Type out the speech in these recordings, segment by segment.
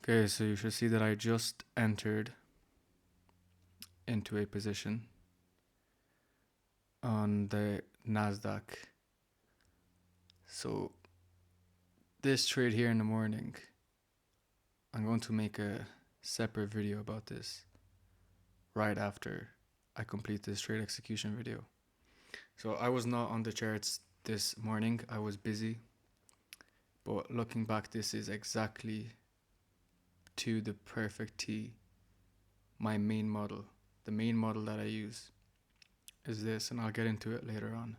Okay, so you should see that I just entered into a position on the Nasdaq. So this trade here in the morning, I'm going to make a separate video about this right after I complete this trade execution video. So I was not on the charts this morning, I was busy, but looking back, this is exactly to the perfect T my main model. The main model that I use is this, and I'll get into it later on.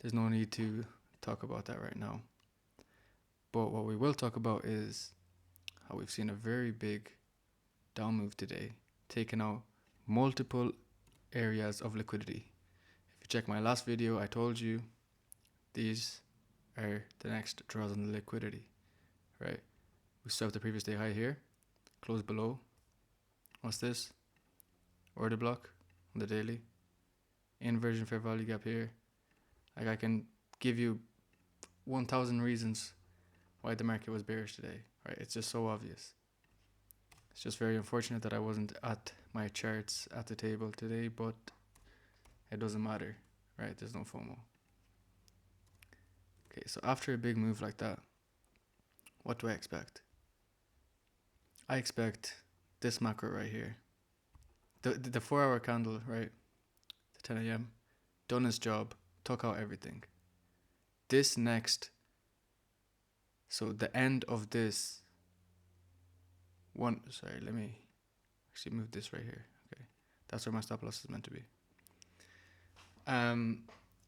There's no need to talk about that right now. But what we will talk about is how we've seen a very big down move today, taking out multiple areas of liquidity. If you check my last video, I told you these are the next draws on the liquidity, right? We swept the previous day high here, closed below. What's this? Order block on the daily. Inversion fair value gap here. Like, I can give you 1,000 reasons why the market was bearish today, right? It's just so obvious. It's just very unfortunate that I wasn't at my charts at the table today, but it doesn't matter, right? There's no FOMO. Okay, so after a big move like that, what do I expect? I expect this macro right here. The 4-hour candle, right? The 10 a.m. done its job, took out everything. This next, so the end of this one, sorry, let me actually move this right here. Okay, that's where my stop loss is meant to be.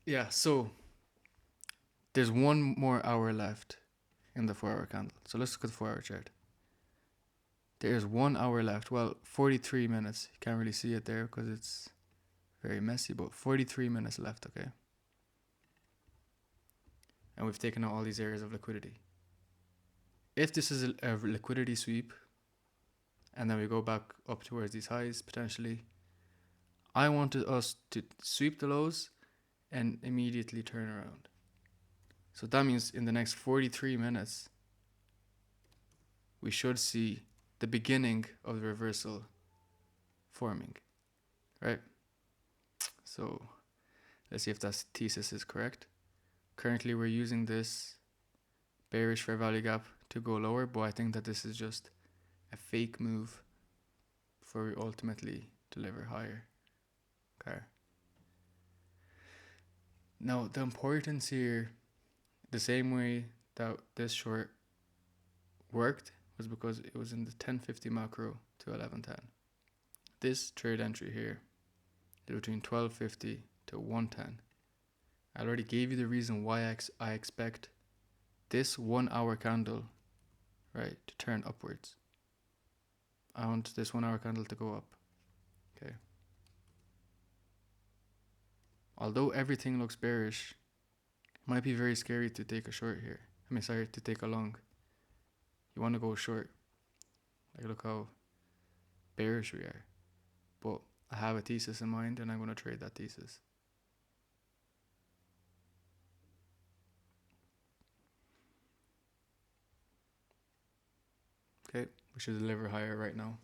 Yeah, so there's one more hour left in the 4-hour candle. So let's look at the 4-hour chart. There's 1 hour left. Well, 43 minutes. You can't really see it there because it's very messy, but 43 minutes left, okay? And we've taken out all these areas of liquidity. If this is a liquidity sweep, and then we go back up towards these highs potentially, I wanted us to sweep the lows and immediately turn around. So that means in the next 43 minutes, we should see the beginning of the reversal forming, right? So let's see if that thesis is correct. Currently, we're using this bearish fair value gap to go lower, but I think that this is just a fake move before we ultimately deliver higher. Okay. Now, the importance here, the same way that this short worked, was because it was in the 1050 macro to 1110. This trade entry here is between 1250 to 110. I already gave you the reason why I expect this 1 hour candle, right, to turn upwards. I want this 1 hour candle to go up. Okay. Although everything looks bearish, it might be very scary to take a short here. To take a long. You want to go short. Like, look how bearish we are. But I have a thesis in mind and I'm going to trade that thesis. Okay, we should deliver higher right now.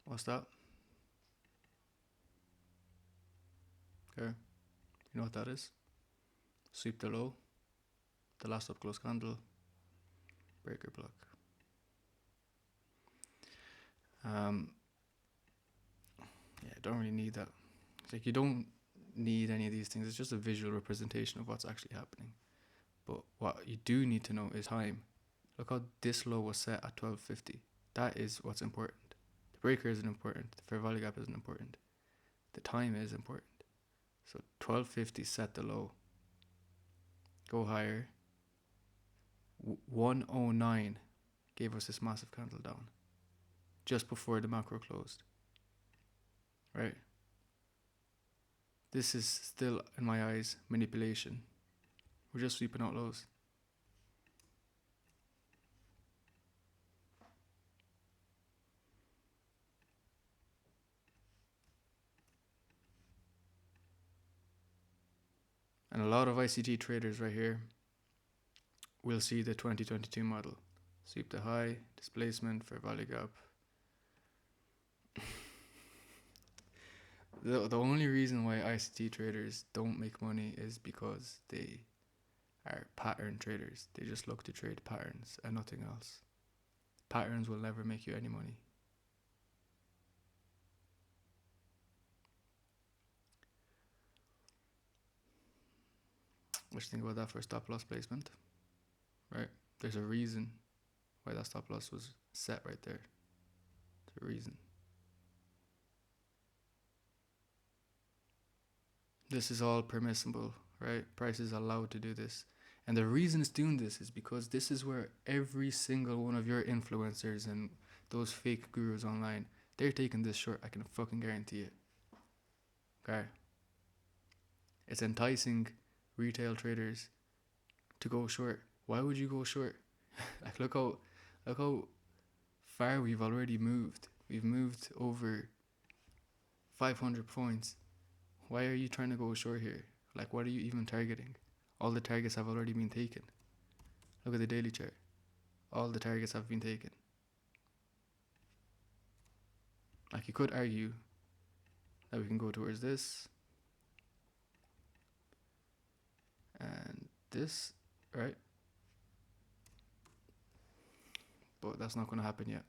What's that? Okay, you know what that is? Sweep the low, the last up close candle, breaker block. Yeah, don't really need that. It's like, you don't need any of these things. It's just a visual representation of what's actually happening. But what you do need to know is time. Look how this low was set at 1250. That is what's important. The breaker isn't important. The fair value gap isn't important. The time is important. So 1250 set the low. Go higher. 109 gave us this massive candle down just before the macro closed. Right? This is still, in my eyes, manipulation. We're just sweeping out lows. And a lot of ICT traders right here will see the 2022 model. Sweep the high, displacement, fair value gap. The only reason why ICT traders don't make money is because they are pattern traders. They just look to trade patterns and nothing else. Patterns will never make you any money. What do you think about that for stop loss placement? Right? There's a reason why that stop loss was set right there. There's a reason. This is all permissible, right? Price is allowed to do this. And the reason it's doing this is because this is where every single one of your influencers and those fake gurus online, they're taking this short. I can fucking guarantee it. Okay? It's enticing retail traders to go short. Why would you go short? Like look how far we've already moved. We've moved over 500 points. Why are you trying to go short here? Like, what are you even targeting? All the targets have already been taken. Look at the daily chart. All the targets have been taken. Like, you could argue that we can go towards this and this, right? But that's not going to happen yet.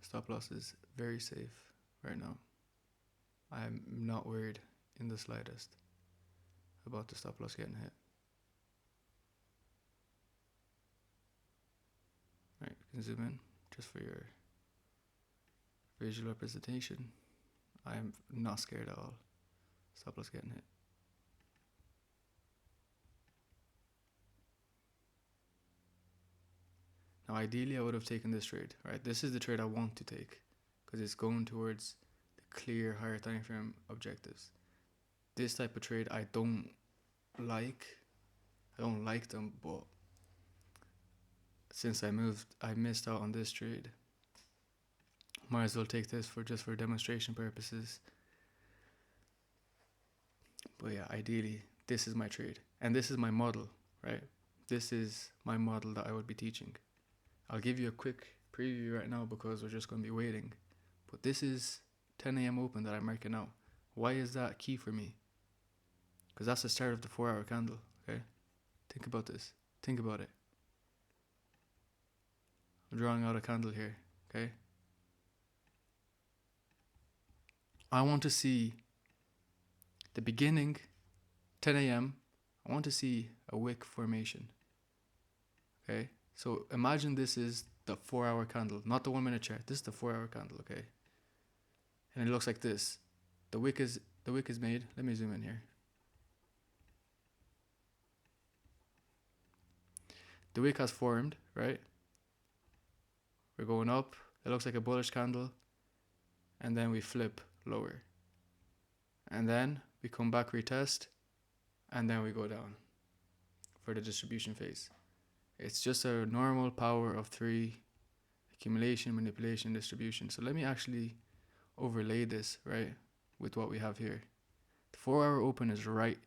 Stop loss is very safe right now. I'm not worried in the slightest about the stop loss getting hit. Right, you can zoom in just for your visual representation. I'm not scared at all. Stop loss getting hit. Now, ideally, I would have taken this trade, right? This is the trade I want to take because it's going towards the clear higher time frame objectives. This type of trade I don't like. I don't like them, but since I missed out on this trade. Might as well take this for demonstration purposes. But yeah, ideally, this is my trade. And this is my model, right? This is my model that I would be teaching. I'll give you a quick preview right now because we're just going to be waiting. But this is 10 a.m. open that I'm marking out. Why is that key for me? Because that's the start of the 4-hour candle, okay? Think about this. Think about it. I'm drawing out a candle here, okay? I want to see the beginning, 10 a.m. I want to see a wick formation, okay? So imagine this is the 4-hour candle, not the 1 minute chart. This is the 4-hour candle, okay? And it looks like this. The wick is made. Let me zoom in here. The wick has formed, right? We're going up. It looks like a bullish candle. And then we flip lower. And then we come back, retest. And then we go down for the distribution phase. It's just a normal power of 3 accumulation, manipulation, distribution. So let me actually overlay this, right, with what we have here. The 4-hour open is right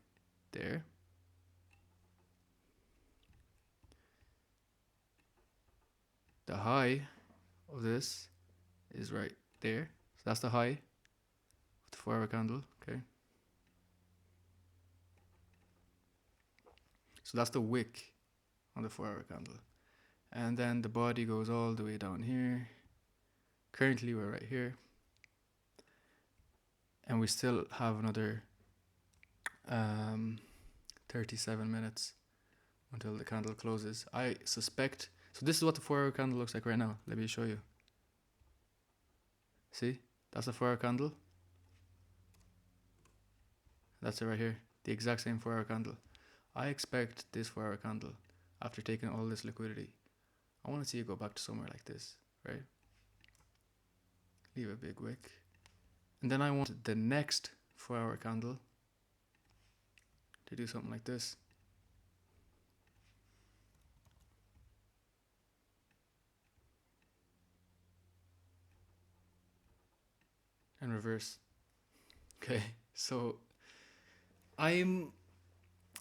there. The high of this is right there. So that's the high of the 4-hour candle, okay? So that's the wick on the 4-hour candle. And then the body goes all the way down here. Currently we're right here. And we still have another 37 minutes until the candle closes. I suspect, so this is what the 4-hour candle looks like right now. Let me show you. See, that's the 4-hour candle. That's it right here, the exact same 4-hour candle. I expect this 4-hour candle, after taking all this liquidity, I want to see it go back to somewhere like this, right? Leave a big wick. And then I want the next 4-hour candle to do something like this. in reverse. Okay, so I'm.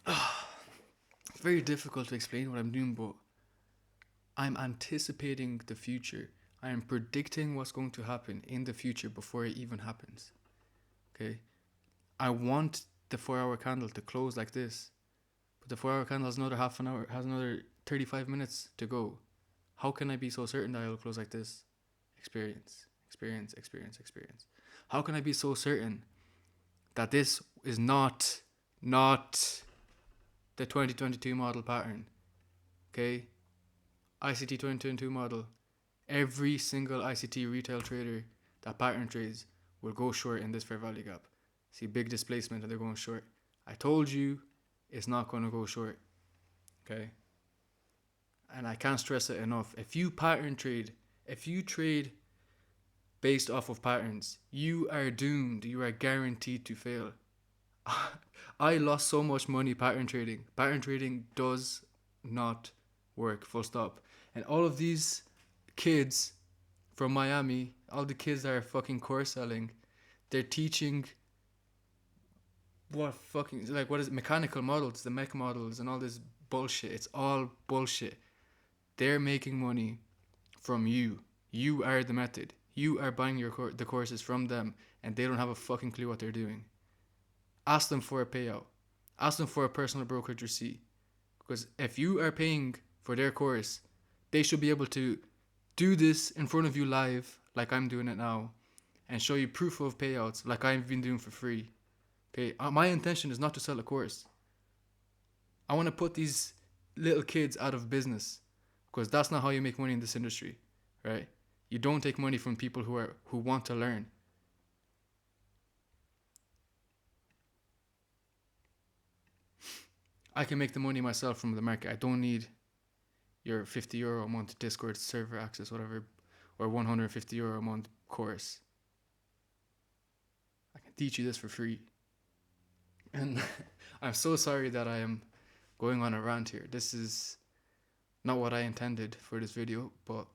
It's very difficult to explain what I'm doing, but I'm anticipating the future. I am predicting what's going to happen in the future before it even happens. Okay, I want the 4 hour candle to close like this, but the 4 hour candle has another half an hour, has another 35 minutes to go. How can I be so certain that it'll close like this? Experience, experience, experience, experience. How can I be so certain that this is not the 2022 model pattern? Okay, ICT 2022 model. Every single ICT retail trader that pattern trades will go short in this fair value gap. See big displacement and they're going short. I told you it's not going to go short. Okay, and I can't stress it enough. If you pattern trade, if you trade based off of patterns, you are doomed. You are guaranteed to fail. I lost so much money pattern trading. Pattern trading does not work, full stop. And all of these kids from Miami, all the kids that are fucking course selling, they're teaching what is it? Mechanical models, the mech models, and all this bullshit. It's all bullshit. They're making money from you. You are the method. You are buying the courses from them, and they don't have a fucking clue what they're doing. Ask them for a payout. Ask them for a personal brokerage receipt. Because if you are paying for their course, they should be able to do this in front of you live, like I'm doing it now, and show you proof of payouts, like I've been doing for free. Okay, my intention is not to sell a course. I want to put these little kids out of business, because that's not how you make money in this industry, right? You don't take money from people who want to learn. I can make the money myself from the market. I don't need your €50 a month Discord server access, whatever, or €150 a month course. I can teach you this for free. And I'm so sorry that I am going on a rant here. This is not what I intended for this video, but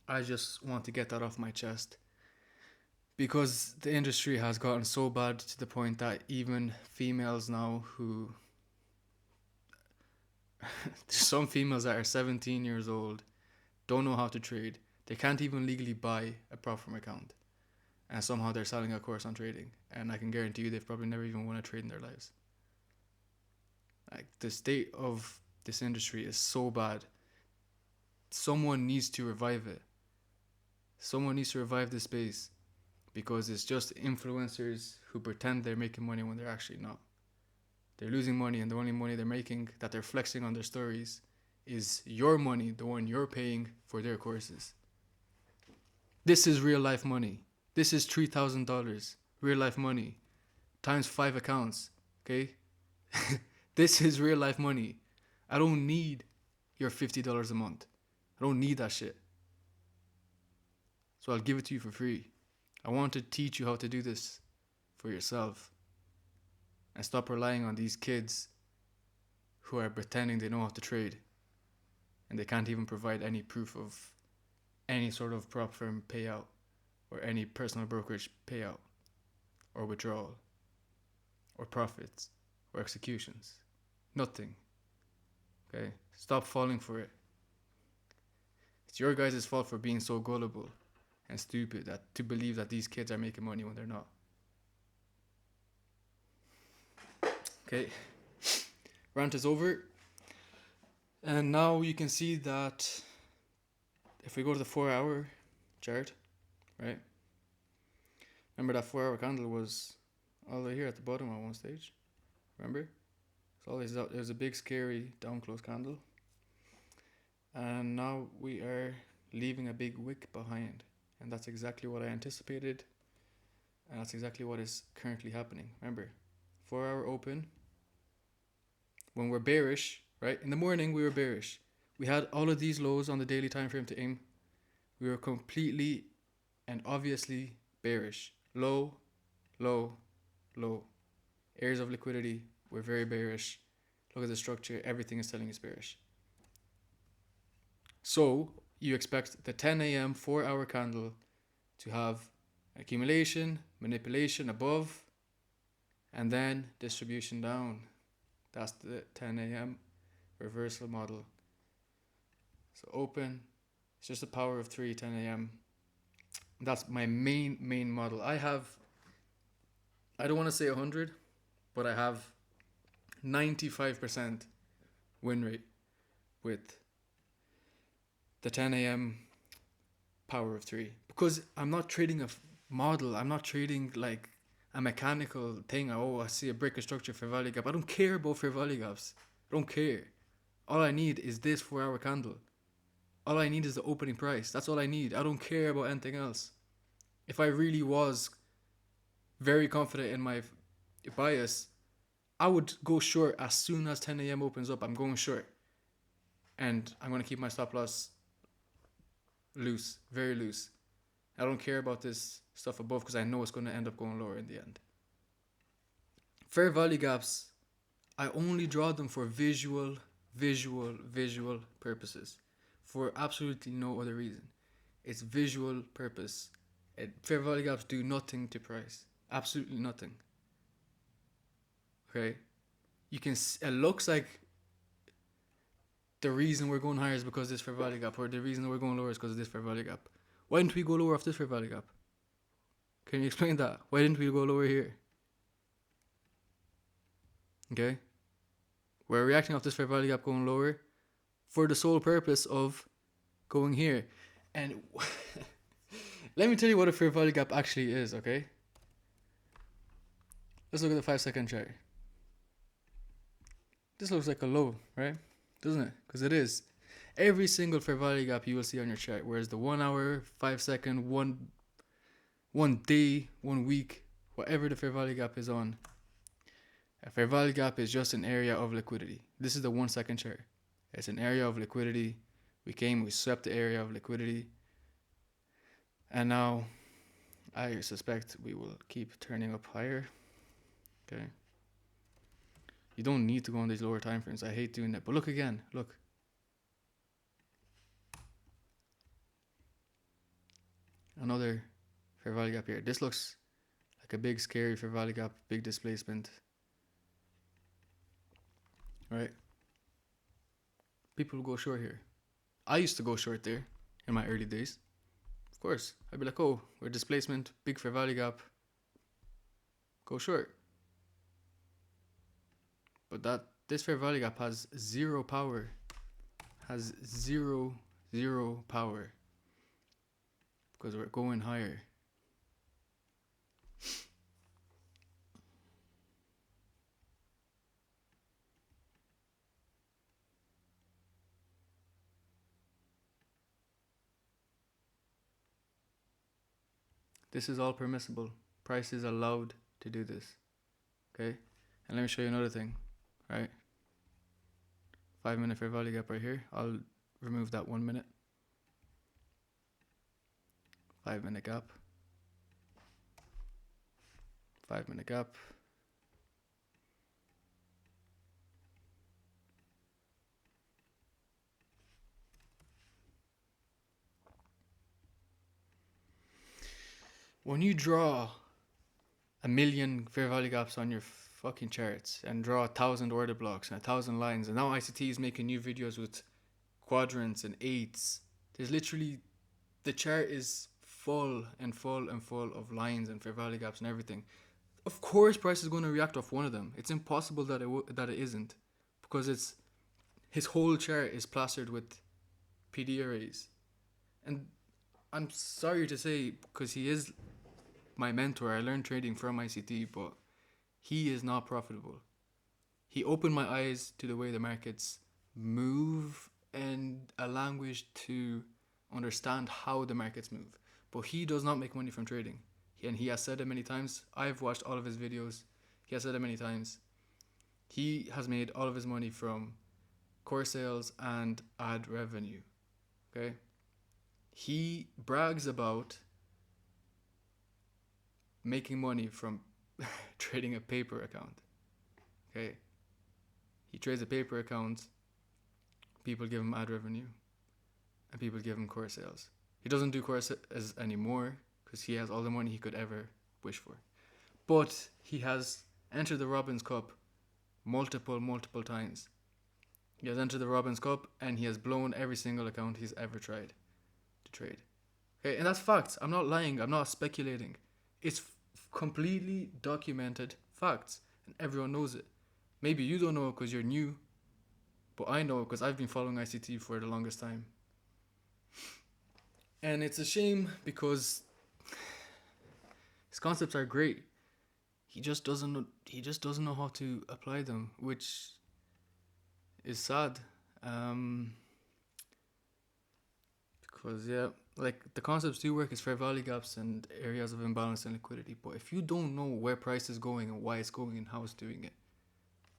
I just want to get that off my chest. Because the industry has gotten so bad to the point that even females now who... There's some females that are 17 years old, don't know how to trade. They can't even legally buy a prop firm account. And somehow they're selling a course on trading. And I can guarantee you they've probably never even won a trade in their lives. Like, the state of this industry is so bad. Someone needs to revive it. Someone needs to revive this space. Because it's just influencers who pretend they're making money when they're actually not. They're losing money, and the only money they're making that they're flexing on their stories is your money, the one you're paying for their courses. This is real life money. This is $3,000 real life money times 5 accounts. Okay, this is real life money. I don't need your $50 a month. I don't need that shit. So I'll give it to you for free. I want to teach you how to do this for yourself. And stop relying on these kids who are pretending they know how to trade. And they can't even provide any proof of any sort of prop firm payout or any personal brokerage payout or withdrawal or profits or executions. Nothing. Okay? Stop falling for it. It's your guys' fault for being so gullible and stupid that to believe that these kids are making money when they're not. Okay, rant is over. And now you can see that if we go to the 4 hour chart, right? Remember that 4 hour candle was all the way here at the bottom at one stage. Remember? It's always out. There's a big scary down close candle. And now we are leaving a big wick behind. And that's exactly what I anticipated. And that's exactly what is currently happening. Remember, 4 hour open. When we're bearish, right? In the morning, we were bearish. We had all of these lows on the daily time frame to aim. We were completely and obviously bearish. Low, low, low. Areas of liquidity, we're very bearish. Look at the structure. Everything is telling us bearish. So you expect the 10 a.m. 4 hour candle to have Accumulation, manipulation above, and then distribution down. That's the 10 a.m. reversal model. So open, it's just the power of 3, 10 a.m. That's my main model. I don't want to say 100, but I have 95% win rate with the 10 a.m. power of 3. Because I'm not trading a model. I'm not trading like a mechanical thing. Oh, I see a break of structure for value gap. I don't care about fair value gaps. I don't care. All I need is this 4-hour candle. All I need is the opening price. That's all I need. I don't care about anything else. If I really was very confident in my bias, I would go short as soon as 10 a.m. opens up. I'm going short. And I'm going to keep my stop loss loose, very loose. I don't care about this stuff above because I know it's going to end up going lower in the end. Fair value gaps, I only draw them for visual purposes. For absolutely no other reason. It's visual purpose. Fair value gaps do nothing to price. Absolutely nothing. Okay? It looks like the reason we're going higher is because of this fair value gap, or the reason we're going lower is because of this fair value gap. Why didn't we go lower off this fair value gap? Can you explain that? Why didn't we go lower here? Okay? We're reacting off this fair value gap going lower for the sole purpose of going here. And let me tell you what a fair value gap actually is, okay? Let's look at the 5-second chart. This looks like a low, right? Doesn't it? Because it is. Every single fair value gap you will see on your chart, whereas the 1 hour, 5 second, one day, 1 week, whatever the fair value gap is on, a fair value gap is just an area of liquidity. This is the 1 second chart. It's an area of liquidity. We swept the area of liquidity. And now I suspect we will keep turning up higher. Okay. You don't need to go on these lower time frames. I hate doing that. But look again. Look. Another fair value gap here. This looks like a big scary fair value gap, big displacement. Right? People go short here. I used to go short there in my early days. Of course. I'd be like, oh, we're displacement, big fair value gap. Go short. But this fair value gap has zero power. Has zero power. Because we're going higher. This is all permissible. Price is allowed to do this. Okay? And let me show you another thing. Right? 5 minute fair value gap right here. I'll remove that 1 minute. 5 minute gap. 5 minute gap. When you draw 1 million fair value gaps on your fucking charts and draw 1,000 order blocks and 1,000 lines, and now ICT is making new videos with quadrants and eights, there's literally, the chart is full of lines and fair value gaps and everything. Of course price is going to react off one of them. It's impossible that it isn't, because his whole chart is plastered with PD arrays. And I'm sorry to say, because he is my mentor, I learned trading from ICT, but he is not profitable. He opened my eyes to the way the markets move and a language to understand how the markets move. But he does not make money from trading. And he has said it many times. I've watched all of his videos. He has said it many times. He has made all of his money from core sales and ad revenue. Okay? He brags about making money from trading a paper account. Okay? He trades a paper account. People give him ad revenue. And people give him core sales. He doesn't do core sales anymore. because he has all the money he could ever wish for. But he has entered the Robins Cup multiple times. He has entered the Robins Cup and he has blown every single account he's ever tried to trade. Okay, and that's facts. I'm not lying. I'm not speculating. It's completely documented facts, and everyone knows it. Maybe you don't know it because you're new, but I know it because I've been following ICT for the longest time. And it's a shame because his concepts are great. He just doesn't know how to apply them, which is sad. Because like the concepts do work as fair value gaps and areas of imbalance and liquidity, but if you don't know where price is going and why it's going and how it's doing it,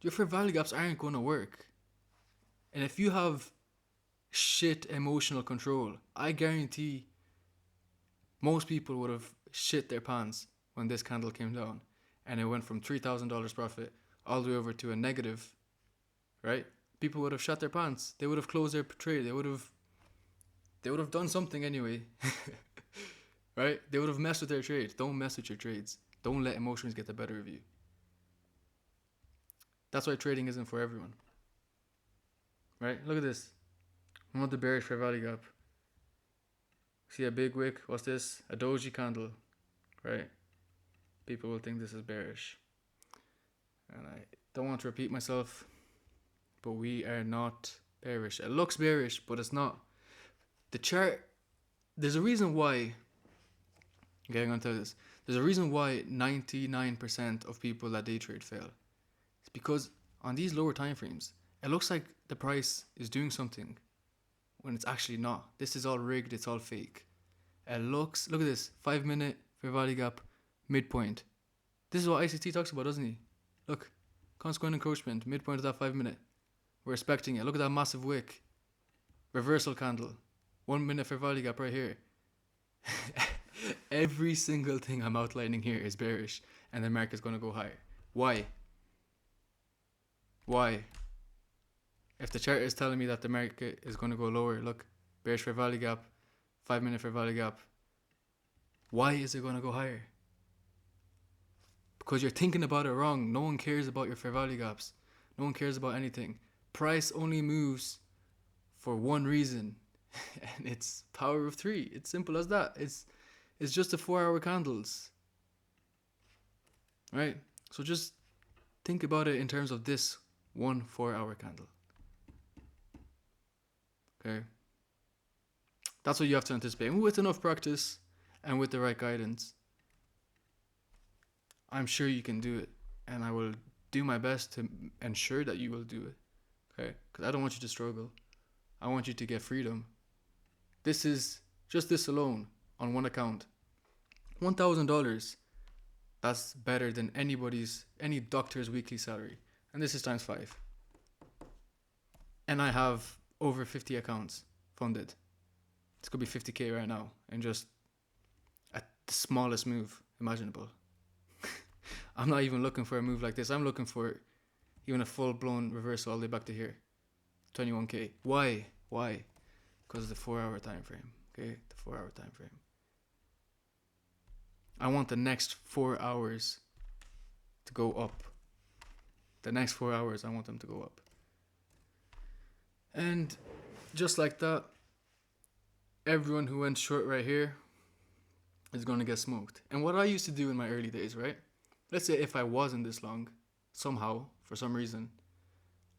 your fair value gaps aren't going to work. And if you have shit emotional control, I guarantee most people would have shit their pants when this candle came down and it went from $3,000 profit all the way over to a negative, right? People would have shut their pants. They would have closed their trade. They would have done something anyway. Right? They would have messed with their trade. Don't mess with your trades. Don't let emotions get the better of you. That's why trading isn't for everyone. Right? Look at this. I want the bearish fair value gap. See a big wick? What's this? A doji candle. Right? People will think this is bearish. And I don't want to repeat myself, but we are not bearish. It looks bearish, but it's not. The chart, there's a reason why, okay, I'm going to tell you this. There's a reason why 99% of people that day trade fail. It's because on these lower time frames, it looks like the price is doing something when it's actually not. This is all rigged, it's all fake. It looks, look at this, 5 minute fair value gap, midpoint. This is what ICT talks about, doesn't he? Look, consequent encroachment, midpoint of that 5 minute. We're expecting it. Look at that massive wick. Reversal candle. 1 minute fair value gap right here. Every single thing I'm outlining here is bearish and the market's going to go higher. Why? Why? If the chart is telling me that the market is going to go lower, look, bearish fair value gap, 5 minute fair value gap. Why is it going to go higher? Because you're thinking about it wrong. No one cares about your fair value gaps. No one cares about anything. Price only moves for one reason, and it's power of three. It's simple as that. It's just the 4 hour candles, right? So just think about it in terms of this 1 4 hour candle. Okay, that's what you have to anticipate. And with enough practice and with the right guidance, I'm sure you can do it, and I will do my best to ensure that you will do it. Okay, because I don't want you to struggle. I want you to get freedom. This is just this alone on one account, $1,000. That's better than any doctor's weekly salary, and this is times 5. And I have over 50 accounts funded. This could be 50K right now, and just at the smallest move imaginable. I'm not even looking for a move like this. I'm looking for even a full-blown reversal all the way back to here. 21K. Why? Because of the 4 hour time frame. Okay, the 4 hour time frame. I want the next 4 hours to go up. The next 4 hours, I want them to go up. And just like that, everyone who went short right here is going to get smoked. And what I used to do in my early days, right? Let's say if I wasn't this long, somehow, for some reason,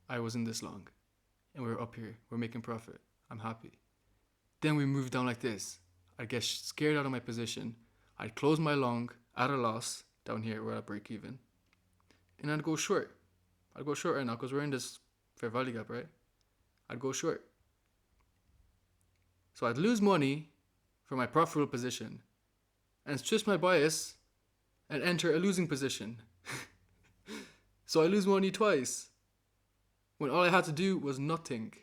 I wasn't this long. And we're up here. We're making profit. I'm happy. Then we move down like this. I'd get scared out of my position. I'd close my long at a loss down here where I break even. And I'd go short. I'd go short right now because we're in this fair value gap, right? I'd go short. So I'd lose money for my profitable position and switch my bias and enter a losing position. So I lose money twice when all I had to do was nothing,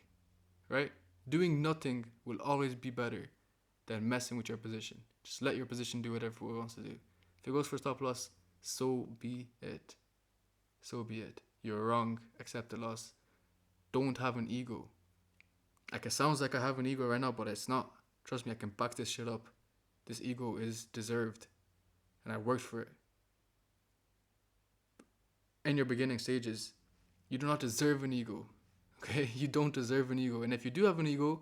right? Doing nothing will always be better than messing with your position. Just let your position do whatever it wants to do. If it goes for stop loss, so be it. So be it. You're wrong. Accept the loss. Don't have an ego. Like, it sounds like I have an ego right now, but it's not. Trust me, I can back this shit up. This ego is deserved, and I worked for it. In your beginning stages, you do not deserve an ego. Okay? You don't deserve an ego. And if you do have an ego,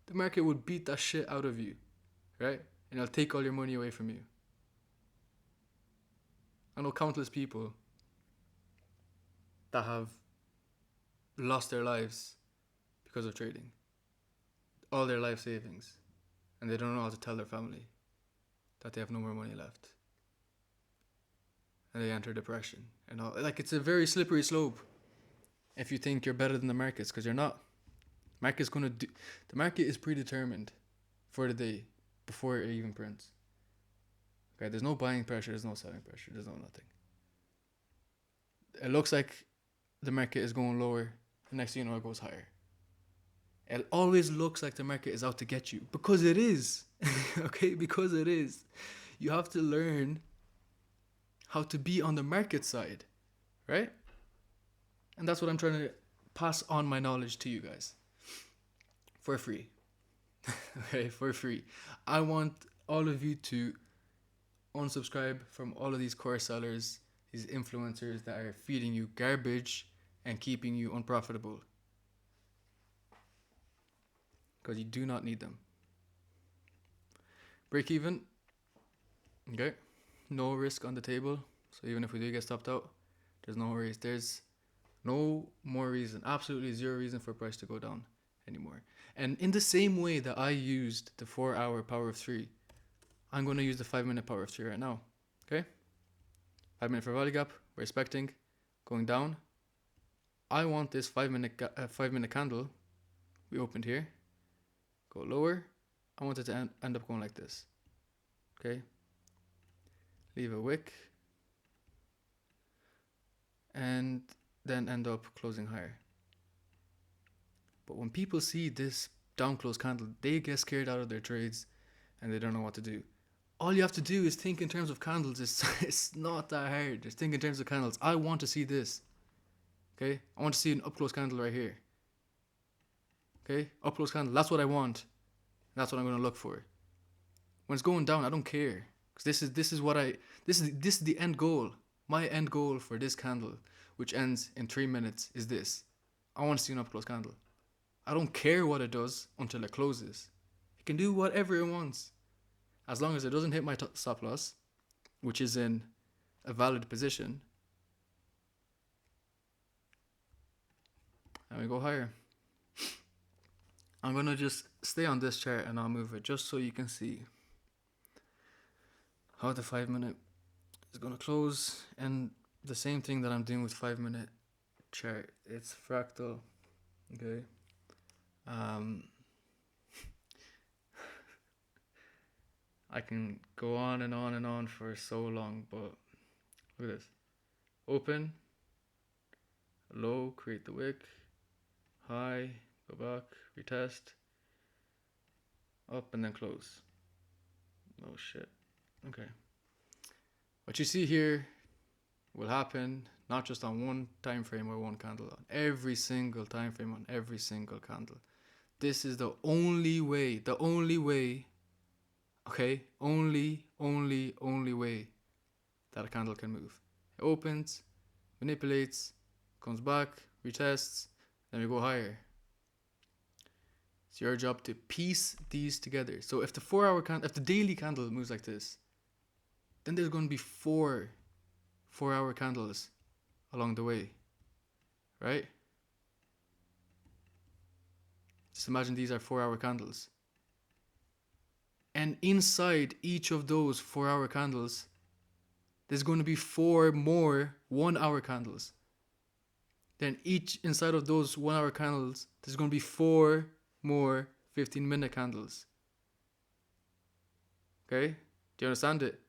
the market would beat that shit out of you. Right? And it'll take all your money away from you. I know countless people that have lost their lives because of trading. All their life savings. And they don't know how to tell their family that they have no more money left. And they enter depression. And all. Like, it's a very slippery slope if you think you're better than the markets, because you're not. The market is predetermined for the day before it even prints. Okay, there's no buying pressure, there's no selling pressure, there's no nothing. It looks like the market is going lower, the next thing you know it goes higher. It always looks like the market is out to get you, because it is. Okay, because it is. You have to learn how to be on the market side, right? And that's what I'm trying to pass on my knowledge to you guys. For free. Okay, for free. I want all of you to unsubscribe from all of these course sellers, these influencers that are feeding you garbage and keeping you unprofitable. Because you do not need them. Break even. Okay. No risk on the table. So even if we do get stopped out, there's no worries. There's no more reason, absolutely zero reason for price to go down anymore. And in the same way that I used the 4-hour power of 3, I'm going to use the 5-minute power of 3 right now. Okay? 5 minute for value gap. We're expecting going down. I want this 5-minute candle. We opened here. Go lower. I want it to end up going like this. Okay? Leave a wick. And then end up closing higher. But when people see this down close candle, they get scared out of their trades and they don't know what to do. All you have to do is think in terms of candles. It's not that hard. Just think in terms of candles. I want to see this. Okay? I want to see an up close candle right here. Okay? Up close candle. That's what I want. That's what I'm going to look for. When it's going down, I don't care. Because this is the end goal. My end goal for this candle, which ends in 3 minutes, is this. I want to see an up close candle. I don't care what it does until it closes. It can do whatever it wants. As long as it doesn't hit my stop loss, which is in a valid position, and we go higher. I'm going to just stay on this chart and I'll move it just so you can see how the 5 minute is going to close. And the same thing that I'm doing with 5 minute chart. It's fractal. Okay. I can go on and on and on for so long, but look at this. Open, low, create the wick, high, go back, retest, up, and then close. Oh shit. Okay. What you see here will happen not just on one time frame or one candle, on every single time frame, on every single candle. This is the only way, okay, only way that a candle can move. It opens, manipulates, comes back, retests, then we go higher. It's your job to piece these together. So if if the daily candle moves like this, then there's going to be four 4-hour candles along the way, right? Just imagine these are 4-hour candles. And inside each of those 4-hour candles, there's going to be 4 more 1-hour candles. Then inside of those 1-hour candles, there's going to be 4 more 15-minute candles. Okay? Do you understand it?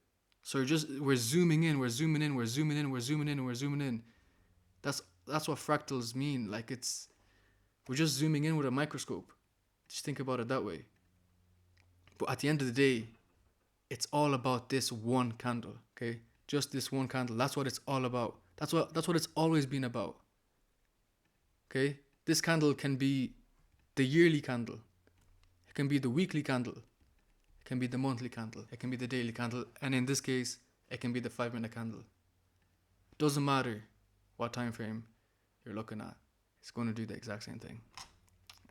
So we're zooming in. That's what fractals mean. Like we're just zooming in with a microscope. Just think about it that way. But at the end of the day, it's all about this one candle, okay? Just this one candle. That's what it's all about. That's what it's always been about. Okay? This candle can be the yearly candle. It can be the weekly candle. It can be the monthly candle, it can be the daily candle, and in this case, it can be the 5-minute candle. Doesn't matter what time frame you're looking at, it's going to do the exact same thing.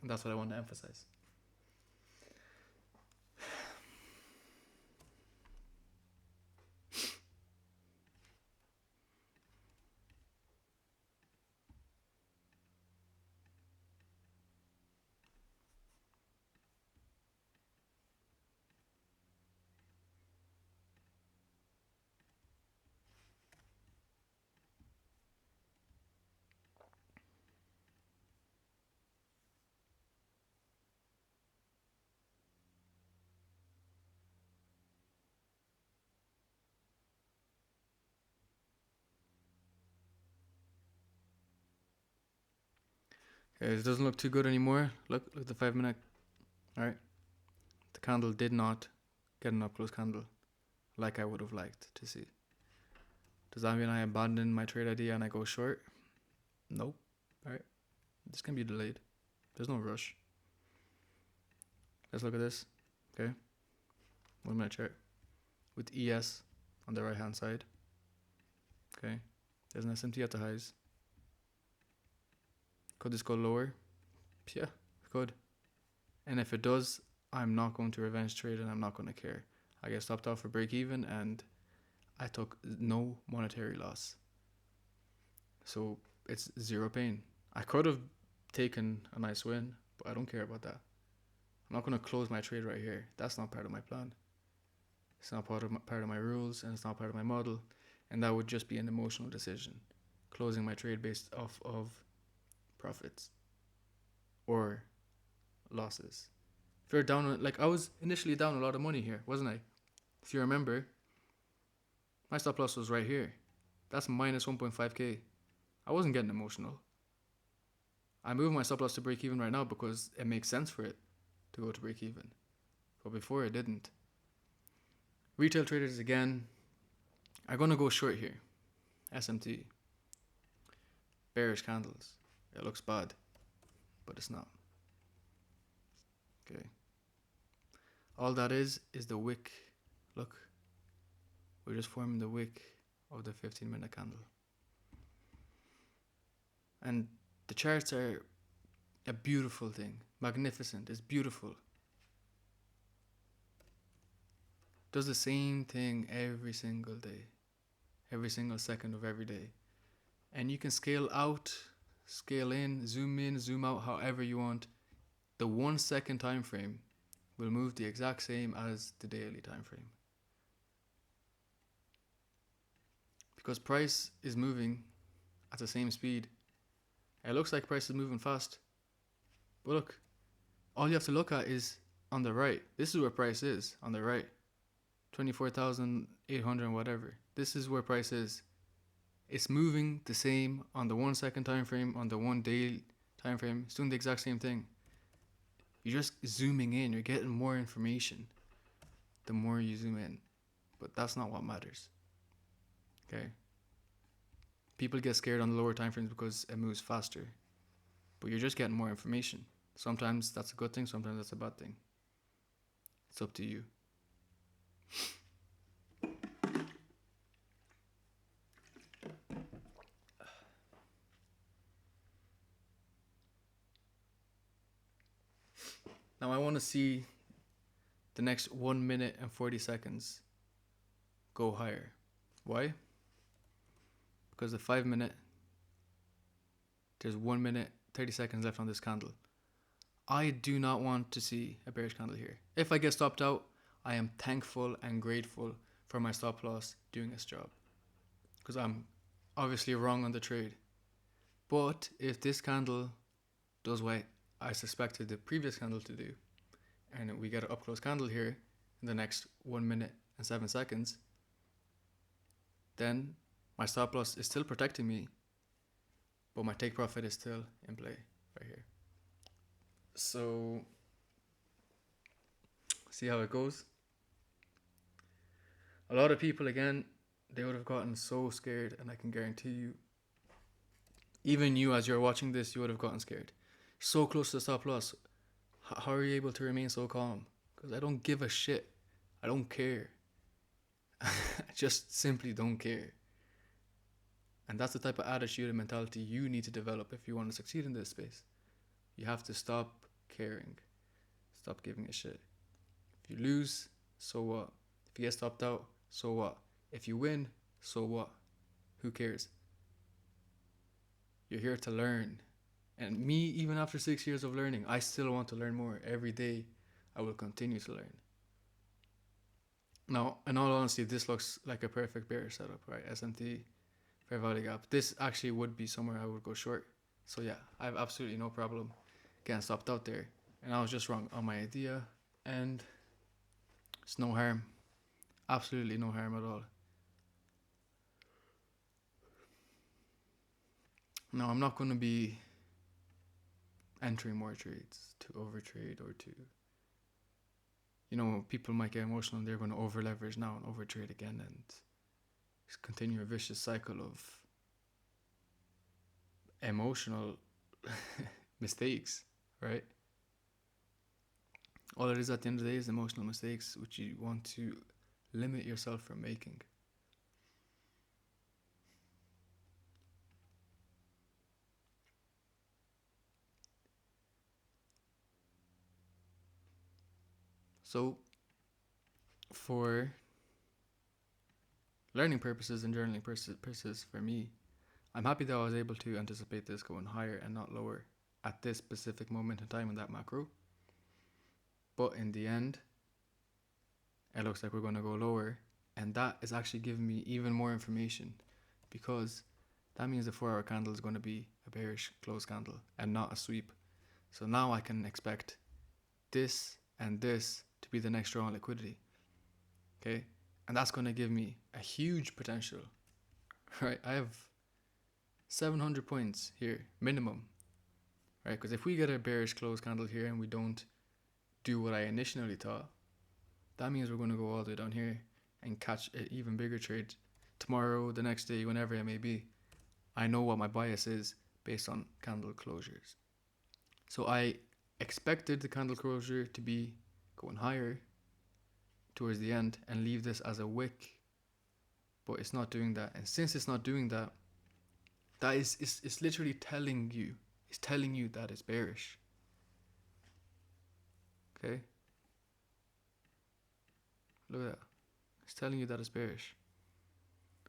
And that's what I want to emphasize. Okay, it doesn't look too good anymore. Look at the 5-minute. Alright. The candle did not get an up close candle like I would have liked to see. Does that mean I abandon my trade idea and I go short? Nope. Alright. This can be delayed. There's no rush. Let's look at this. Okay. 1-minute chart with ES on the right hand side. Okay. There's an SMT at the highs. Could this go lower? Yeah, it could. And if it does, I'm not going to revenge trade and I'm not going to care. I get stopped out for break even and I took no monetary loss. So it's zero pain. I could have taken a nice win, but I don't care about that. I'm not going to close my trade right here. That's not part of my plan. It's not part of my rules, and it's not part of my model. And that would just be an emotional decision. Closing my trade based off of profits or losses. If you're down, like I was initially down a lot of money here, wasn't I? If you remember, my stop loss was right here. That's minus 1.5k. I wasn't getting emotional. I moved my stop loss to break even right now because it makes sense for it to go to break even. But before it didn't. Retail traders again are going to go short here. SMT. Bearish candles. It looks bad, but it's not. Okay. All that is the wick. Look. We're just forming the wick of the 15-minute candle. And the charts are a beautiful thing. Magnificent. It's beautiful. Does the same thing every single day. Every single second of every day. And you can scale out, scale in, zoom out however you want. The 1 second time frame will move the exact same as the daily time frame. Because price is moving at the same speed. It looks like price is moving fast. But look, all you have to look at is on the right. This is where price is, on the right. 24,800 and whatever. This is where price is. It's moving the same on the 1 second time frame, on the 1 day time frame. It's doing the exact same thing. You're just zooming in. You're getting more information the more you zoom in. But that's not what matters. Okay? People get scared on the lower time frames because it moves faster. But you're just getting more information. Sometimes that's a good thing, sometimes that's a bad thing. It's up to you. Now I want to see the next 1 minute and 40 seconds go higher. Why? Because the 5-minute, there's 1 minute, 30 seconds left on this candle. I do not want to see a bearish candle here. If I get stopped out, I am thankful and grateful for my stop loss doing its job. Because I'm obviously wrong on the trade. But if this candle does what I suspected the previous candle to do, and we get an up close candle here in the next 1 minute and 7 seconds, then my stop loss is still protecting me, but my take profit is still in play right here. So, see how it goes. A lot of people, again, they would have gotten so scared, and I can guarantee you, even you as you're watching this, you would have gotten scared. So close to the stop loss. How are you able to remain so calm? Because I don't give a shit. I don't care. I just simply don't care. And that's the type of attitude and mentality you need to develop if you want to succeed in this space. You have to stop caring. Stop giving a shit. If you lose, so what? If you get stopped out, so what? If you win, so what? Who cares? You're here to learn. And me, even after 6 years of learning, I still want to learn more. Every day, I will continue to learn. Now, in all honesty, this looks like a perfect bearish setup, right? SMT, fair value gap. This actually would be somewhere I would go short. So yeah, I have absolutely no problem getting stopped out there. And I was just wrong on my idea. And it's no harm. Absolutely no harm at all. Now, I'm not going to be entering more trades to overtrade or to, people might get emotional and they're going to over leverage now and overtrade again and just continue a vicious cycle of emotional mistakes, right? All it is at the end of the day is emotional mistakes which you want to limit yourself from making. So, for learning purposes and journaling purposes for me, I'm happy that I was able to anticipate this going higher and not lower at this specific moment in time in that macro. But in the end, it looks like we're going to go lower. And that is actually giving me even more information because that means the 4-hour candle is going to be a bearish close candle and not a sweep. So now I can expect this and this to be the next draw on liquidity. Okay? And that's going to give me a huge potential. Right? I have 700 points here, minimum. Right? Because if we get a bearish close candle here and we don't do what I initially thought, that means we're going to go all the way down here and catch an even bigger trade tomorrow, the next day, whenever it may be. I know what my bias is based on candle closures. So I expected the candle closure to be going higher towards the end and leave this as a wick, but it's not doing that. And since it's not doing that, that is it's literally telling you that it's bearish. Okay? Look at that. It's telling you that it's bearish.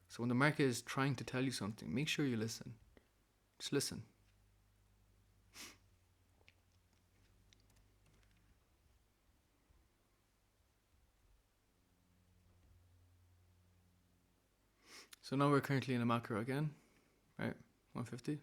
So when the market is trying to tell you something, make sure you listen. Just listen. So now we're currently in a macro again, right? 150.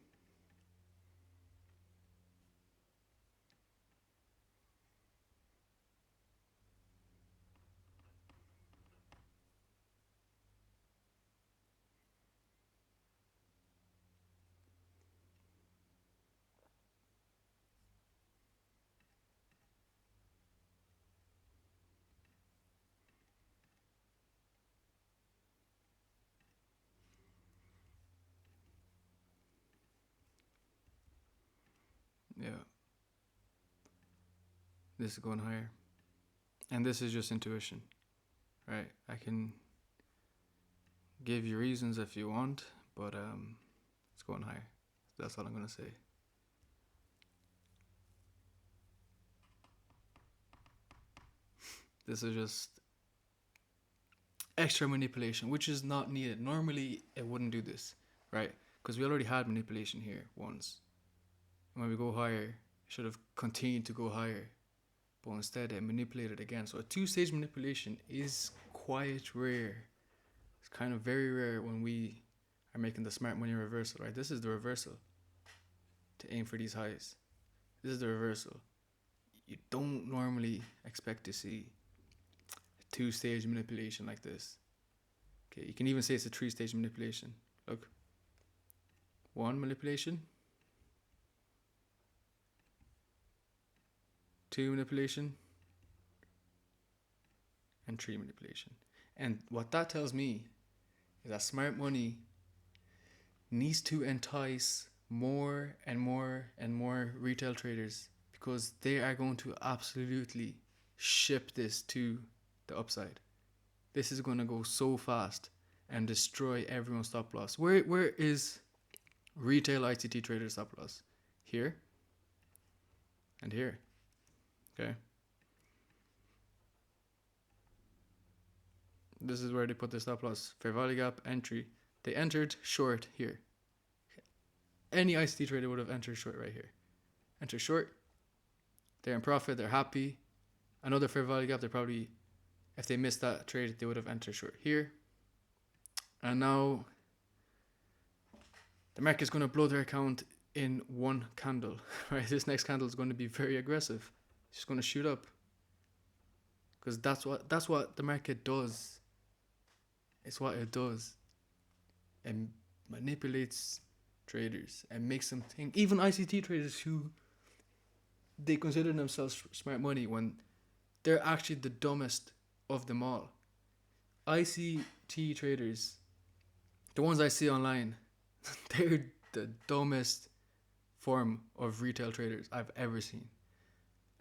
Yeah. This is going higher. And this is just intuition, right? I can give you reasons if you want, but it's going higher. That's all I'm going to say. This is just extra manipulation, which is not needed. Normally, it wouldn't do this, right? Because we already had manipulation here once. When we go higher, it should have continued to go higher. But instead, it manipulated again. So a two-stage manipulation is quite rare. It's kind of very rare when we are making the smart money reversal, right? This is the reversal to aim for these highs. This is the reversal. You don't normally expect to see a two-stage manipulation like this. Okay, you can even say it's a three-stage manipulation. Look. One manipulation. Two manipulation. And three manipulation. And what that tells me is that smart money needs to entice more and more and more retail traders because they are going to absolutely ship this to the upside. This is going to go so fast and destroy everyone's stop loss. Where is retail ICT trader stop loss? Here and here. Okay. This is where they put the stop loss. Fair value gap, entry. They entered short here. Any ICT trader would have entered short right here. Enter short. They're in profit. They're happy. Another fair value gap. They're probably, if they missed that trade, they would have entered short here. And now the market is going to blow their account in one candle. Right? This next candle is going to be very aggressive. It's just going to shoot up. Because that's what the market does. It's what it does. And manipulates traders and makes them think. Even ICT traders who they consider themselves smart money when they're actually the dumbest of them all. ICT traders, the ones I see online, they're the dumbest form of retail traders I've ever seen.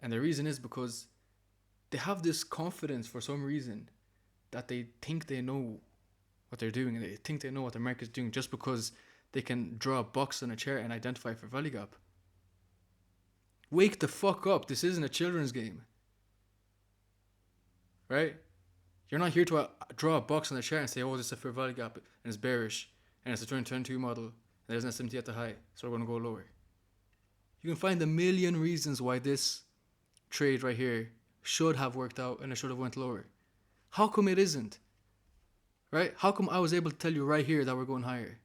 And the reason is because they have this confidence for some reason that they think they know what they're doing, and they think they know what the market's doing just because they can draw a box on a chart and identify for value gap. Wake the fuck up. This isn't a children's game. Right? You're not here to draw a box on the chart and say, oh, this is a fair value gap and it's bearish and it's a 2022 model and there's an SMT at the high, so we're going to go lower. You can find a million reasons why this trade right here should have worked out and it should have went lower. How come it isn't? Right? How come I was able to tell you right here that we're going higher?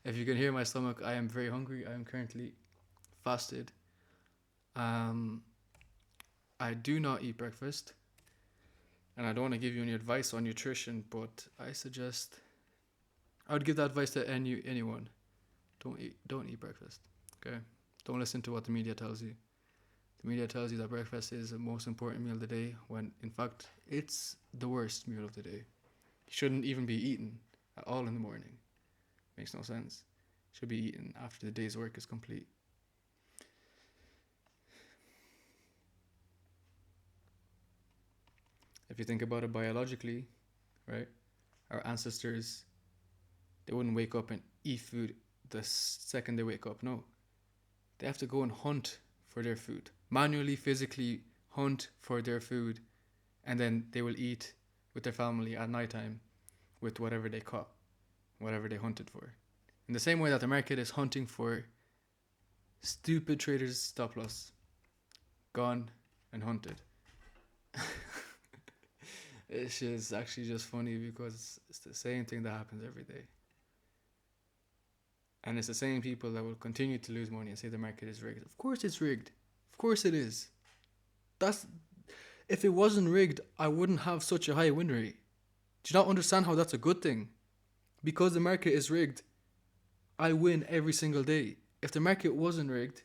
If you can hear my stomach, I am very hungry. I am currently fasted. I do not eat breakfast. And I don't want to give you any advice on nutrition, but I would give that advice to anyone. Don't eat breakfast. Okay? Don't listen to what the media tells you. The media tells you that breakfast is the most important meal of the day, when in fact it's the worst meal of the day. You shouldn't even be eaten at all in the morning. Makes no sense. Should be eaten after the day's work is complete. If you think about it biologically, right? Our ancestors, they wouldn't wake up and eat food the second they wake up. No. They have to go and hunt for their food. Manually, physically hunt for their food. And then they will eat with their family at nighttime with whatever they caught, whatever they hunted for. In the same way that the market is hunting for stupid traders' stop loss. Gone and hunted. It's just actually just funny because it's the same thing that happens every day. And it's the same people that will continue to lose money and say the market is rigged. Of course it's rigged. Of course it is. If it wasn't rigged, I wouldn't have such a high win rate. Do you not understand how that's a good thing? Because the market is rigged, I win every single day. If the market wasn't rigged,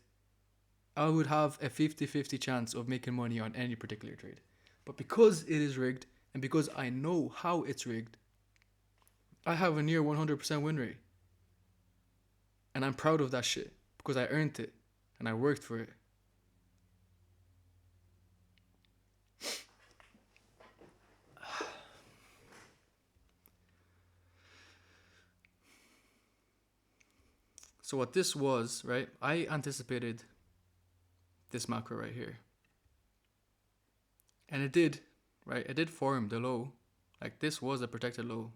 I would have a 50-50 chance of making money on any particular trade. But because it is rigged, and because I know how it's rigged, I have a near 100% win rate. And I'm proud of that shit because I earned it and I worked for it. So what this was, right? I anticipated this macro right here. And it did, right? It did form the low. Like this was a protected low.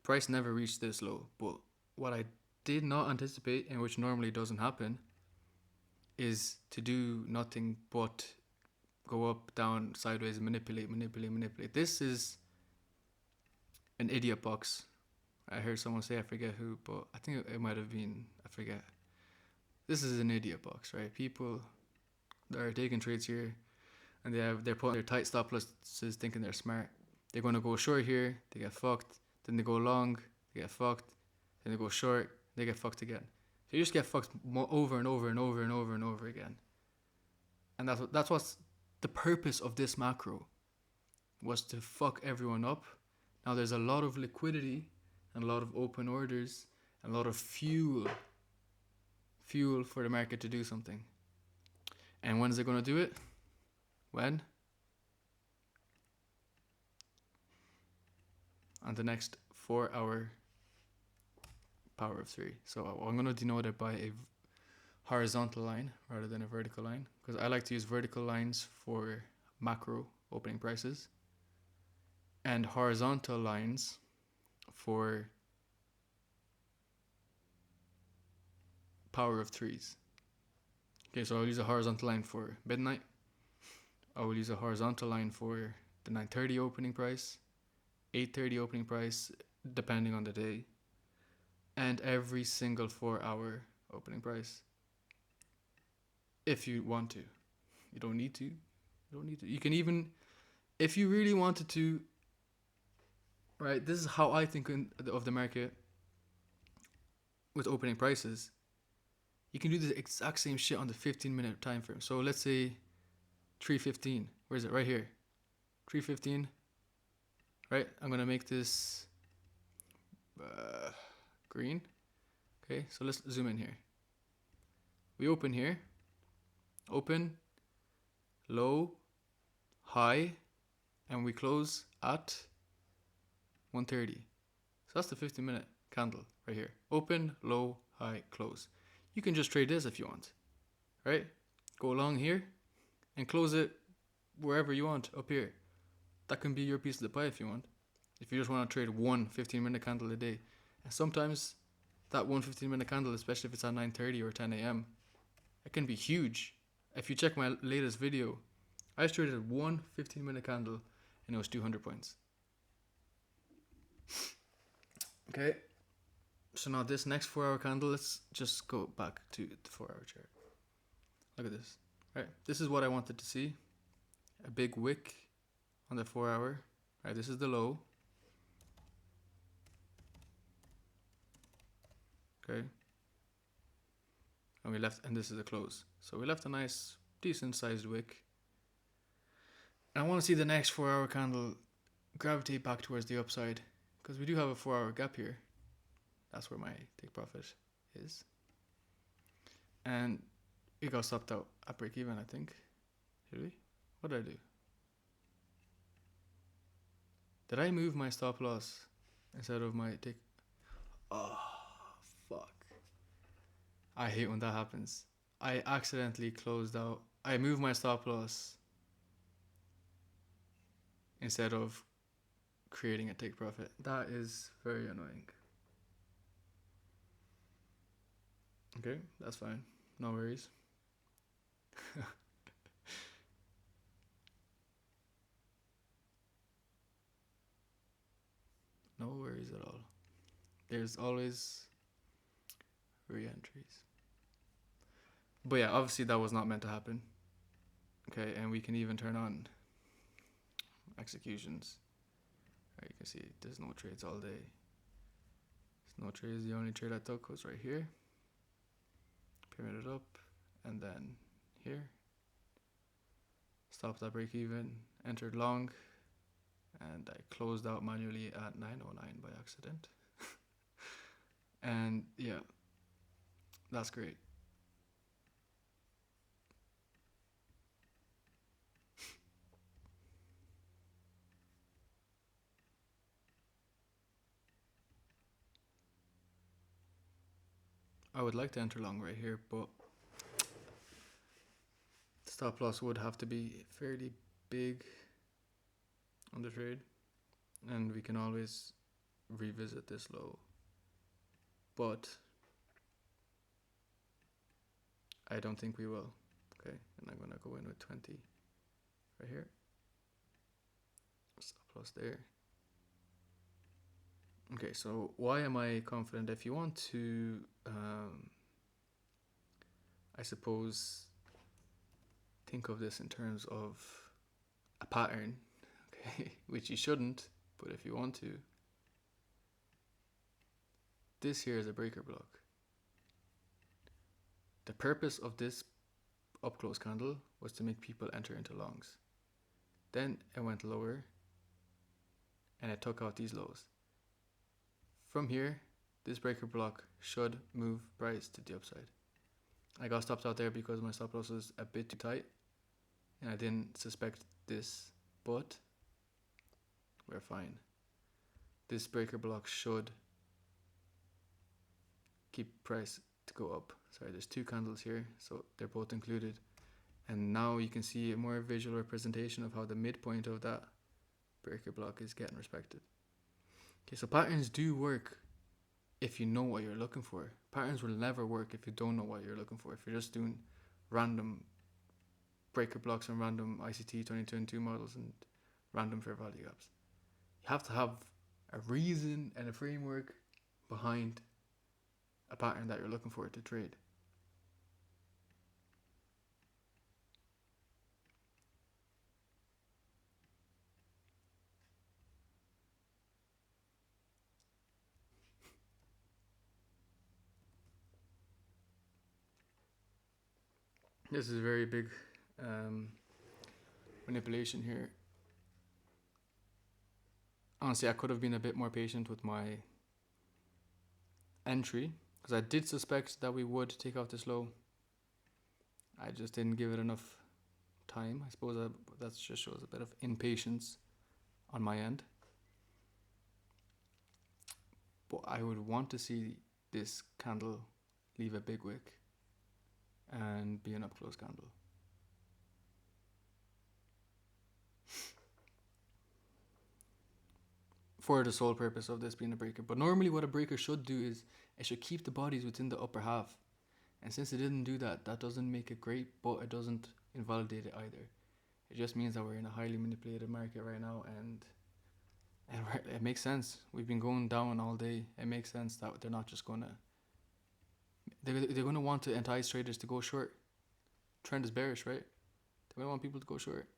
Price never reached this low. But what I did not anticipate, and which normally doesn't happen, is to do nothing but go up, down, sideways, manipulate. This is an idiot box. I heard someone say, I forget who, but I think it might have been, I forget. This is an idiot box, right? People that are taking trades here, and they're putting their tight stop losses thinking they're smart. They're going to go short here, they get fucked. Then they go long, they get fucked. Then they go short, they get fucked again. So you just get fucked over and over again. And that's what's the purpose of this macro, was to fuck everyone up. Now there's a lot of liquidity and a lot of open orders and a lot of fuel for the market to do something. And when is it going to do it? When? On the next 4-hour power of 3. So I'm going to denote it by a horizontal line rather than a vertical line, because I like to use vertical lines for macro opening prices and horizontal lines for power of 3s. Okay, so I'll use a horizontal line for midnight. I will use a horizontal line for the 9:30 opening price, 8:30 opening price, depending on the day, and every single 4-hour opening price. If you want to. You don't need to. You can even, if you really wanted to, right, this is how I think of the market with opening prices. You can do the exact same shit on the 15-minute time frame. So let's say 3:15. Where is it? Right here. 3:15. Right? I'm going to make this green. Okay, so let's zoom in here. We open here. Open, low, high, and we close at 1:30. So that's the 15-minute candle right here. Open, low, high, close. You can just trade this if you want, right? Go along here and close it wherever you want up here. That can be your piece of the pie if you want. If you just want to trade one 15-minute candle a day. And sometimes that one 15-minute candle, especially if it's at 9:30 or 10 a.m., it can be huge. If you check my latest video, I traded one 15-minute candle and it was 200 points. Okay. So now this next 4-hour candle, let's just go back to the 4-hour chart. Look at this. Right. This is what I wanted to see. A big wick on the 4-hour. Right. This is the low. Okay. And this is the close. So we left a nice, decent sized wick. And I want to see the next 4-hour candle gravitate back towards the upside, because we do have a 4-hour gap here. That's where my take profit is. And it got stopped out at break even, I think. Did we? What did I do? Did I move my stop loss instead of my take? Oh, fuck. I hate when that happens. I accidentally closed out. I moved my stop loss instead of creating a take profit. That is very annoying. Okay, that's fine. No worries. No worries at all. There's always re-entries. But yeah, obviously that was not meant to happen. Okay, and we can even turn on executions. Right, you can see there's no trades all day. There's no trades. The only trade I took was right here. Pyramid it up, and then here. Stopped at break even, entered long, and I closed out manually at 9:09 by accident. And yeah, that's great. I would like to enter long right here, but stop loss would have to be fairly big on the trade, and we can always revisit this low, but I don't think we will. Okay, and I'm gonna go in with 20 right here. Stop loss there. Okay, so why am I confident? If you want to, I suppose, think of this in terms of a pattern, okay, which you shouldn't, but if you want to, this here is a breaker block. The purpose of this up close candle was to make people enter into longs. Then it went lower and it took out these lows. From here, this breaker block should move price to the upside. I got stopped out there because my stop loss was a bit too tight and I didn't suspect this, but we're fine. This breaker block should keep price to go up. Sorry, there's two candles here, so they're both included. And now you can see a more visual representation of how the midpoint of that breaker block is getting respected. Okay, so patterns do work if you know what you're looking for. Patterns will never work if you don't know what you're looking for. If you're just doing random breaker blocks and random ICT 2022 models and random fair value gaps. You have to have a reason and a framework behind a pattern that you're looking for to trade. This is a very big manipulation here. Honestly, I could have been a bit more patient with my entry because I did suspect that we would take out this low. I just didn't give it enough time. I suppose that just shows a bit of impatience on my end. But I would want to see this candle leave a big wick and be an up close candle. For the sole purpose of this being a breaker. But normally what a breaker should do is it should keep the bodies within the upper half. And since it didn't do that, that doesn't make it great, but it doesn't invalidate it either. It just means that we're in a highly manipulated market right now, and it makes sense. We've been going down all day. It makes sense that they're not just gonna. They're gonna want to entice traders to go short. Trend is bearish, right? They're gonna want people to go short.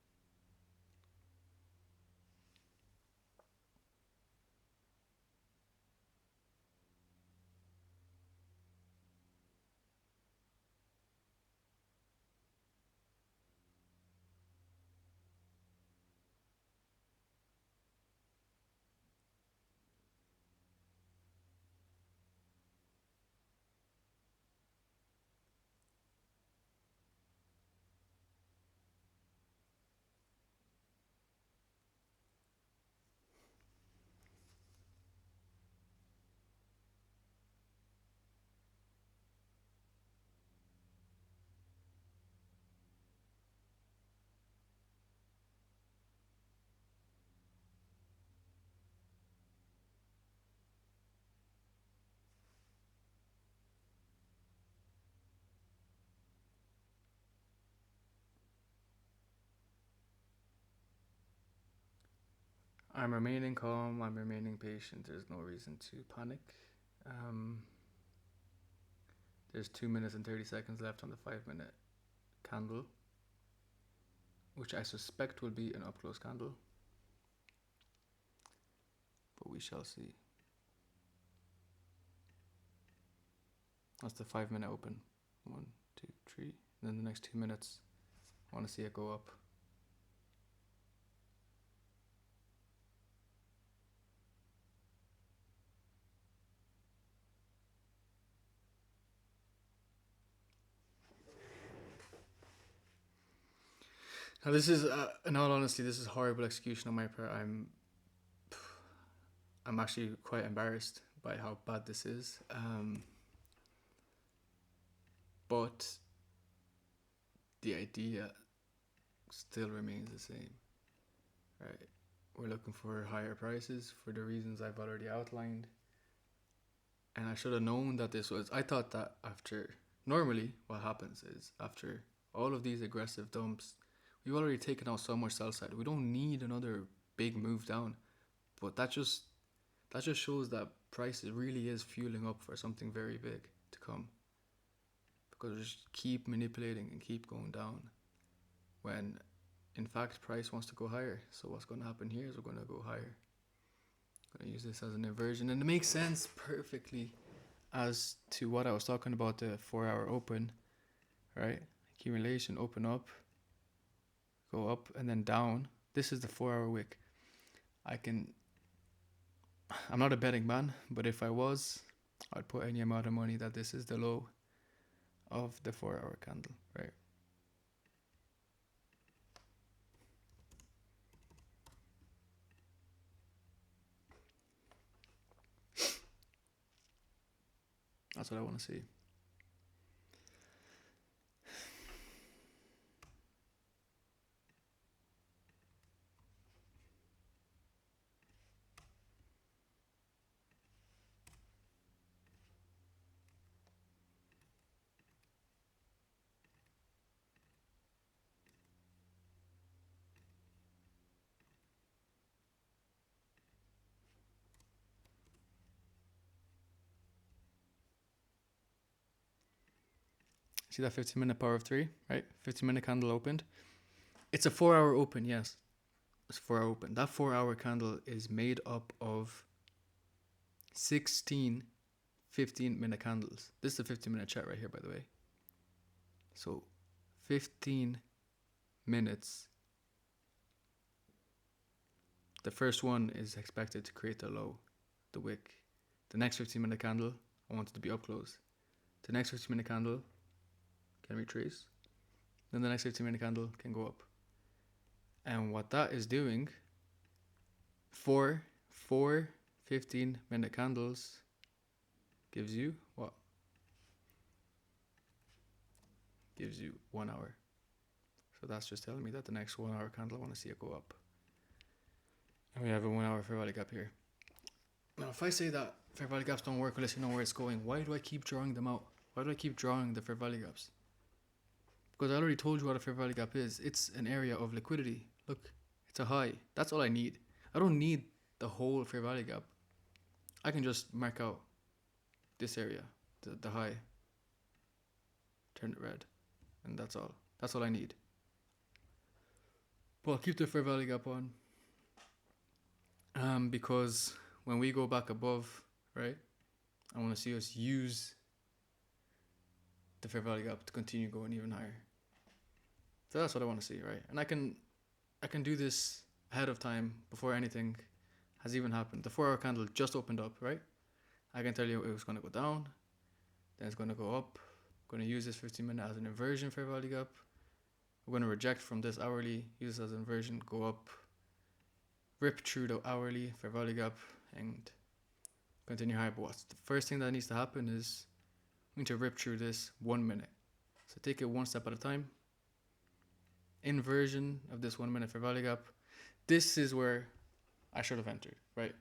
I'm remaining calm. I'm remaining patient. There's no reason to panic. There's 2 minutes and 30 seconds left on the 5-minute candle, which I suspect will be an up close candle, but we shall see. That's the 5-minute open. 1, 2, 3. And then the next 2 minutes, I want to see it go up. Now this is, in all honesty, this is horrible execution on my part. I'm actually quite embarrassed by how bad this is. But the idea still remains the same, right? We're looking for higher prices for the reasons I've already outlined. And I should have known that this was, I thought that normally what happens is after all of these aggressive dumps, we've already taken out so much sell side. We don't need another big move down. But that just shows that price really is fueling up for something very big to come. Because we just keep manipulating and keep going down when in fact price wants to go higher. So what's going to happen here is we're going to go higher. I'm going to use this as an inversion, and it makes sense perfectly as to what I was talking about, the 4-hour open, right? Accumulation, open up, go up and then down. This is the 4-hour wick. I'm not a betting man, but if I was, I'd put any amount of money that this is the low of the 4-hour candle, right? That's what I want to see. See that 15-minute power of 3, right? 15-minute candle opened. It's a 4-hour open, yes. It's 4-hour open. That 4-hour candle is made up of 16 15-minute candles. This is a 15-minute chart right here, by the way. So 15 minutes. The first one is expected to create the low, the wick. The next 15-minute candle, I want it to be up close. The next 15-minute candle can retrace. Then the next 15-minute candle can go up. And what that is doing, four 15-minute candles gives you what? Gives you 1 hour. So that's just telling me that the next 1 hour candle, I want to see it go up. And we have a 1 hour fair value gap here. Now, if I say that fair value gaps don't work unless you know where it's going, why do I keep drawing them out? Why do I keep drawing the fair value gaps? Because I already told you what a fair value gap is. It's an area of liquidity. Look, it's a high. That's all I need. I don't need the whole fair value gap. I can just mark out this area, the high, turn it red, and that's all. That's all I need. But I'll keep the fair value gap on. Because when we go back above, right, I want to see us use the fair value gap to continue going even higher. So that's what I want to see, right? And I can do this ahead of time before anything has even happened. The 4-hour candle just opened up, right? I can tell you it was going to go down, then it's going to go up. I'm going to use this 15-minute as an inversion fair value gap. We're going to reject from this hourly, use this as an inversion, go up, rip through the hourly fair value gap, and continue higher. But what's the first thing that needs to happen is we need to rip through this 1 minute. So take it one step at a time. Inversion of this 1 minute fair value gap. This is where I should have entered, right?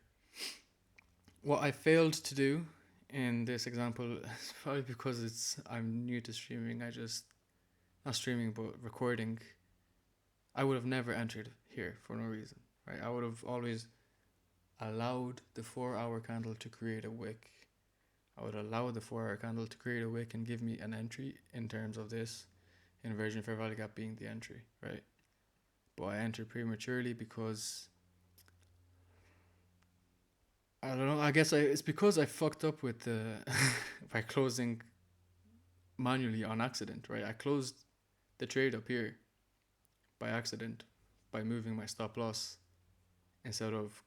What I failed to do in this example is probably because I'm new to streaming. Not streaming, but recording. I would have never entered here for no reason, right? I would have always allowed the 4-hour candle to create a wick. I would allow the 4-hour candle to create a wick and give me an entry in terms of this inversion fair value gap being the entry, right? But I entered prematurely because I don't know. I guess it's because I fucked up with the by closing manually on accident, right? I closed the trade up here by accident by moving my stop loss instead of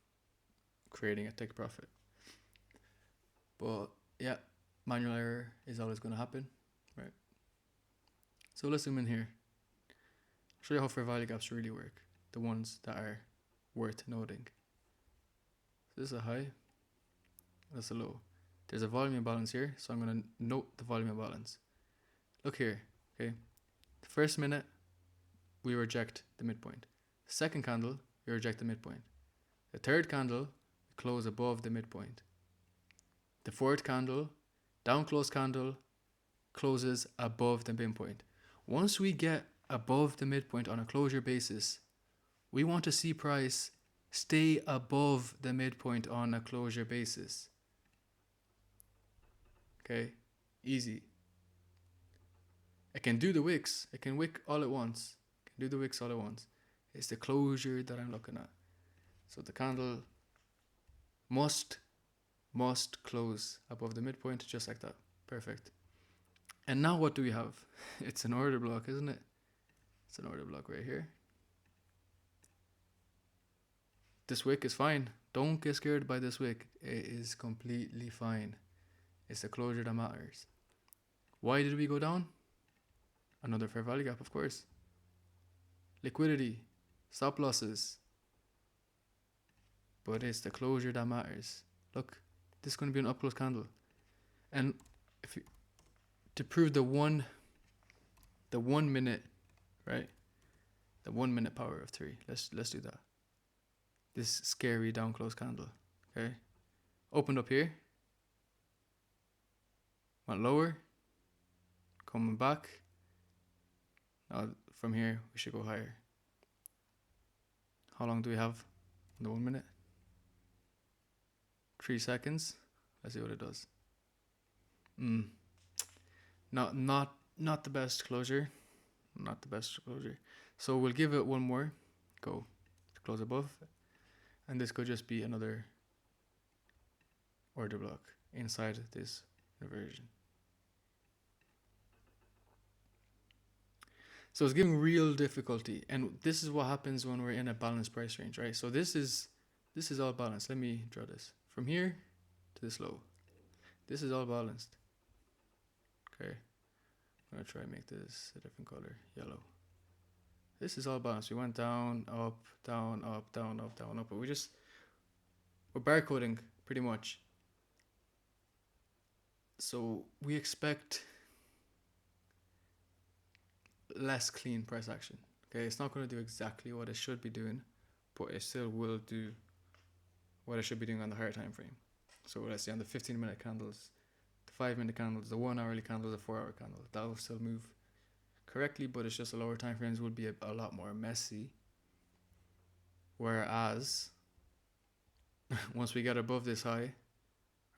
creating a take profit. But yeah, manual error is always going to happen, right? So let's zoom in here. I'll show you how fair value gaps really work, the ones that are worth noting. So this is a high, that's a low. There's a volume imbalance here, so I'm going to note the volume imbalance. Look here, okay? The first minute, we reject the midpoint. The second candle, we reject the midpoint. The third candle, we close above the midpoint. The fourth candle, down close candle, closes above the midpoint. Once we get above the midpoint on a closure basis, we want to see price stay above the midpoint on a closure basis. Okay, easy. It can do the wicks. It can wick all at once. It can do the wicks all at once. It's the closure that I'm looking at. So the candle must close above the midpoint, just like that. Perfect. And now what do we have? It's an order block, isn't it? It's an order block right here. This wick is fine. Don't get scared by this wick. It is completely fine. It's the closure that matters. Why did we go down? Another fair value gap, of course. Liquidity, stop losses. But it's the closure that matters. Look, this is going to be an up close candle. And if you, to prove the 1 minute, right? The 1 minute power of 3. Let's do that. This scary down close candle. Okay. Opened up here. Went lower. Coming back. Now from here we should go higher. How long do we have in the 1 minute? 3 seconds. Let's see what it does. Not the best closure. Not the best closure. So we'll give it one more go to close above. And this could just be another order block inside this inversion. So it's giving real difficulty. And this is what happens when we're in a balanced price range, right? So this is all balanced. Let me draw this. From here to this low. This is all balanced. Okay. I'm going to try and make this a different color. Yellow. This is all balanced. We went down, up, down, up, down, up, down, up. But we're barcoding pretty much. So we expect less clean price action. Okay, it's not going to do exactly what it should be doing, but it still will do what it should be doing on the higher time frame. So let's say on the 15-minute candles, the 5-minute candles, the 1 hourly candles, the 4 hour candle, that will still move correctly, but it's just the lower time frames would be a lot more messy. Whereas once we get above this high,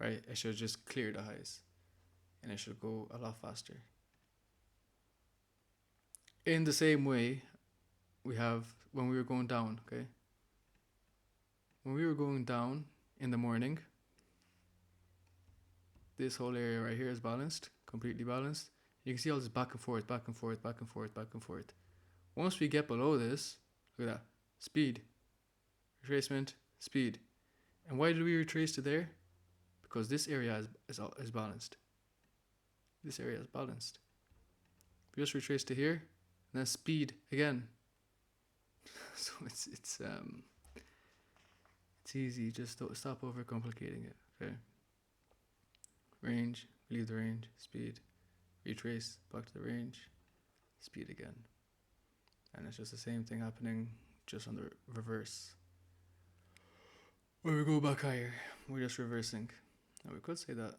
right, it should just clear the highs and it should go a lot faster. In the same way, we have when we were going down, okay? When we were going down in the morning, this whole area right here is balanced, completely balanced. You can see all this back and forth, back and forth, back and forth, back and forth. Once we get below this, look at that, speed, retracement, speed. And why did we retrace to there? Because this area is balanced. This area is balanced. We just retrace to here, and then speed again. So it's easy. Just don't stop overcomplicating it. Okay. Range, leave the range, speed, retrace, back to the range, speed again. And it's just the same thing happening, just on the reverse. When we go back higher, we're just reversing. Now we could say that,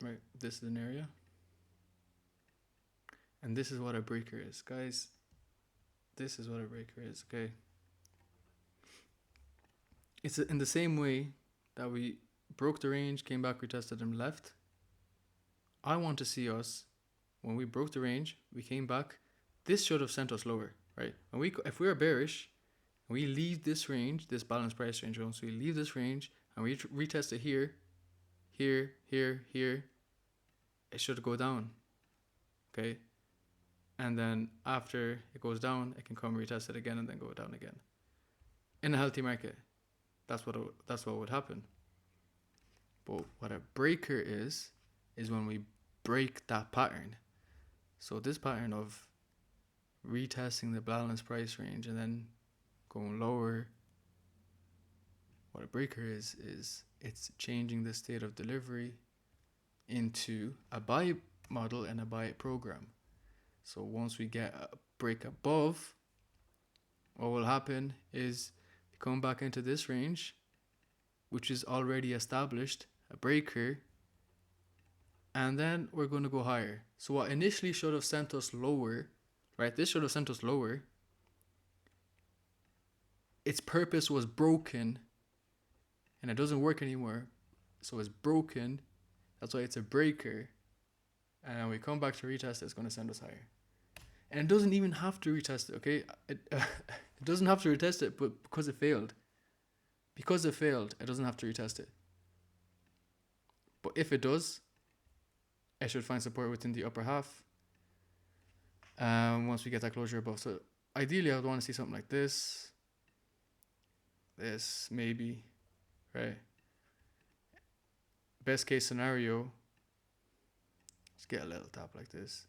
right, this is an area. And this is what a breaker is. Guys, this is what a breaker is, okay? It's in the same way that we broke the range, came back, retested, and left. I want to see us, when we broke the range, we came back, this should have sent us lower, right? And if we are bearish, we leave this range, this balanced price range, so we leave this range, and we retest it here, here, here, here, it should go down, okay? And then after it goes down, it can come retest it again and then go down again. In a healthy market, that's what would happen. But what a breaker is when we break that pattern. So this pattern of retesting the balanced price range and then going lower, what a breaker is it's changing the state of delivery into a buy model and a buy program. So once we get a break above, what will happen is come back into this range, which is already established, a breaker, and then we're going to go higher. So what initially should have sent us lower, right? This should have sent us lower. Its purpose was broken, and it doesn't work anymore. So it's broken. That's why it's a breaker. And we come back to retest, it's going to send us higher. And it doesn't even have to retest it, okay? It doesn't have to retest it, but because it failed. Because it failed, it doesn't have to retest it. But if it does, it should find support within the upper half. Once we get that closure above. So ideally, I would want to see something like this. This, maybe, right? Best case scenario, Just get a little tap like this.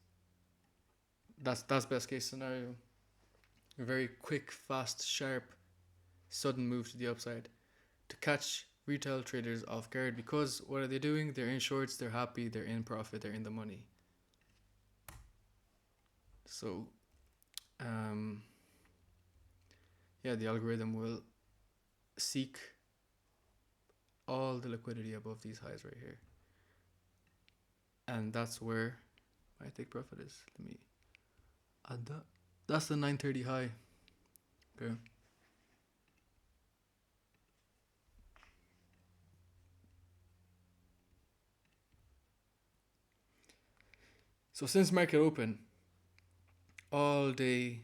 That's best case scenario. A very quick, fast, sharp, sudden move to the upside to catch retail traders off guard, because what are they doing? They're in shorts, they're happy, they're in profit, they're in the money. So yeah, the algorithm will seek all the liquidity above these highs right here, and that's where my take profit is. Let me add that. That's the 930 high. Okay. So since market open, all day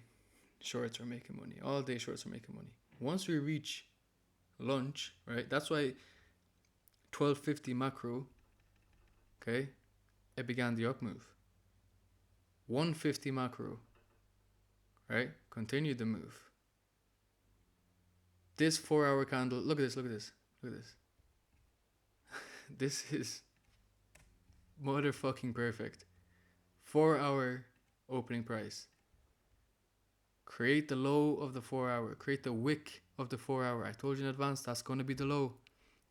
shorts are making money. All day shorts are making money. Once we reach lunch, right? That's why 1250 macro, okay, it began the up move. 150 macro, right? Continued the move. This 4-hour candle, look at this, look at this, look at this. This is motherfucking perfect. 4-hour opening price. Create the low of the 4-hour. Create the wick of the 4-hour. I told you in advance that's going to be the low.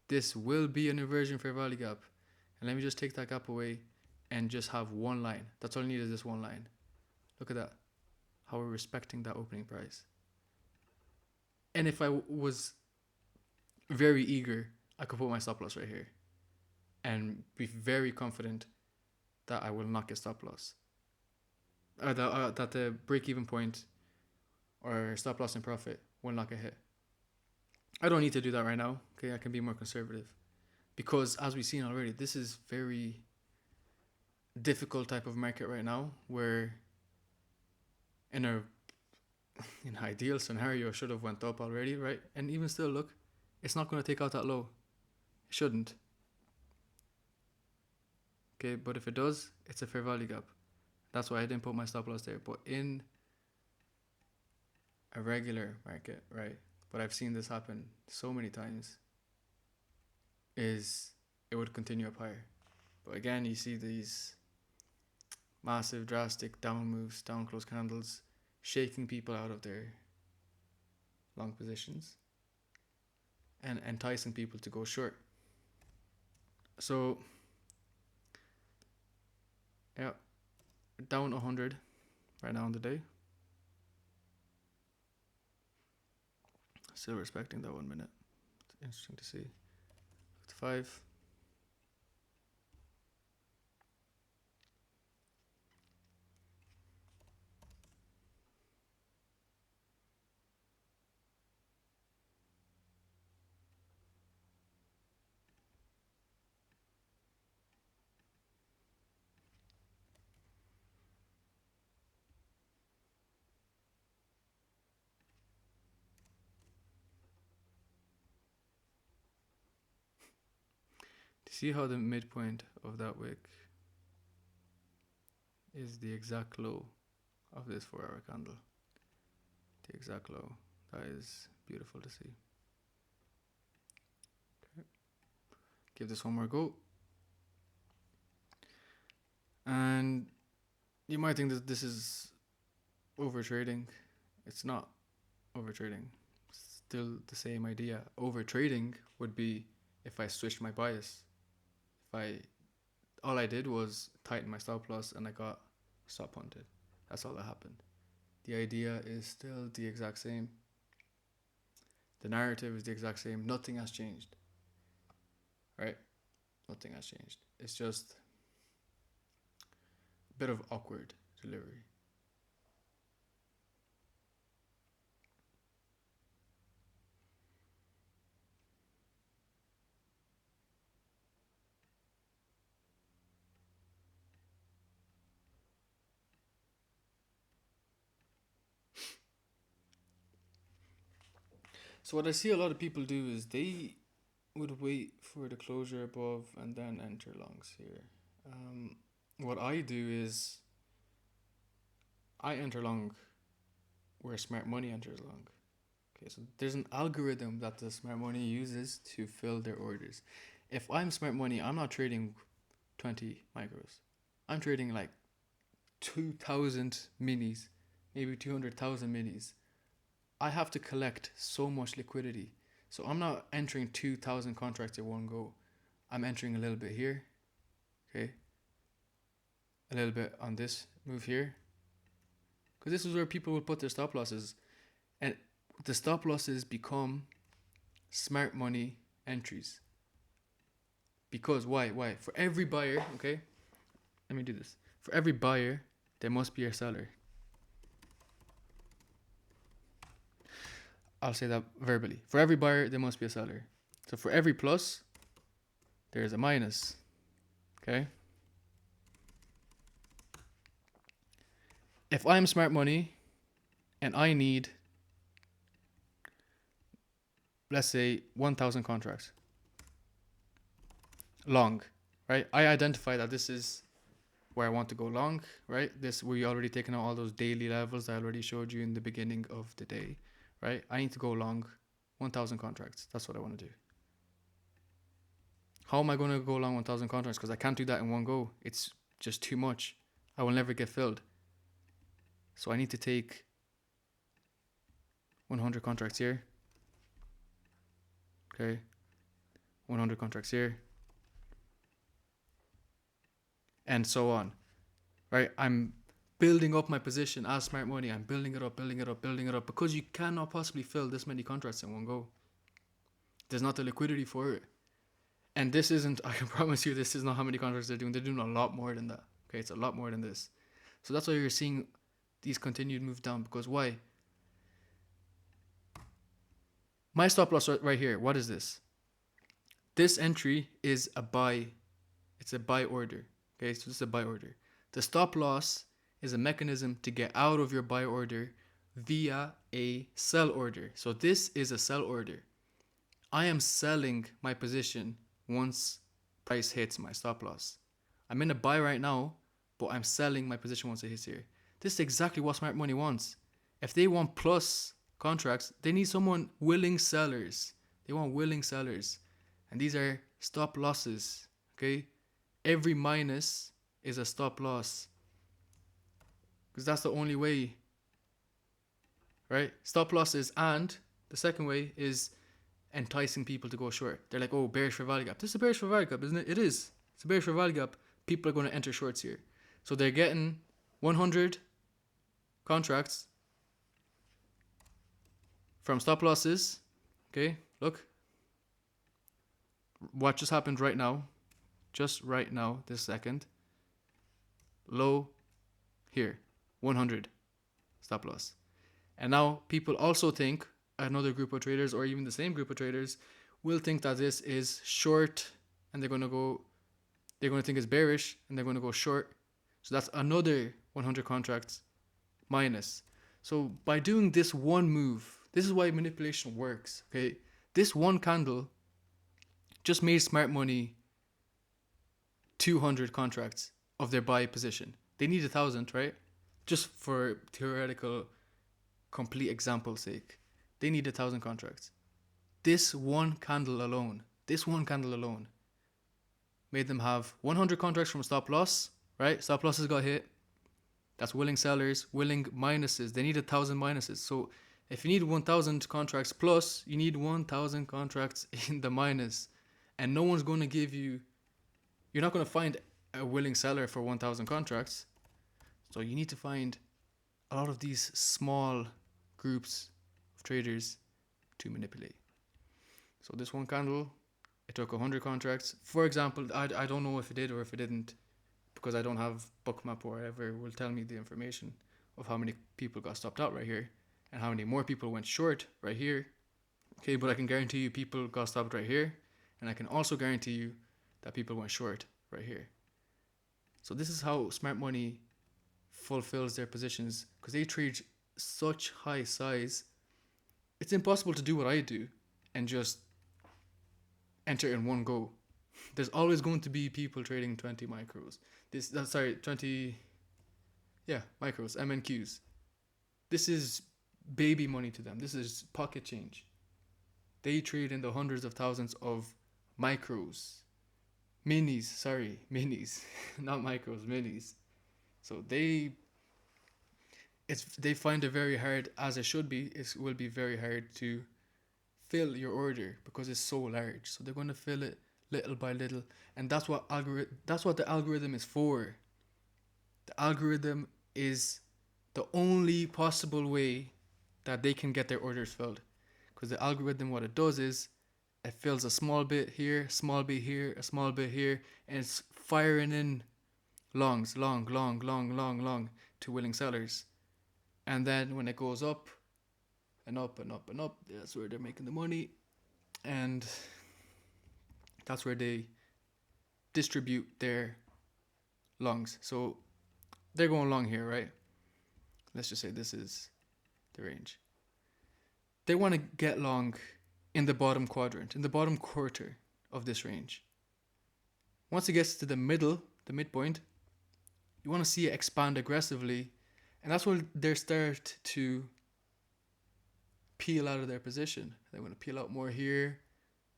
This will be an inversion fair value gap. And let me just take that gap away and just have one line. That's all I need is this one line. Look at that. How we're respecting that opening price. And if I was very eager, I could put my stop loss right here and be very confident that I will not get stop loss. That the break-even point or stop loss in profit will not get hit. I don't need to do that right now. Okay, I can be more conservative. Because as we've seen already, this is very difficult type of market right now, where in an ideal scenario should have went up already, right? And even still, look, it's not going to take out that low. It shouldn't. Okay, but if it does, it's a fair value gap. That's why I didn't put my stop loss there. But in a regular market, right, but I've seen this happen so many times, is it would continue up higher. But again, you see these massive, drastic down moves, down close candles, shaking people out of their long positions and enticing people to go short. So, yeah, down 100 right now on the day. Still respecting that 1 minute. It's interesting to see. 5. See how the midpoint of that wick is the exact low of this 4-hour candle. The exact low. That is beautiful to see. Okay. Give this one more go. And you might think that this is over trading. It's not over trading. Still the same idea. Over trading would be if I switched my bias. All I did was tighten my stop loss and I got stop punted. That's all that happened. The idea is still the exact same. The narrative is the exact same. Nothing has changed. Right? Nothing has changed. It's just a bit of awkward delivery. So what I see a lot of people do is they would wait for the closure above and then enter longs here. What I do is I enter long where smart money enters long. Okay, so there's an algorithm that the smart money uses to fill their orders. If I'm smart money, I'm not trading 20 micros. I'm trading like 2,000 minis, maybe 200,000 minis. I have to collect so much liquidity. So I'm not entering 2,000 contracts at one go. I'm entering a little bit here, okay? A little bit on this move here. Because this is where people will put their stop losses. And the stop losses become smart money entries. Because why? For every buyer, okay? Let me do this. For every buyer, there must be a seller. I'll say that verbally. For every buyer, there must be a seller. So for every plus, there's a minus. Okay? If I'm smart money and I need, let's say, 1,000 contracts long, right? I identify that this is where I want to go long, right? This, we already taken out all those daily levels I already showed you in the beginning of the day, right? I need to go long 1,000 contracts. That's what I want to do. How am I going to go long 1,000 contracts? Because I can't do that in one go. It's just too much. I will never get filled. So I need to take 100 contracts here. Okay. 100 contracts here. And so on. Right? I'm building up my position as smart money. I'm building it up because you cannot possibly fill this many contracts in one go. There's not the liquidity for it. And this isn't, I can promise you, this is not how many contracts they're doing. They're doing a lot more than that. Okay, it's a lot more than this. So that's why you're seeing these continued move down. Because why? My stop loss right here, what is this? This entry is a buy. It's a buy order. Okay, so this is a buy order. The stop loss is a mechanism to get out of your buy order via a sell order. So this is a sell order. I am selling my position once price hits my stop loss. I'm in a buy right now, but I'm selling my position once it hits here. This is exactly what smart money wants. If they want plus contracts, they need someone willing sellers. They want willing sellers. And these are stop losses, okay? Every minus is a stop loss. Because that's the only way, right? Stop losses, and the second way is enticing people to go short. They're like, oh, bearish fair value gap. This is a bearish fair value gap, isn't it? It is. It's a bearish fair value gap. People are going to enter shorts here. So they're getting 100 contracts from stop losses. Okay, look. What just happened right now? Just right now, this second. Low here, 100 stop loss. And now people also think, another group of traders or even the same group of traders will think that this is short, and they're going to think it's bearish and they're going to go short. So that's another 100 contracts minus. So by doing this one move, this is why manipulation works. Okay, this one candle just made smart money 200 contracts of their buy position. They need 1,000, right? Just for theoretical complete example's sake, they need 1,000 contracts. This one candle alone made them have 100 contracts from stop loss, right? Stop losses got hit. That's willing sellers, willing minuses. They need 1,000 minuses. So if you need 1,000 contracts plus, you need 1,000 contracts in the minus. And no one's going to give you, you're not going to find a willing seller for 1,000 contracts. So you need to find a lot of these small groups of traders to manipulate. So this one candle, it took 100 contracts. For example, I don't know if it did or if it didn't, because I don't have Bookmap or whatever will tell me the information of how many people got stopped out right here and how many more people went short right here. Okay, but I can guarantee you people got stopped right here, and I can also guarantee you that people went short right here. So this is how smart money fulfills their positions, because they trade such high size. It's impossible to do what I do and just enter in one go. There's always going to be people trading 20 micros. 20 micros, MNQs. This is baby money to them. This is pocket change. They trade in the hundreds of thousands of micros. minis, not micros, minis. So they find it very hard, as it should be. It will be very hard to fill your order because it's so large. So they're going to fill it little by little, and that's what the algorithm is for. The algorithm is the only possible way that they can get their orders filled, because the algorithm, what it does is it fills a small bit here, small bit here, a small bit here, and it's firing in longs, long to willing sellers. And then when it goes up and up and up and up, that's where they're making the money, and that's where they distribute their longs. So they're going long here, right? Let's just say this is the range. They want to get long in the bottom quadrant, in the bottom quarter of this range. Once it gets to the middle, the midpoint, you want to see it expand aggressively, and that's when they start to peel out of their position. They want to peel out more here,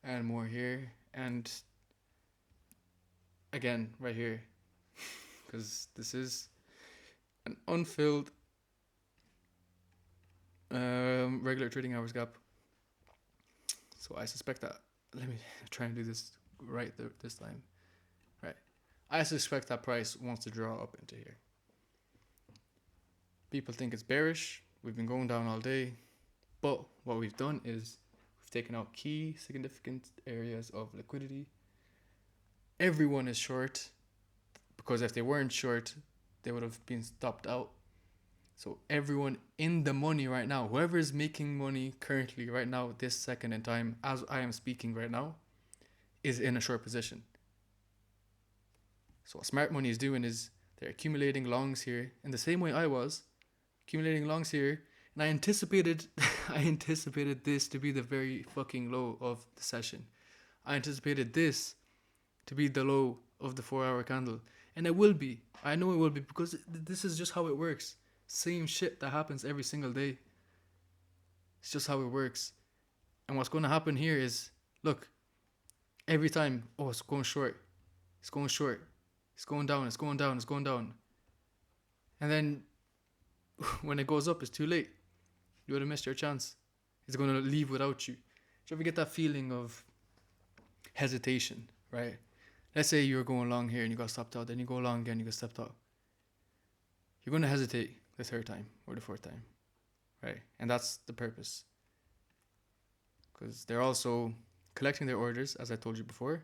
and again right here, because this is an unfilled regular trading hours gap. So I suspect that, let me try and do this right this time. Right. I suspect that price wants to draw up into here. People think it's bearish. We've been going down all day. But what we've done is we've taken out key significant areas of liquidity. Everyone is short, because if they weren't short, they would have been stopped out. So everyone in the money right now, whoever is making money currently right now, this second in time, as I am speaking right now, is in a short position. So what smart money is doing is they're accumulating longs here in the same way I was accumulating longs here, and I anticipated this to be the very fucking low of the session. I anticipated this to be the low of the 4-hour candle, and it will be. I know it will be, because this is just how it works. Same shit that happens every single day. It's just how it works. And what's going to happen here is, look, every time, oh, it's going short, it's going short, it's going down, it's going down, it's going down. And then when it goes up, it's too late. You would have missed your chance. It's going to leave without you. Do you ever get that feeling of hesitation, right? Let's say you're going long here and you got stopped out, then you go long again, you got stepped out. You're going to hesitate the third time or the fourth time, right? And that's the purpose. Because they're also collecting their orders, as I told you before,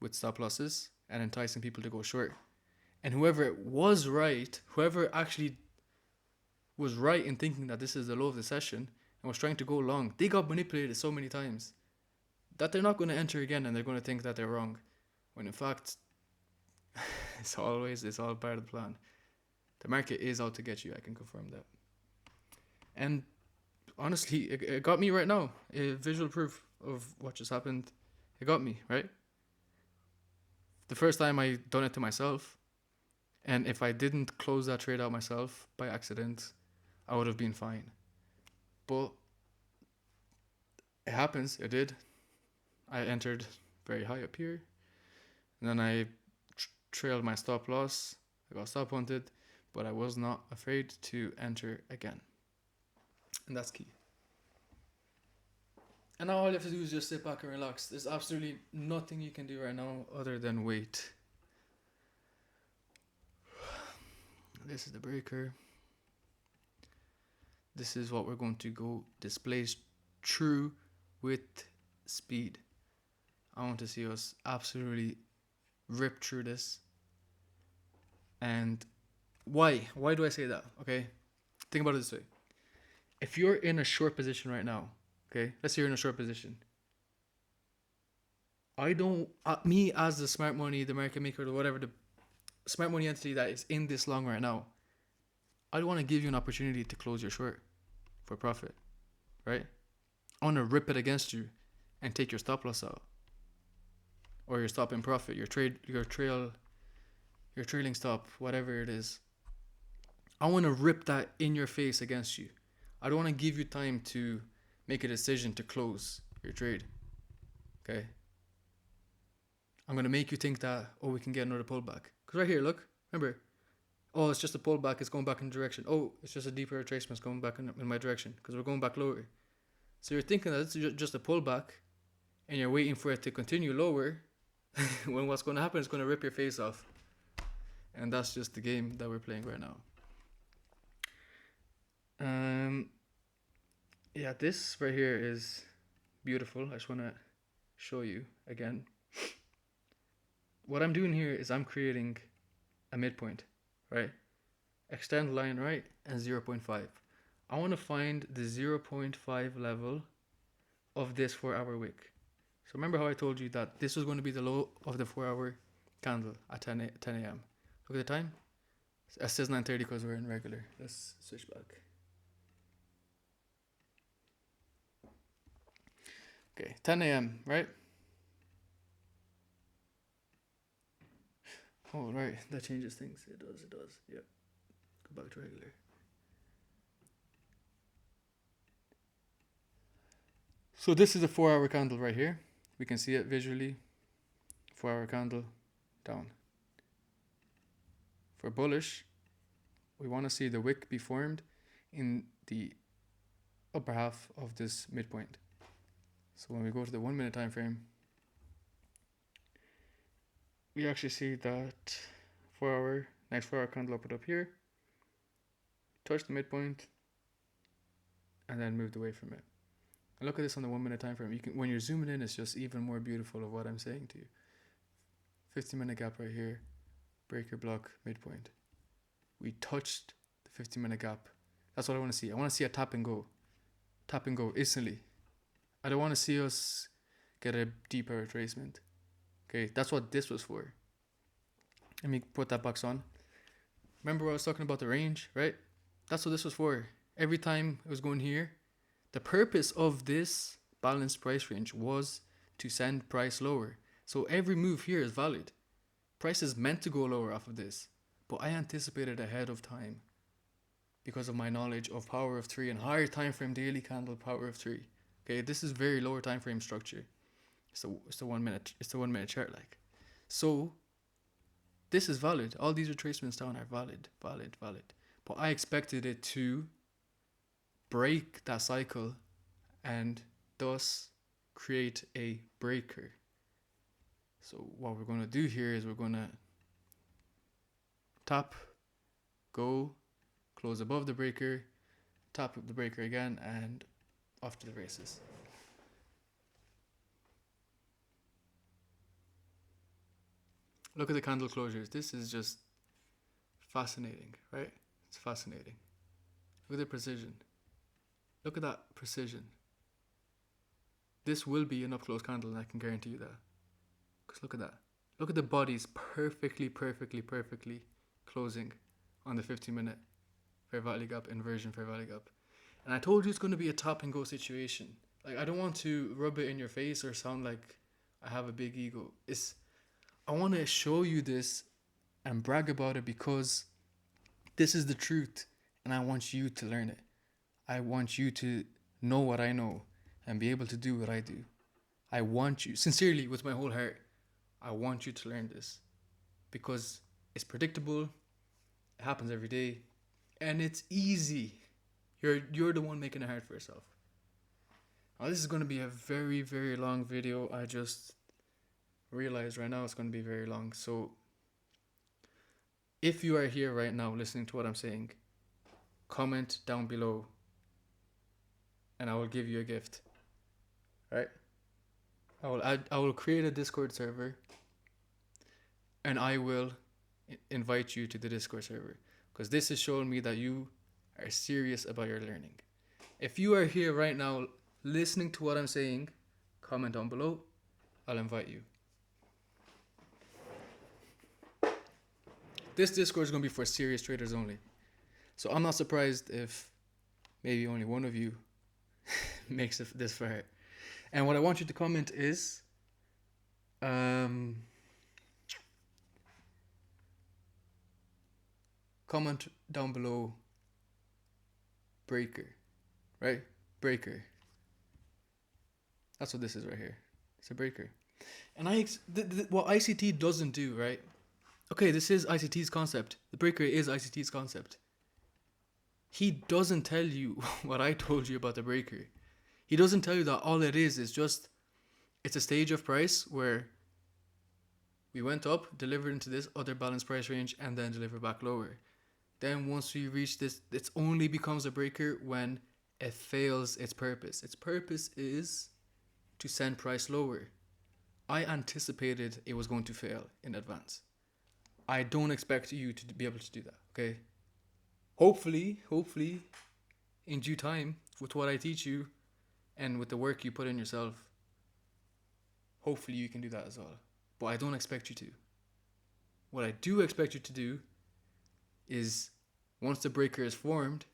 with stop losses and enticing people to go short. And whoever actually was right in thinking that this is the low of the session and was trying to go long, they got manipulated so many times that they're not going to enter again, and they're going to think that they're wrong, when in fact it's all part of the plan. The market is out to get you, I can confirm that. And honestly, it got me right now. Visual proof of what just happened. It got me, right? The first time I done it to myself, and if I didn't close that trade out myself by accident, I would have been fine. But it happens, it did. I entered very high up here, and then I trailed my stop loss. I got stop hunted, but I was not afraid to enter again. And that's key. And now all you have to do is just sit back and relax. There's absolutely nothing you can do right now other than wait. This is the breaker. This is what we're going to go displace through with speed. I want to see us absolutely rip through this. And why? Why do I say that? Okay, think about it this way. If you're in a short position right now, okay, let's say you're in a short position. Me as the smart money, the market maker, or whatever, the smart money entity that is in this long right now, I want to give you an opportunity to close your short for profit, right? I want to rip it against you and take your stop loss out, or your stop in profit, your trailing stop, whatever it is. I want to rip that in your face against you. I don't want to give you time to make a decision to close your trade. Okay? I'm going to make you think that, oh, we can get another pullback. Because right here, look, remember, oh, it's just a pullback, it's going back in direction. Oh, it's just a deeper retracement, it's going back in my direction because we're going back lower. So you're thinking that it's just a pullback and you're waiting for it to continue lower when what's going to happen is going to rip your face off. And that's just the game that we're playing right now. Yeah, this right here is beautiful. I just want to show you again. What I'm doing here is I'm creating a midpoint, right? Extend line right and 0.5. I want to find the 0.5 level of this 4-hour wick. So remember how I told you that this was going to be the low of the 4-hour candle at 10 a.m. Look at the time. It says 9:30 because we're in regular. Let's switch back. Okay, 10 a.m., right? Oh, right, that changes things. It does. Yep. Go back to regular. So this is a 4-hour candle right here. We can see it visually. 4-hour candle down. For bullish, we want to see the wick be formed in the upper half of this midpoint. So when we go to the 1 minute time frame, we actually see that 4-hour, nice 4-hour candle up here, touch the midpoint, and then moved away from it. And look at this on the 1 minute time frame. You can, when you're zooming in, it's just even more beautiful of what I'm saying to you. 15-minute gap right here, breaker block midpoint. We touched the 15-minute gap. That's what I want to see. I want to see a tap and go instantly. I don't want to see us get a deeper retracement. Okay, that's what this was for. Let me put that box on. Remember what I was talking about the range, right? That's what this was for. Every time it was going here, the purpose of this balanced price range was to send price lower. So every move here is valid. Price is meant to go lower off of this, but I anticipated ahead of time because of my knowledge of power of 3 and higher time frame daily candle power of 3. Okay, this is very lower time frame structure. It's the 1 minute. It's the 1 minute chart like. So this is valid. All these retracements down are valid. But I expected it to break that cycle and thus create a breaker. So what we're going to do here is we're going to tap, go, close above the breaker, tap the breaker again, and off to the races. Look at the candle closures. This is just fascinating, right? It's fascinating. Look at the precision. Look at that precision. This will be an up-close candle, and I can guarantee you that. Because look at that. Look at the bodies perfectly closing on the 15-minute fair value gap, inversion fair value gap. And I told you it's going to be a tap and go situation. Like, I don't want to rub it in your face or sound like I have a big ego. I want to show you this and brag about it because this is the truth and I want you to learn it. I want you to know what I know and be able to do what I do. I want you, sincerely, with my whole heart, I want you to learn this because it's predictable, it happens every day, and it's easy. You're the one making it hard for yourself. Now, this is going to be a very, very long video. I just realized right now it's going to be very long. So if you are here right now listening to what I'm saying, comment down below and I will give you a gift. Right? I will create a Discord server and I will invite you to the Discord server because this is showing me that you are serious about your learning. If you are here right now listening to what I'm saying, comment down below. I'll invite you. This Discord is going to be for serious traders only. So I'm not surprised if maybe only one of you makes it this far. And what I want you to comment is comment down below breaker, right? Breaker. That's what this is right here. It's a breaker. And what ICT doesn't do, right? Okay, this is ICT's concept. The breaker is ICT's concept. He doesn't tell you what I told you about the breaker. He doesn't tell you that all it is just, it's a stage of price where we went up, delivered into this other balanced price range, and then deliver back lower. Then once we reach this, it only becomes a breaker when it fails its purpose. Its purpose is to send price lower. I anticipated it was going to fail in advance. I don't expect you to be able to do that, okay? Hopefully, in due time, with what I teach you and with the work you put in yourself, hopefully you can do that as well. But I don't expect you to. What I do expect you to do is, once the breaker is formed,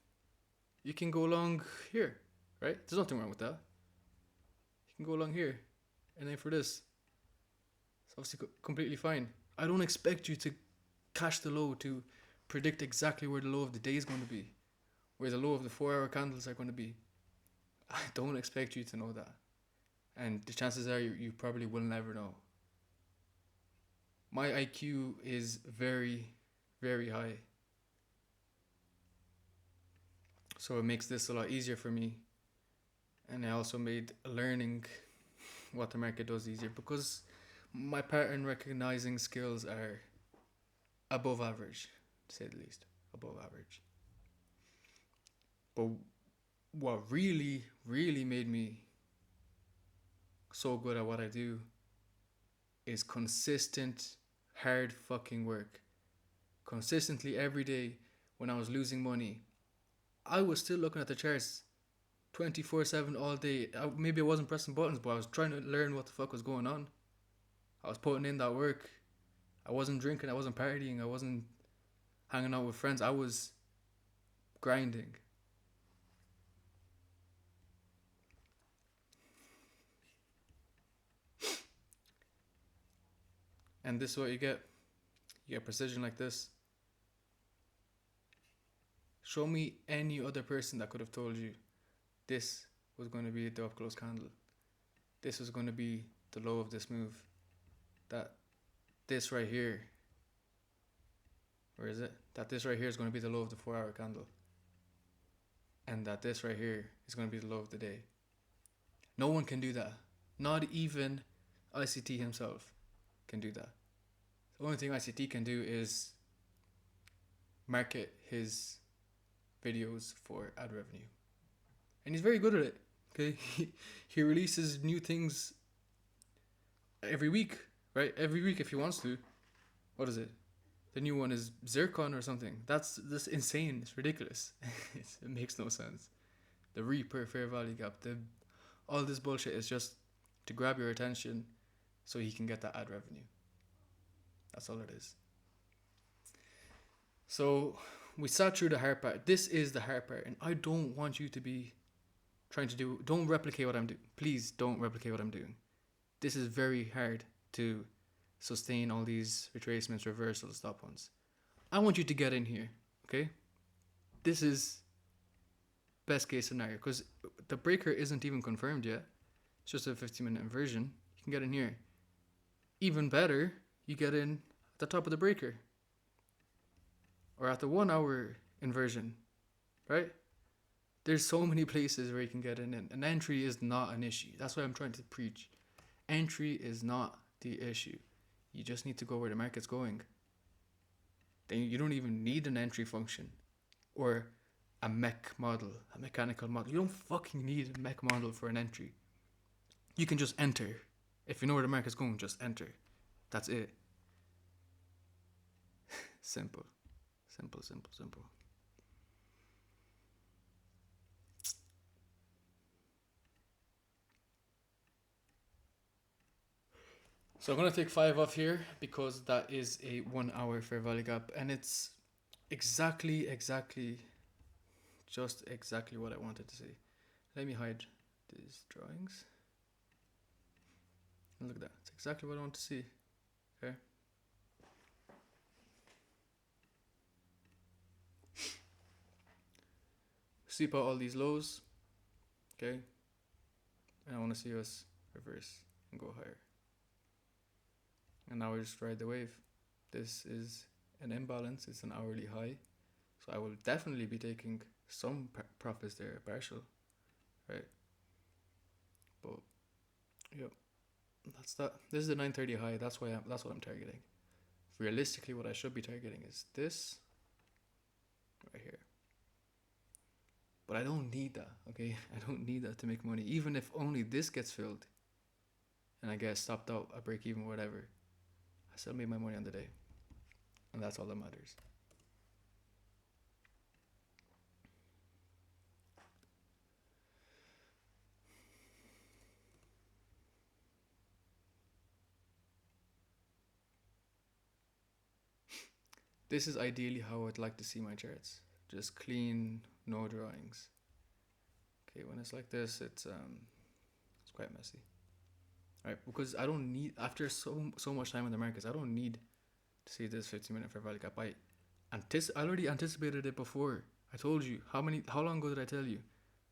you can go along here, right? There's nothing wrong with that. You can go along here, and then for this, it's obviously completely fine. I don't expect you to catch the low, to predict exactly where the low of the day is going to be, where the low of the 4-hour candles are going to be. I don't expect you to know that. And the chances are you probably will never know. My IQ is very, very high. So it makes this a lot easier for me. And it also made learning what the market does easier, because my pattern recognizing skills are above average, to say the least. Above average. But what really, really made me so good at what I do is consistent, hard fucking work. Consistently every day when I was losing money, I was still looking at the charts 24/7 all day. Maybe I wasn't pressing buttons, but I was trying to learn what the fuck was going on. I was putting in that work. I wasn't drinking, I wasn't partying, I wasn't hanging out with friends. I was grinding. And this is what you get. You get precision like this. Show me any other person that could have told you this was going to be the up close candle. This was going to be the low of this move. That this right here, where is it? That this right here is going to be the low of the 4-hour candle. And that this right here is going to be the low of the day. No one can do that. Not even ICT himself can do that. The only thing ICT can do is market his videos for ad revenue. And he's very good at it. Okay, he releases new things every week, right? Every week if he wants to. What is it? The new one is Zircon or something. That's insane. It's ridiculous. It makes no sense. The Reaper, fair value gap, all this bullshit is just to grab your attention so he can get that ad revenue. That's all it is. So we sat through the hard part. This is the hard part, and I don't want you to be trying to don't replicate what I'm doing. Please don't replicate what I'm doing. This is very hard to sustain all these retracements, reversals, stop ones. I want you to get in here, okay? This is best case scenario, because the breaker isn't even confirmed yet. It's just a 15-minute inversion. You can get in here. Even better, you get in at the top of the breaker, or at the 1-hour inversion, right? There's so many places where you can get in, and an entry is not an issue. That's what I'm trying to preach. Entry is not the issue. You just need to go where the market's going. Then you don't even need an entry function or a mech model, a mechanical model. You don't fucking need a mech model for an entry. You can just enter. If you know where the market's going, just enter. That's it. Simple. Simple, simple, simple. So I'm going to take 5 off here because that is a 1-hour fair value gap, and it's exactly what I wanted to see. Let me hide these drawings. And look at that. It's exactly what I want to see. Okay. Sweep out all these lows. Okay. And I want to see us reverse and go higher. and now I just ride the wave. This is an imbalance. It's an hourly high, so I will definitely be taking some profits there, partial, right? But yep, that's that. This is the 930 high. That's what I'm targeting. Realistically, what I should be targeting is this right here. But I don't need that, okay? I don't need that to make money. Even if only this gets filled and I get stopped out, I break even, whatever, I still made my money on the day. And that's all that matters. This is ideally how I'd like to see my charts. Just clean, no drawings. Okay, when it's like this, it's quite messy. Alright, because I don't need, after so much time in the markets, I don't need to see this 15-minute fair value gap. I already anticipated it before. I told you, how long ago did I tell you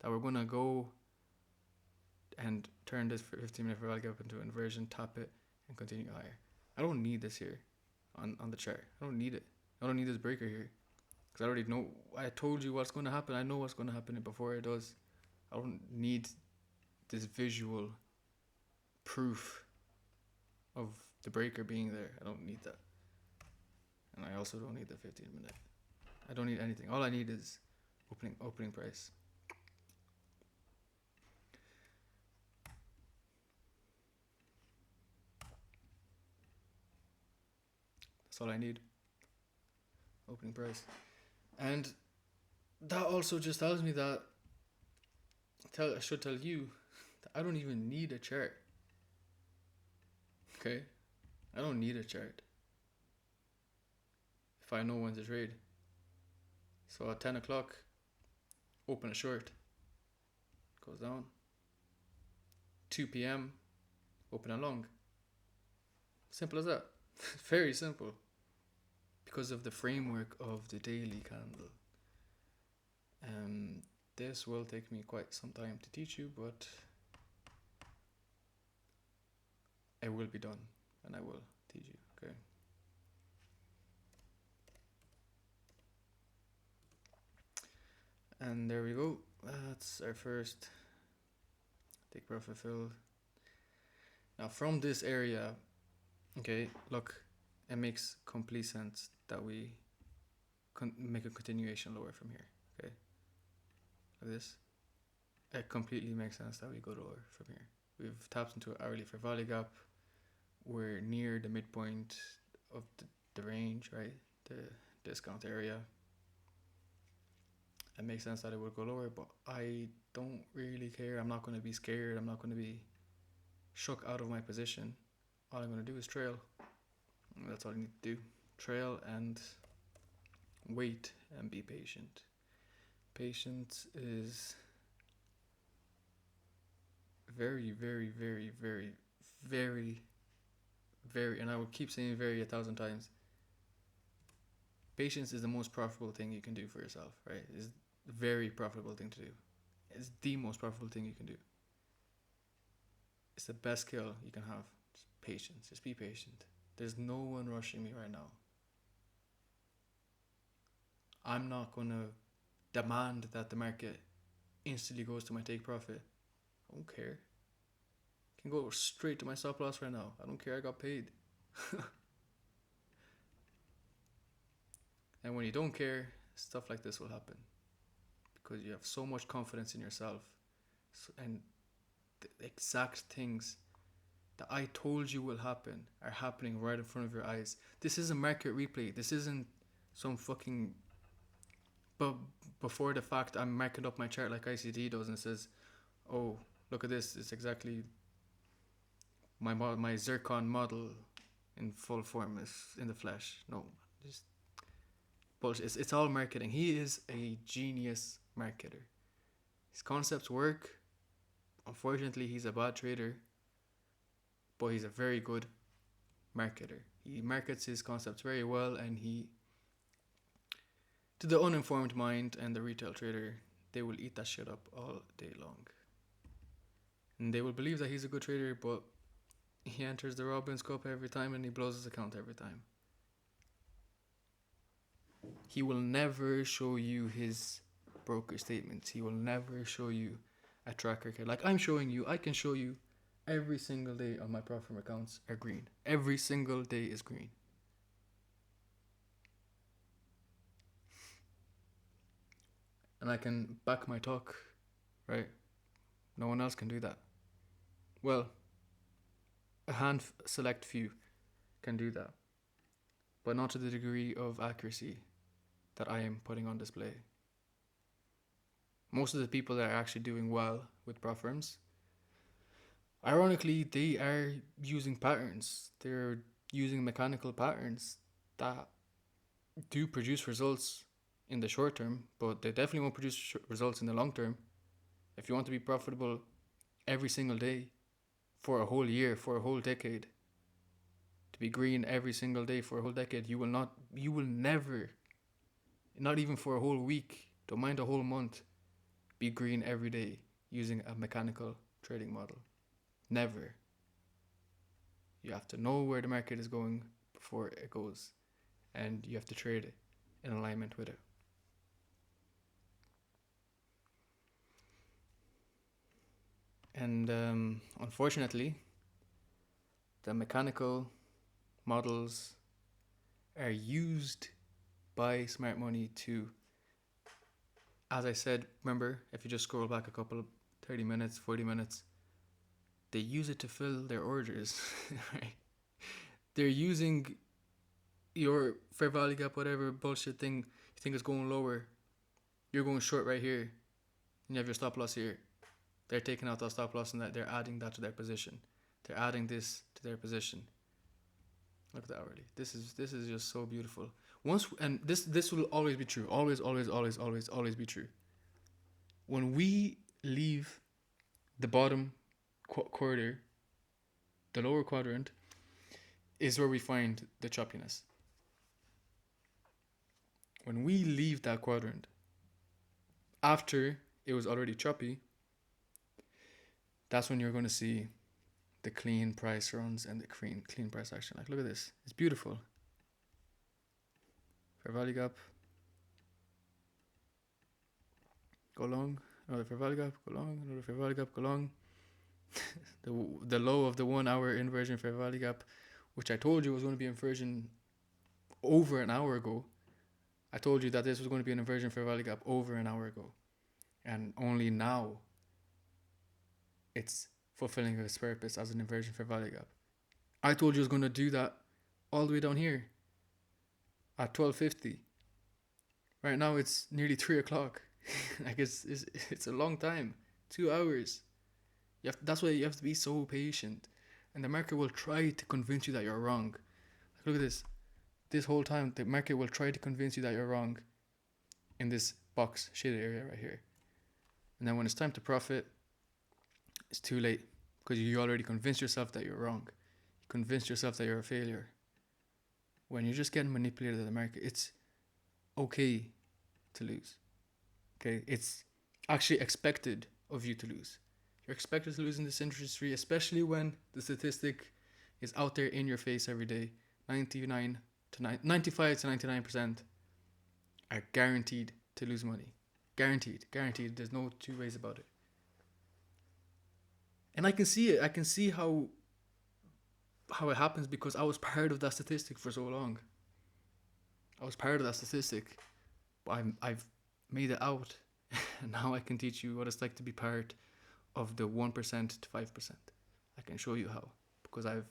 that we're gonna go and turn this 15-minute fair value gap into inversion, tap it, and continue higher. I don't need this here on the chart. I don't need it. I don't need this breaker here, because I already know. I told you what's going to happen. I know what's going to happen before it does. I don't need this visual proof of the breaker being there. I don't need that. And I also don't need the 15-minute. I don't need anything. All I need is opening price. That's all I need. Opening price. And that also just tells me that I should tell you that I don't even need a chart. Okay? I don't need a chart if I know when to trade. So at 10 o'clock, open a short, goes down. 2 p.m, open a long. Simple as that. Very simple. Because of the framework of the daily candle. This will take me quite some time to teach you, but it will be done, and I will teach you, okay? And there we go. That's our first take profit fill. Now from this area, okay, look, it makes complete sense that we make a continuation lower from here, okay? Like this. It completely makes sense that we go lower from here. We've tapped into an hourly fair value gap. We're near the midpoint of the range, right? The discount area. It makes sense that it would go lower, but I don't really care. I'm not going to be scared. I'm not going to be shook out of my position. All I'm going to do is trail. That's all I need to do. Trail and wait and be patient. Patience is very, very, very, very, very, very, and I will keep saying very 1,000 times. Patience is the most profitable thing you can do for yourself, right? It's a very profitable thing to do. It's the most profitable thing you can do. It's the best skill you can have. Just patience. Just be patient. There's no one rushing me right now. I'm not going to demand that the market instantly goes to my take profit. I don't care. I can go straight to my stop loss right now. I don't care. I got paid. And when you don't care, stuff like this will happen, because you have so much confidence in yourself, and the exact things that I told you will happen are happening right in front of your eyes. This is a market replay. This isn't some fucking, but before the fact, I'm marking up my chart like ICD does and says, oh, look at this, it's exactly my zircon model in full form, is in the flesh. No, just bullshit. It's all marketing. He is a genius marketer. His concepts work. Unfortunately, he's a bad trader, but he's a very good marketer. He markets his concepts very well, and to the uninformed mind and the retail trader, they will eat that shit up all day long. And they will believe that he's a good trader, but he enters the Robins Cup every time and he blows his account every time. He will never show you his broker statements. He will never show you a track record. Like I'm showing you, I can show you every single day on my Profirm accounts are green. Every single day is green. And I can back my talk, right? No one else can do that. Well, a select few can do that, but not to the degree of accuracy that I am putting on display. Most of the people that are actually doing well with Profirms, ironically, they are using patterns. They're using mechanical patterns that do produce results in the short term, but they definitely won't produce results in the long term. If you want to be profitable every single day for a whole year, for a whole decade, to be green every single day for a whole decade, you will never, not even for a whole week, don't mind a whole month, be green every day using a mechanical trading model. Never. You have to know where the market is going before it goes, and you have to trade it in alignment with it. And unfortunately, the mechanical models are used by smart money to, as I said, remember, if you just scroll back a couple of 30 minutes, 40 minutes, they use it to fill their orders, right? They're using your fair value gap, whatever bullshit thing you think is going lower. You're going short right here, and you have your stop loss here. They're taking out that stop loss and that they're adding that to their position. They're adding this to their position. Look at that already. This is just so beautiful. This will always be true. Always be true. When we leave the bottom quarter, the lower quadrant is where we find the choppiness. When we leave that quadrant, after it was already choppy, that's when you're going to see the clean price runs and the clean price action. Like, look at this. It's beautiful. Fair value gap. Go long. Another fair value gap. Go long. Another fair value gap. Go long. the low of the 1 hour inversion fair value gap, which I told you was going to be inversion over an hour ago. I told you that this was going to be an inversion fair value gap over an hour ago. And only now it's fulfilling its purpose as an inversion fair value gap. I told you it was going to do that all the way down here at 12:50. Right now it's nearly 3 o'clock. Like it's a long time. 2 hours. That's why you have to be so patient. And the market will try to convince you that you're wrong. Like, look at this. This whole time the market will try to convince you that you're wrong in this box shaded area right here. And then when it's time to profit, it's too late, because you already convinced yourself that you're wrong. You convinced yourself that you're a failure. When you're just getting manipulated by the market, it's okay to lose. Okay, it's actually expected of you to lose. You're expected to lose in this industry, especially when the statistic is out there in your face every day. 95 to 99% are guaranteed to lose money. Guaranteed. There's no two ways about it. And I can see it. I can see how it happens, because I was part of that statistic for so long. I was part of that statistic, but I've made it out. And now I can teach you what it's like to be part of the 1% to 5%. I can show you how, because I've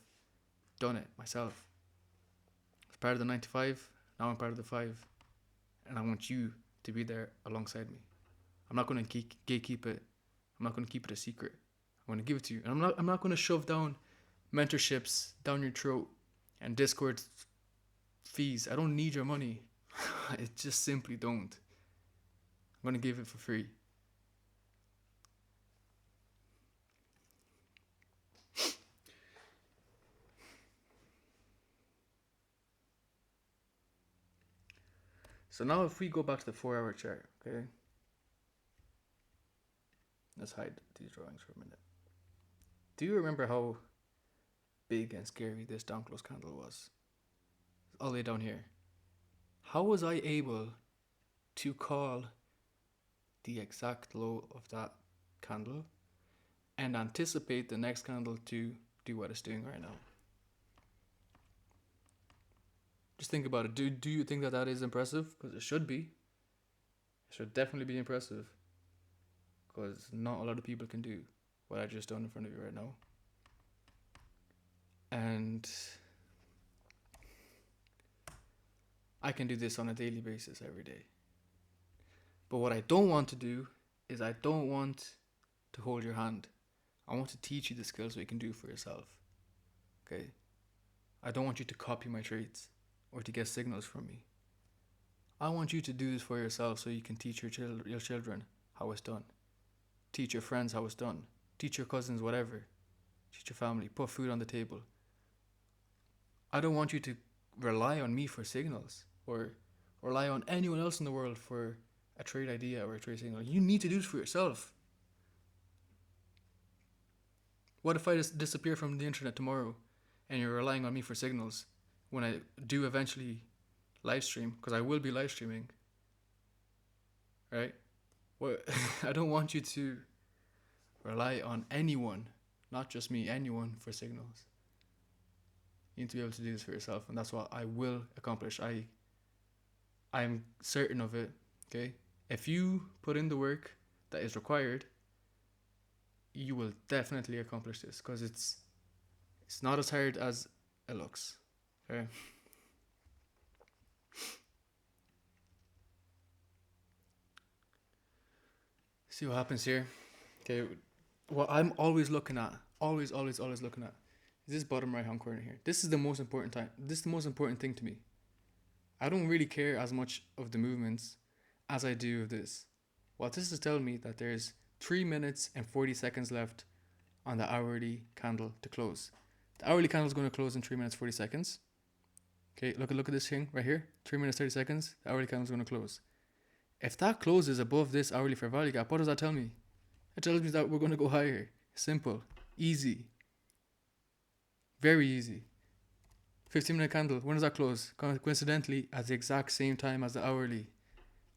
done it myself. I was part of the 95, now I'm part of the 5, and I want you to be there alongside me. I'm not going to gatekeep it. I'm not going to keep it a secret. I'm going to give it to you. And I'm not going to shove down mentorships down your throat and Discord fees. I don't need your money. I just simply don't. I'm going to give it for free. So now if we go back to the 4-hour chart, okay? Let's hide these drawings for a minute. Do you remember how big and scary this down close candle was. All the way down here. How was I able to call the exact low of that candle and anticipate the next candle to do what it's doing right now? Just think about it. Do you think that is impressive? Because it should be. It should definitely be impressive. Because not a lot of people can do what I just done in front of you right now. And I can do this on a daily basis every day. But what I don't want to do is I don't want to hold your hand. I want to teach you the skills so you can do for yourself. Okay? I don't want you to copy my traits or to get signals from me. I want you to do this for yourself so you can teach your children how it's done. Teach your friends how it's done. Teach your cousins whatever. Teach your family. Put food on the table. I don't want you to rely on me for signals or rely on anyone else in the world for a trade idea or a trade signal. You need to do this for yourself. What if I just disappear from the internet tomorrow and you're relying on me for signals when I do eventually live stream? Because I will be live streaming. Right? Well, I don't want you to rely on anyone, not just me, anyone for signals. You need to be able to do this for yourself, and that's what I will accomplish. I'm certain of it. Okay? If you put in the work that is required, you will definitely accomplish this, because it's not as hard as it looks. Okay? See what happens here. Okay, what I'm always looking at, always looking at, is this bottom right hand corner here. This is the most important time. This is the most important thing to me. I don't really care as much of the movements as I do of this. What this is telling me that there's 3 minutes and 40 seconds left on the hourly candle to close. The hourly candle is going to close in 3 minutes 40 seconds. Okay, look at this thing right here. 3 minutes 30 seconds. The hourly candle is going to close. If that closes above this hourly fair value gap, what does that tell me? It tells me that we're going to go higher. Simple. Easy. Very easy. 15-minute candle. When does that close? Coincidentally, at the exact same time as the hourly.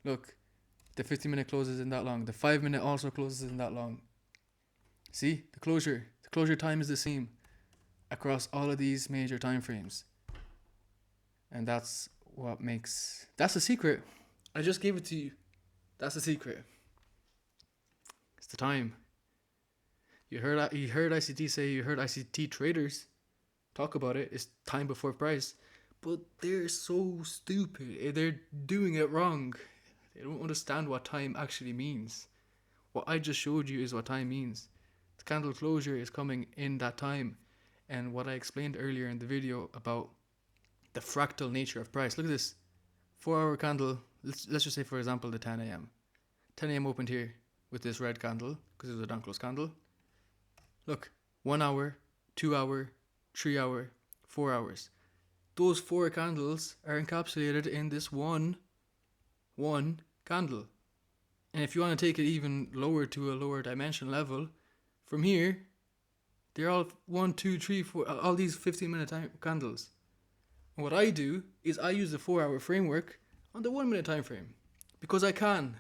Look, the 15-minute closes in that long. The 5-minute also closes in that long. See? The closure time is the same across all of these major time frames. And that's what makes... That's the secret. I just gave it to you. That's the secret. It's the time. You heard ICT say, you heard ICT traders talk about it. It's time before price. But they're so stupid. They're doing it wrong. They don't understand what time actually means. What I just showed you is what time means. The candle closure is coming in that time. And what I explained earlier in the video about the fractal nature of price. Look at this. 4-hour candle. Let's just say, for example, the 10 a.m. 10 a.m. opened here with this red candle because it was a down close candle. Look, 1 hour, 2 hour, 3 hour, 4 hours. Those 4 candles are encapsulated in this one candle. And if you want to take it even lower to a lower dimension level, from here, they're all 1, 2, 3, 4, all these 15-minute candles. And what I do is I use the 4-hour framework on the 1-minute time frame because I can.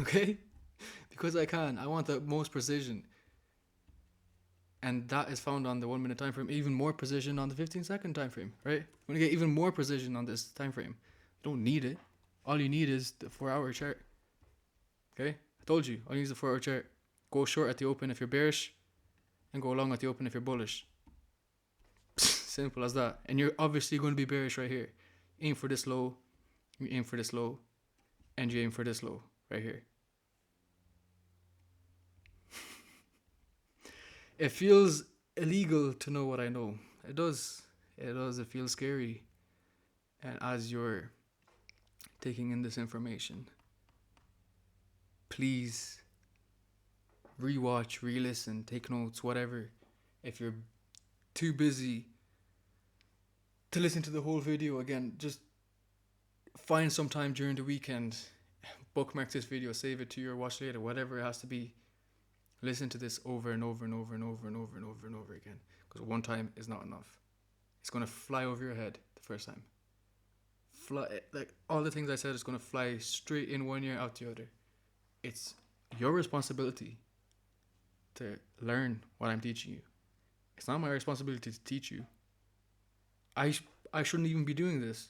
Okay? Because I can. I want the most precision. And that is found on the 1-minute time frame, even more precision on the 15-second time frame, right? I'm going to get even more precision on this time frame. You don't need it. All you need is the 4-hour chart. Okay? I told you, I'll use the 4-hour chart. Go short at the open if you're bearish, and go long at the open if you're bullish. Simple as that. And you're obviously going to be bearish right here. Aim for this low, you aim for this low, and you aim for this low right here. It feels illegal to know what I know. It does. It does. It feels scary. And as you're taking in this information, please rewatch, re-listen, take notes, whatever. If you're too busy to listen to the whole video again, just find some time during the weekend, bookmark this video, save it to your watch later, whatever it has to be. Listen to this over and over and over and over and over and over and over again. because one time is not enough. It's going to fly over your head the first time. Fly, like all the things I said is going to fly straight in one ear, out the other. It's your responsibility to learn what I'm teaching you. It's not my responsibility to teach you. I shouldn't even be doing this.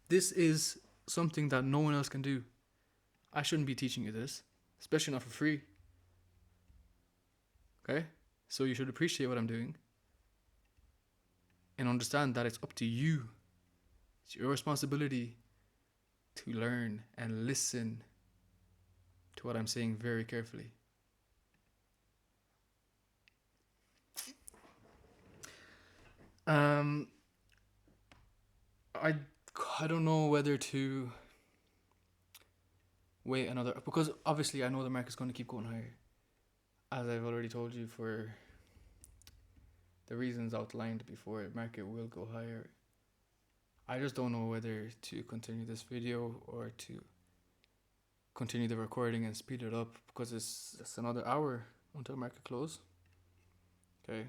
This is something that no one else can do. I shouldn't be teaching you this, especially not for free. Okay? So you should appreciate what I'm doing and understand that it's up to you. It's your responsibility to learn and listen to what I'm saying very carefully. I don't know whether to wait another, because obviously I know the market's going to keep going higher, as I've already told you, for the reasons outlined before. Market will go higher. I just don't know whether to continue this video or to continue the recording and speed it up, because it's another hour until market close. Okay,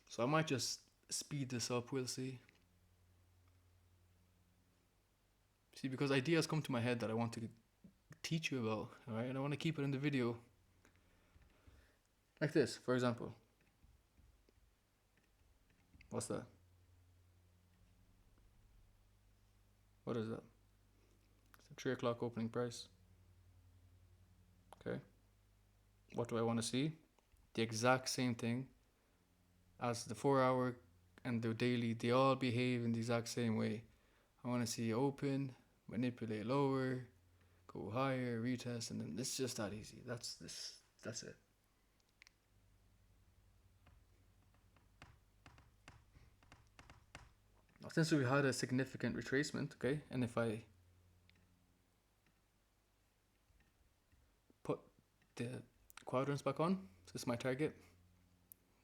so I might just speed this up. We'll see. Because ideas come to my head that I want to teach you about, alright? And I want to keep it in the video. Like this, for example. What's that? What is that? It's a 3 o'clock opening price. Okay. What do I want to see? The exact same thing as the 4 hour and the daily. They all behave in the exact same way. I want to see open, manipulate lower, go higher, retest, and then it's just that easy. That's it. Now, since we had a significant retracement, okay, and if I put the quadrants back on, so this is my target.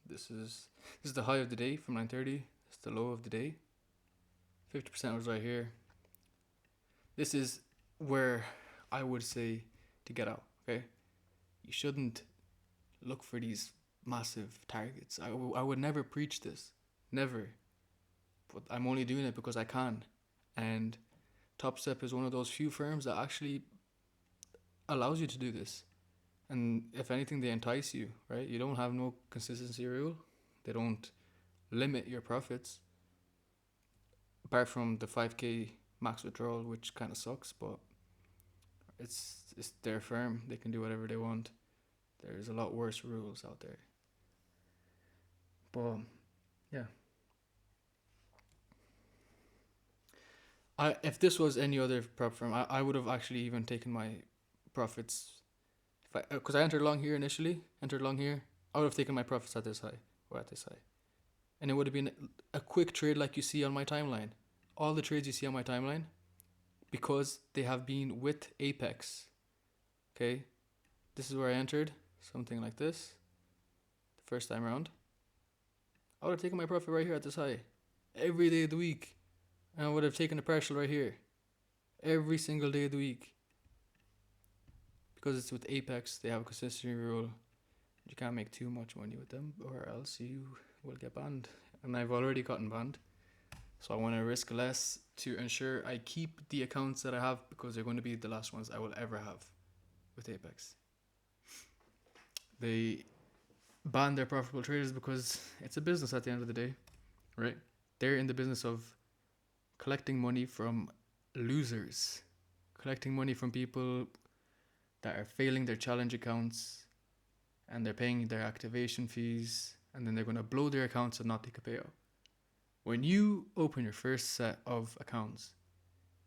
This is the high of the day from 9:30. It's the low of the day. 50% was right here. This is where I would say to get out, okay? You shouldn't look for these massive targets. I would never preach this. Never. But I'm only doing it because I can. And TopStep is one of those few firms that actually allows you to do this. And if anything, they entice you, right? You don't have no consistency rule. They don't limit your profits. Apart from the 5K max withdrawal, which kind of sucks, but it's their firm. They can do whatever they want. There's a lot worse rules out there. But yeah. If this was any other prop firm, I would have actually even taken my profits. Because I entered long here initially, I would have taken my profits at this high, or at this high. And it would have been a quick trade like you see on my timeline. All the trades you see on my timeline, because they have been with Apex. Okay, this is where I entered, something like this, the first time around. I would have taken my profit right here at this high, every day of the week. And I would have taken a partial right here, every single day of the week. Because it's with Apex, they have a consistency rule. You can't make too much money with them, or else you will get banned. And I've already gotten banned. So I want to risk less to ensure I keep the accounts that I have, because they're going to be the last ones I will ever have with Apex. They ban their profitable traders because it's a business at the end of the day, right? They're in the business of collecting money from losers, collecting money from people that are failing their challenge accounts, and they're paying their activation fees, and then they're going to blow their accounts and not take a payout. When you open your first set of accounts,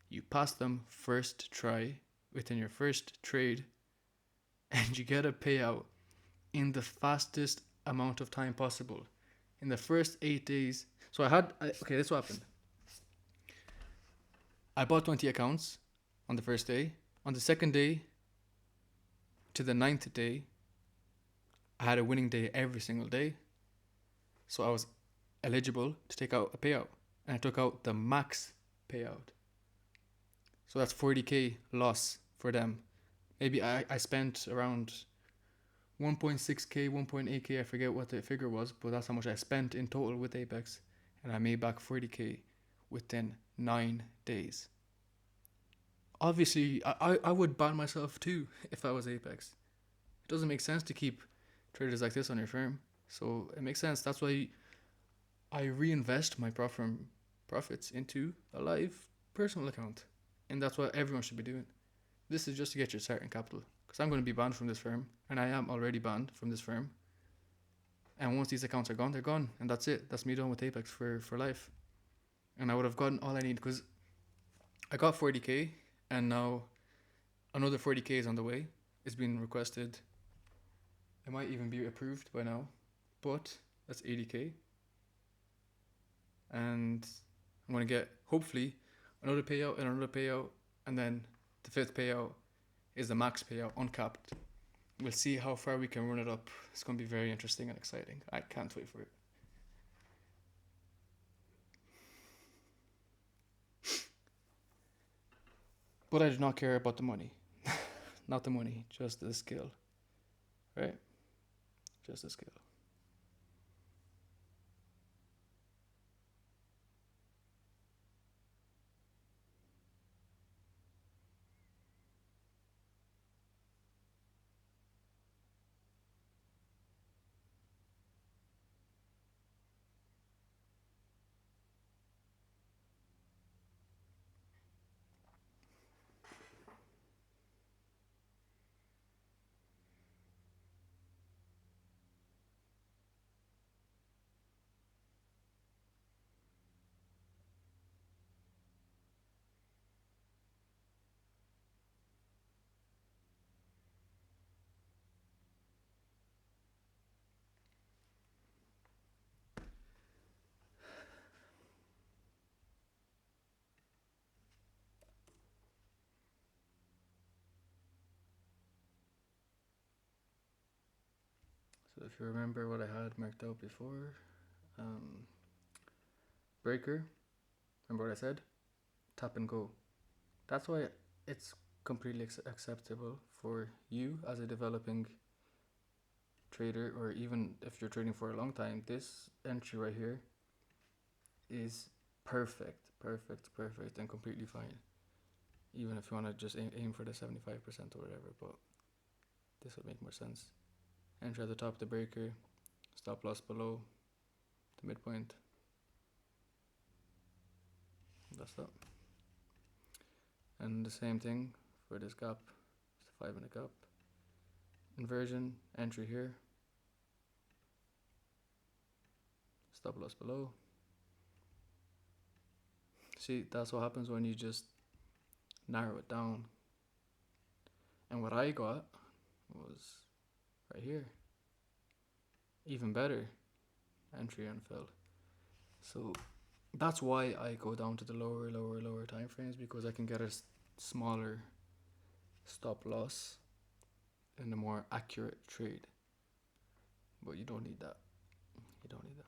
you pass them first try within your first trade, and you get a payout in the fastest amount of time possible. In the first 8 days. So okay, this is what happened. I bought 20 accounts on the first day. On the second day to the 9th day, I had a winning day every single day. So I was eligible to take out a payout. And I took out the max payout. So that's 40K loss for them. Maybe I spent around 1.6k, 1.8k, I forget what the figure was, but that's how much I spent in total with Apex, and I made back 40k within 9 days. Obviously, I would ban myself too if I was Apex. It doesn't make sense to keep traders like this on your firm. So it makes sense. That's why I reinvest my profits into a live personal account. And that's what everyone should be doing. This is just to get your starting capital. Because I'm going to be banned from this firm. And I am already banned from this firm. And once these accounts are gone, they're gone. And that's it. That's me done with Apex for life. And I would have gotten all I need because I got 40k. And now another 40k is on the way. It's been requested. It might even be approved by now. But that's 80k. And I'm going to get, hopefully, another payout and another payout. And then the fifth payout is the max payout, uncapped. We'll see how far we can run it up. It's going to be very interesting and exciting. I can't wait for it. But I do not care about the money. Not the money, just the skill. Right? Just the skill. So if you remember what I had marked out before, breaker, remember what I said? Tap and go. That's why it's completely acceptable for you as a developing trader, or even if you're trading for a long time. This entry right here is perfect, and completely fine. Even if you want to just aim for the 75% or whatever, but this would make more sense. Entry at the top of the breaker, stop loss below the midpoint. That's that. And the same thing for this gap. It's a 5-minute gap. Inversion, entry here. Stop loss below. See, that's what happens when you just narrow it down. And what I got was right here. Even better. Entry and fill. So that's why I go down to the lower time frames, because I can get a smaller stop loss and a more accurate trade. But you don't need that. You don't need that.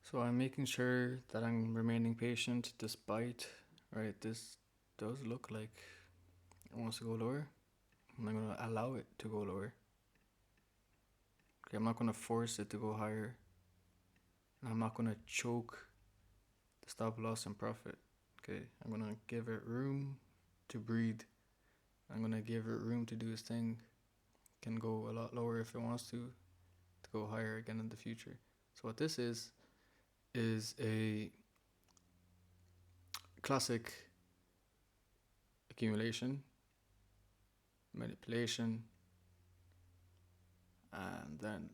So I'm making sure that I'm remaining patient despite, right, this does look like it wants to go lower. I'm not going to allow it to go lower. Okay, I'm not going to force it to go higher. And I'm not going to choke the stop loss and profit. Okay, I'm going to give it room to breathe. I'm going to give it room to do its thing. It can go a lot lower if it wants to go higher again in the future. So what this is a classic accumulation, manipulation, and then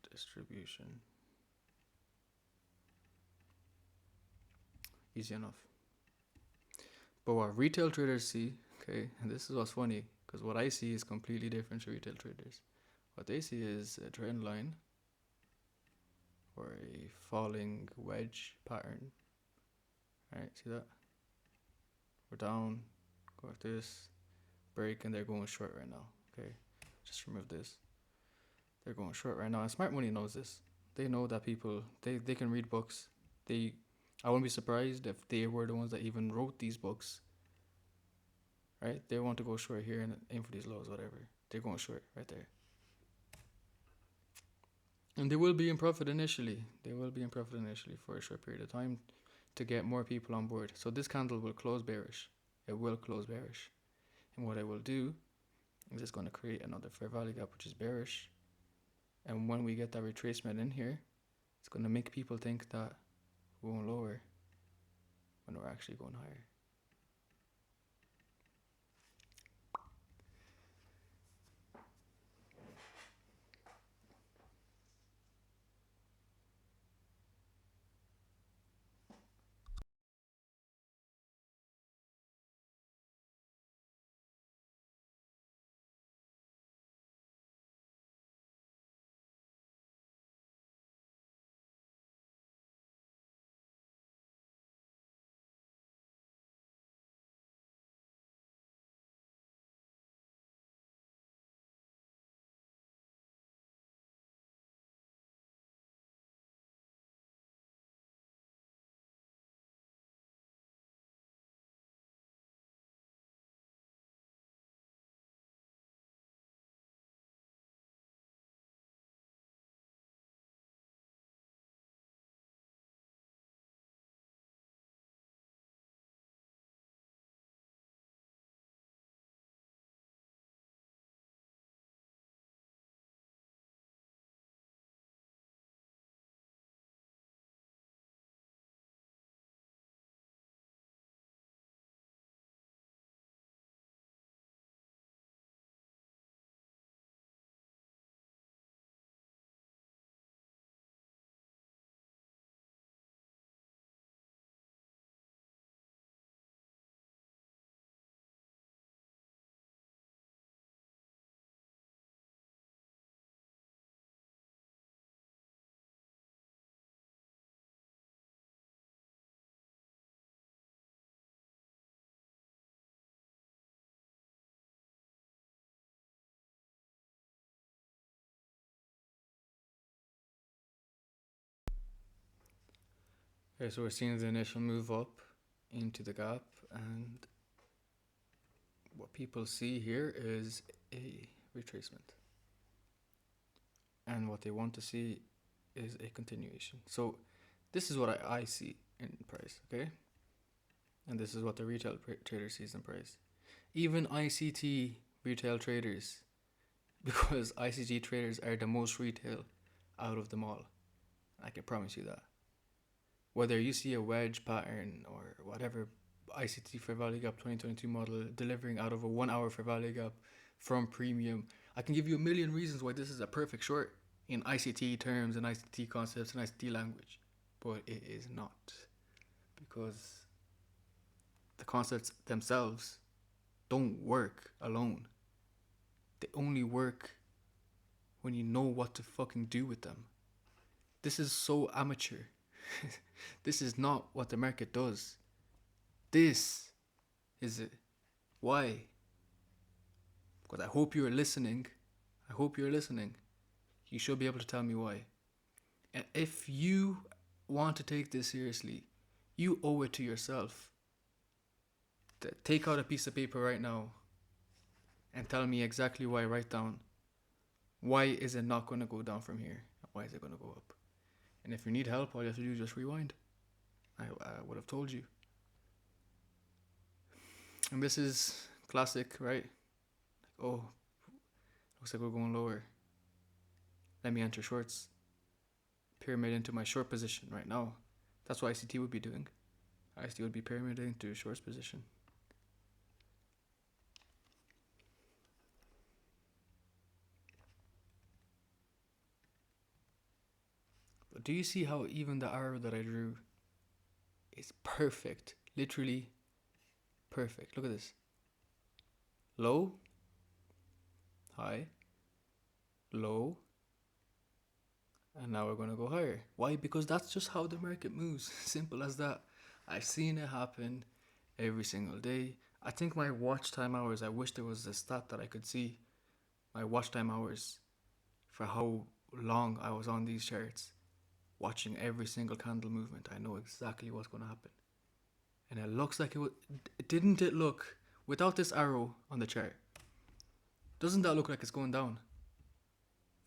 distribution. Easy enough. But what retail traders see, okay, and this is what's funny, because what I see is completely different to retail traders. What they see is a trend line or a falling wedge pattern. Right, see that? We're down, go like this, break, and they're going short right now. Okay, just remove this. They're going short right now, and smart money knows this. They know that people they can read books. I wouldn't be surprised if they were the ones that even wrote these books. Right? They want to go short here and aim for these lows, whatever. They're going short right there. And they will be in profit initially. They will be in profit initially for a short period of time to get more people on board. So this candle will close bearish. It will close bearish. And what I will do is it's going to create another fair value gap, which is bearish. And when we get that retracement in here, it's going to make people think that we're going lower when we're actually going higher. Okay, so we're seeing the initial move up into the gap, and what people see here is a retracement. And what they want to see is a continuation. So this is what I see in price, okay? And this is what the retail trader sees in price. Even ICT retail traders, because ICT traders are the most retail out of them all. I can promise you that. Whether you see a wedge pattern or whatever, ICT fair value gap 2022 model delivering out of a 1 hour fair value gap from premium, I can give you a million reasons why this is a perfect short in ICT terms and ICT concepts and ICT language, but it is not, because the concepts themselves don't work alone. They only work when you know what to fucking do with them. This is so amateur. This is not what the market does. This is it. Why? Because I hope you're listening. I hope you're listening. You should be able to tell me why. And if you want to take this seriously, you owe it to yourself to take out a piece of paper right now and tell me exactly why. Write down, why is it not going to go down from here? Why is it going to go up? And if you need help, all you have to do is just rewind. I would have told you. And this is classic, right? Oh, looks like we're going lower. Let me enter shorts. Pyramid into my short position right now. That's what ICT would be doing. ICT would be pyramiding into shorts position. But do you see how even the arrow that I drew is perfect? Literally perfect. Look at this. Low, high, low, and now we're going to go higher. Why? Because that's just how the market moves. Simple as that. I've seen it happen every single day. I think my watch time hours, I wish there was a stat that I could see my watch time hours for how long I was on these charts, watching every single candle movement. I know exactly what's going to happen. And it looks like it would. Didn't it look, without this arrow on the chart, doesn't that look like it's going down?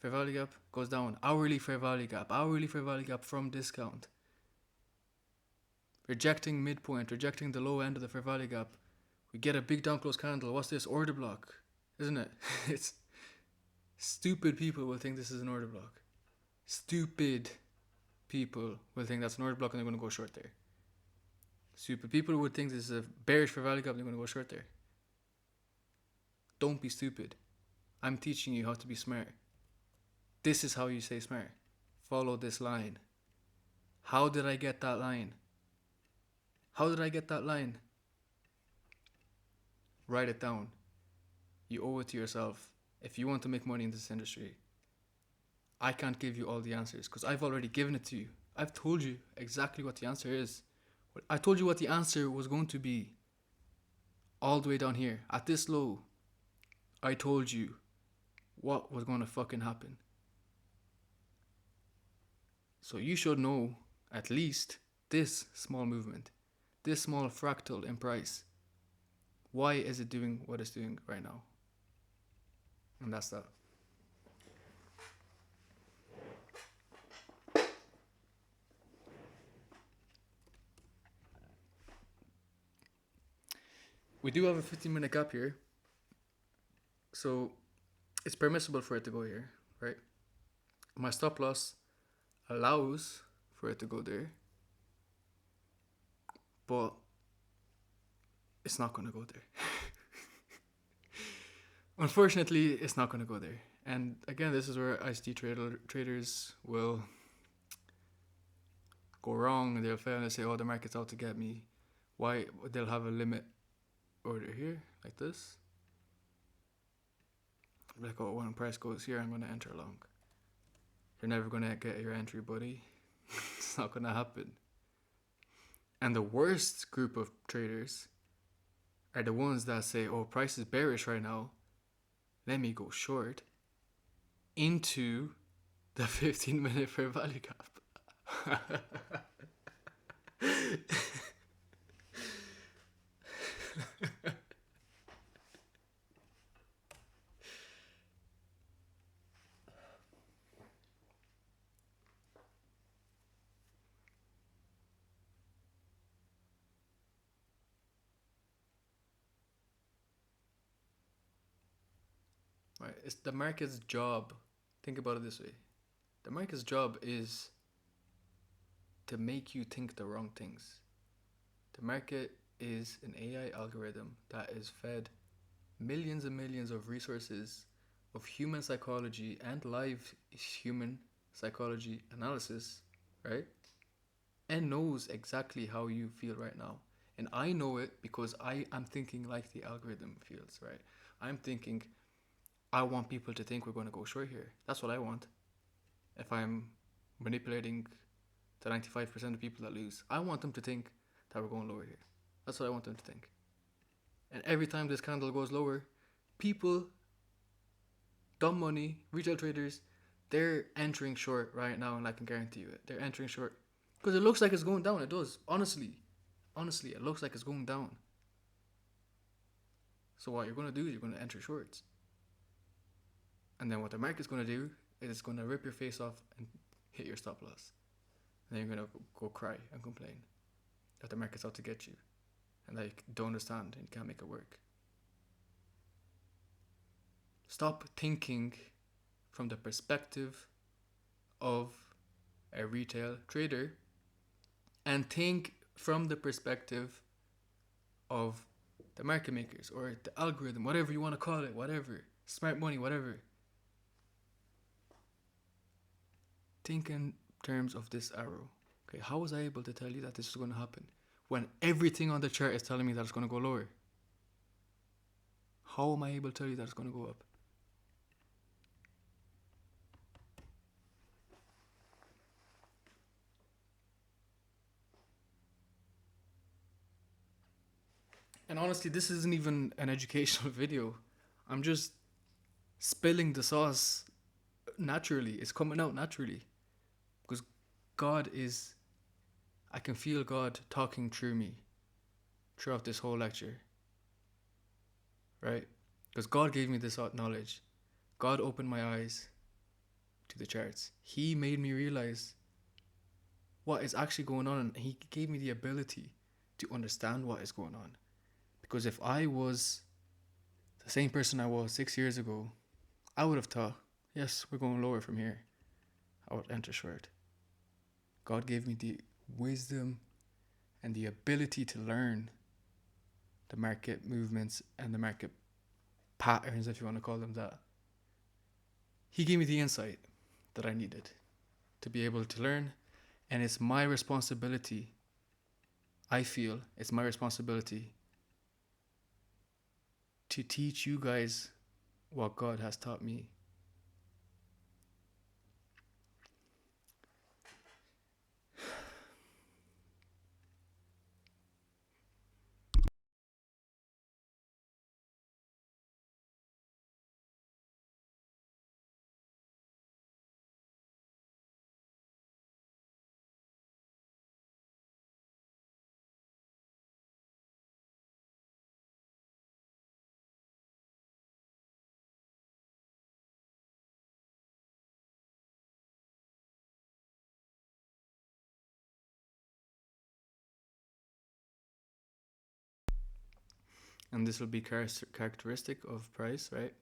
Fair value gap goes down. Hourly fair value gap from discount. Rejecting midpoint, rejecting the low end of the fair value gap. We get a big down close candle. What's this? Order block, isn't it? It's stupid people will think this is an order block. Stupid people will think that's an order block and they're going to go short there. Stupid people would think this is a bearish fair value gap and they're going to go short there. Don't be stupid. I'm teaching you how to be smart. This is how you stay smart. Follow this line. How did I get that line? How did I get that line? Write it down. You owe it to yourself. If you want to make money in this industry, I can't give you all the answers because I've already given it to you. I've told you exactly what the answer is. I told you what the answer was going to be. All the way down here. At this low, I told you what was going to fucking happen. So you should know at least this small movement, this small fractal in price. Why is it doing what it's doing right now? And that's that. We do have a 15-minute gap here. So it's permissible for it to go here, right? My stop loss allows for it to go there, but it's not going to go there. Unfortunately, it's not going to go there. And again, this is where ICT traders will go wrong. They'll fail and say, oh, the market's out to get me. Why? They'll have a limit order here, like this. Like, oh, when price goes here, I'm going to enter long. You're never going to get your entry, buddy. It's not going to happen. And the worst group of traders are the ones that say, oh, price is bearish right now. Let me go short into the 15-minute fair value gap. Right, it's the market's job. Think about it this way. The market's job is to make you think the wrong things. The market is an AI algorithm that is fed millions and millions of resources of human psychology and live human psychology analysis, right? And knows exactly how you feel right now. And I know it because I am thinking like the algorithm feels, right? I'm thinking, I want people to think we're going to go short here. That's what I want. If I'm manipulating the 95% of people that lose, I want them to think that we're going lower here. That's what I want them to think. And every time this candle goes lower, people, dumb money, retail traders, they're entering short right now, and I can guarantee you it. They're entering short. Because it looks like it's going down. It does. Honestly, it looks like it's going down. So what you're going to do is you're going to enter shorts. And then what the market's going to do is it's going to rip your face off and hit your stop loss. And then you're going to go cry and complain that the market's out to get you. And like, don't understand and you can't make it work. Stop thinking from the perspective of a retail trader and think from the perspective of the market makers or the algorithm, whatever you want to call it, whatever, smart money, whatever. Think in terms of this arrow. Okay, how was I able to tell you that this is going to happen when everything on the chart is telling me that it's going to go lower? How am I able to tell you that it's going to go up? And honestly, this isn't even an educational video. I'm just spilling the sauce naturally. It's coming out naturally. Because I can feel God talking through me throughout this whole lecture. Right? Because God gave me this knowledge. God opened my eyes to the charts. He made me realize what is actually going on. And He gave me the ability to understand what is going on. Because if I was the same person I was 6 years ago, I would have thought, yes, we're going lower from here. I would enter short. God gave me the wisdom and the ability to learn the market movements and the market patterns, if you want to call them that. He gave me the insight that I needed to be able to learn. And it's my responsibility, I feel it's my responsibility to teach you guys what God has taught me. And this will be characteristic of price, right?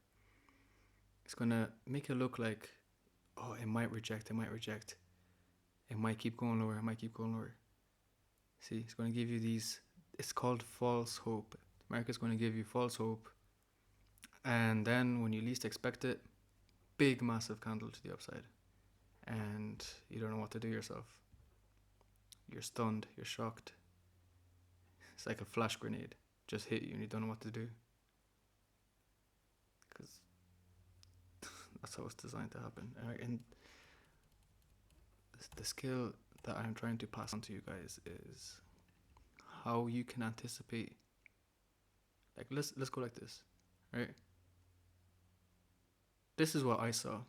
It's going to make it look like, oh, it might reject. It might keep going lower. See, it's going to give you these, it's called false hope. The market's going to give you false hope. And then when you least expect it, big, massive candle to the upside. And you don't know what to do yourself. You're stunned, you're shocked. It's like a flash grenade. Just hit you and you don't know what to do. Because that's how it's designed to happen. And the skill that I'm trying to pass on to you guys is how you can anticipate. Like, let's go like this, right? This is what I saw.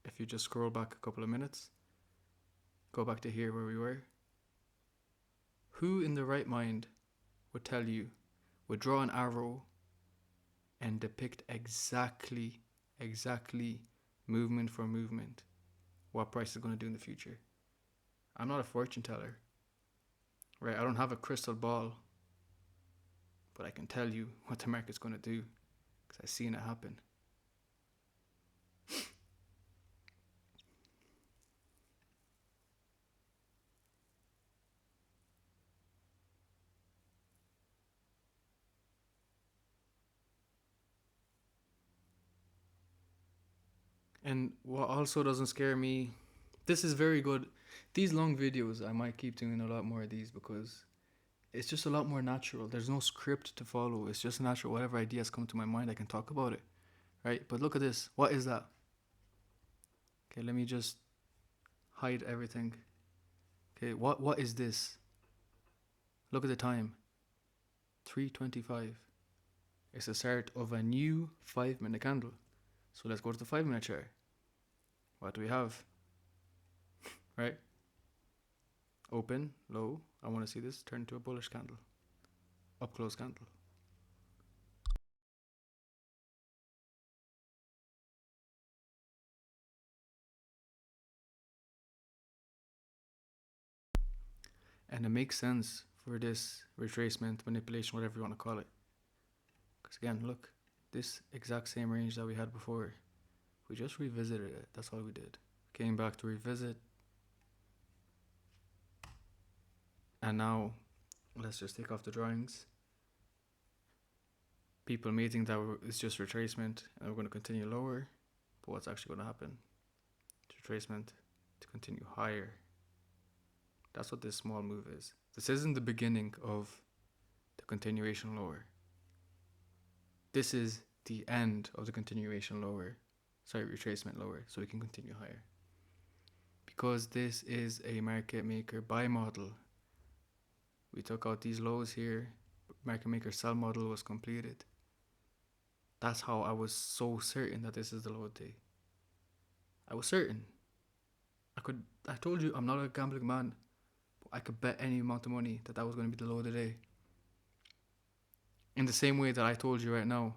If you just scroll back a couple of minutes, go back to here where we were. Who in the right mind would tell you, would draw an arrow and depict exactly movement for movement what price is going to do in the future? I'm not a fortune teller, right? I don't have a crystal ball, but I can tell you what the market's going to do because I've seen it happen. And what also doesn't scare me, this is very good. These long videos, I might keep doing a lot more of these because it's just a lot more natural. There's no script to follow. It's just natural. Whatever ideas come to my mind, I can talk about it, right? But look at this. What is that? Okay, let me just hide everything. Okay, what is this? Look at the time. 3:25. It's the start of a new 5-minute candle. So let's go to the 5-minute chart. What do we have? Right? Open, low. I want to see this turn to a bullish candle. Up close candle. And it makes sense for this retracement, manipulation, whatever you want to call it. Because again, look, this exact same range that we had before, we just revisited it. That's all we did. Came back to revisit. And now, let's just take off the drawings. People may think that it's just retracement and we're going to continue lower. But what's actually going to happen? Retracement to continue higher. That's what this small move is. This isn't the beginning of the continuation lower. This is the end of the continuation lower. Sorry, retracement lower, so we can continue higher. Because this is a market maker buy model. We took out these lows here. Market maker sell model was completed. That's how I was so certain that this is the low day. I was certain. I told you I'm not a gambling man. I could bet any amount of money that was going to be the low of the day. In the same way that I told you right now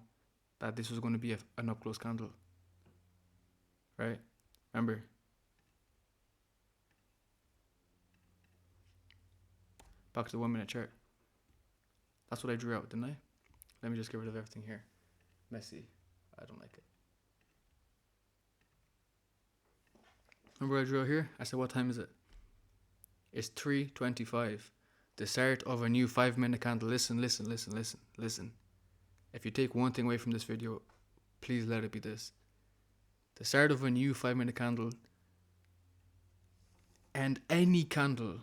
that this was going to be an up close candle. Right? Remember? Back to the 1 minute chart. That's what I drew out, didn't I? Let me just get rid of everything here. Messy. I don't like it. Remember what I drew out here? I said, what time is it? It's 3:25. The start of a new 5 minute candle. Listen. If you take one thing away from this video, please let it be this. The start of a new 5 minute candle, and any candle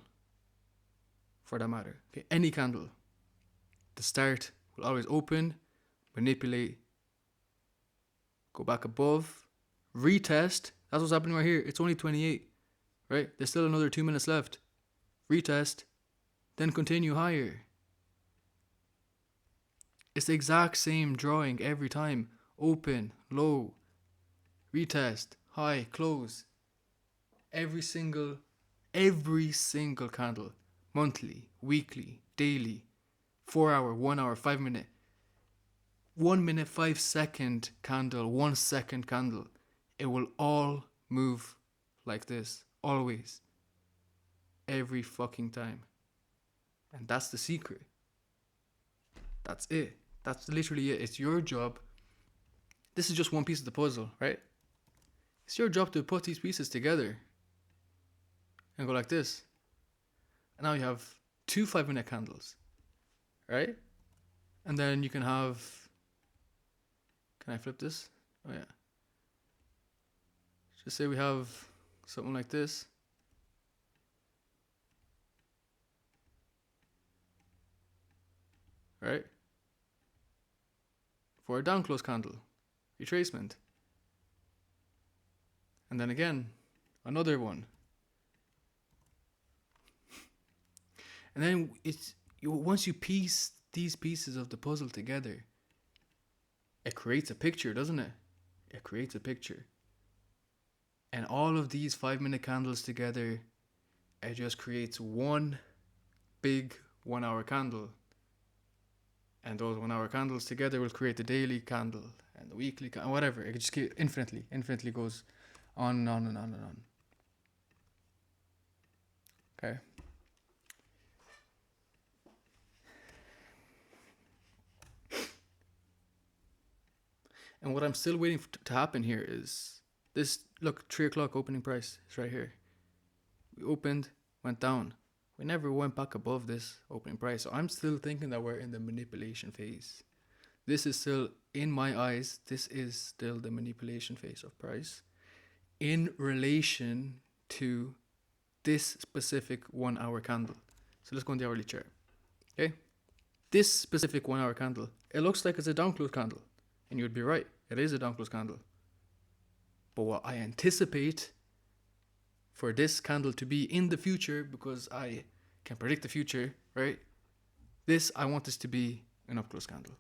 for that matter, okay, any candle, the start will always open, manipulate, go back above, retest. That's what's happening right here. It's only 28, right? There's still another 2 minutes left. Retest, then continue higher. It's the exact same drawing every time. Open, low, retest, high, close. Every single candle. Monthly, weekly, daily, 4 hour, 1 hour, 5 minute, 1 minute, 5 second candle, 1 second candle. It will all move like this. Always. Every fucking time. And that's the secret. That's it. That's literally it. It's your job. This is just one piece of the puzzle, right? It's your job to put these pieces together and go like this. And now you have 2 5 minute candles, right? And then you can have, can I flip this? Oh yeah. Just say we have something like this. Right? For a down close candle, retracement. And then again, another one. And then once you piece these pieces of the puzzle together, it creates a picture, doesn't it? It creates a picture. And all of these 5 minute candles together, it just creates one big 1 hour candle. And those 1 hour candles together will create the daily candle and the weekly candle, whatever. It just infinitely goes on and on and on and on. Okay. And what I'm still waiting to happen here is this. Look, 3 o'clock opening price is right here. We opened, went down. We never went back above this opening price. So I'm still thinking that we're in the manipulation phase. This is still, in my eyes, this is still the manipulation phase of price in relation to this specific 1 hour candle. So let's go on the hourly chart. Okay? This specific 1 hour candle, it looks like it's a down close candle. And you would be right. It is a down close candle. But what I anticipate for this candle to be in the future, because I can predict the future, right? I want this to be an up close candle.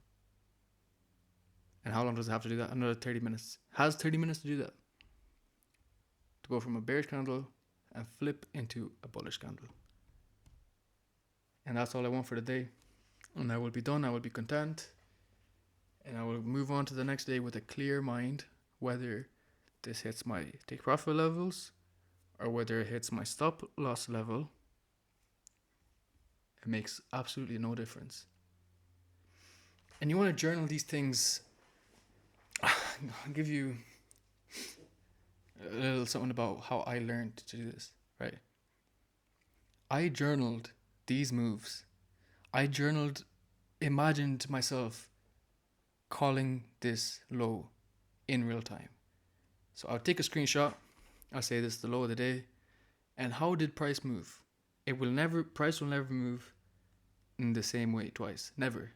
And how long does it have to do that? Another 30 minutes. Has 30 minutes to do that. To go from a bearish candle and flip into a bullish candle. And that's all I want for the day. And I will be done, I will be content, and I will move on to the next day with a clear mind, whether this hits my take profit levels or whether it hits my stop loss level. It makes absolutely no difference. And you want to journal these things. I'll give you a little something about how I learned to do this, right? I journaled these moves. I journaled, imagined myself calling this low in real time. So I'll take a screenshot. I'll say this is the low of the day. And how did price move? Price will never move in the same way twice. Never.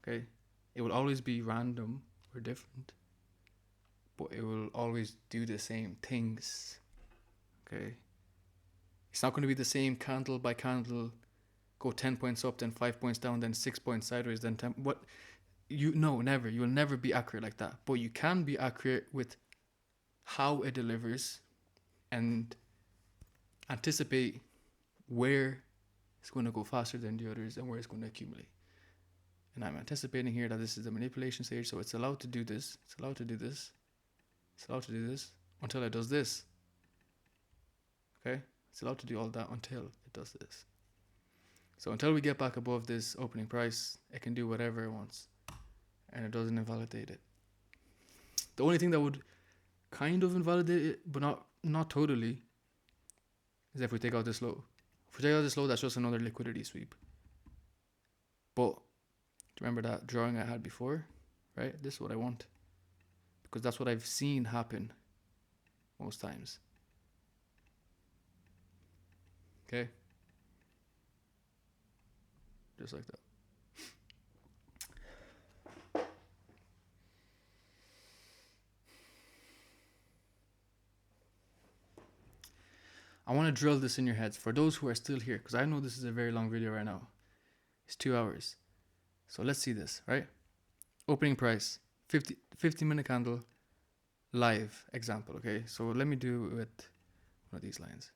Okay? It will always be random or different. But it will always do the same things. Okay? It's not going to be the same candle by candle, go 10 points up, then 5 points down, then 6 points sideways, then 10. What? Never. You will never be accurate like that. But you can be accurate with how it delivers and anticipate where it's going to go faster than the others and where it's going to accumulate. And I'm anticipating here that this is the manipulation stage, so it's allowed to do this, it's allowed to do this, it's allowed to do this until it does this. Okay? It's allowed to do all that until it does this. So until we get back above this opening price, it can do whatever it wants. And it doesn't invalidate it. The only thing that would kind of invalidate it, but not totally, is if we take out this low. If we take out this low, that's just another liquidity sweep. But remember that drawing I had before, right? This is what I want. Because that's what I've seen happen most times. Okay? Just like that. I want to drill this in your heads for those who are still here, because I know this is a very long video right now. It's 2 hours. So let's see this, right? Opening price, 50-minute candle, live example, okay? So let me do it with one of these lines.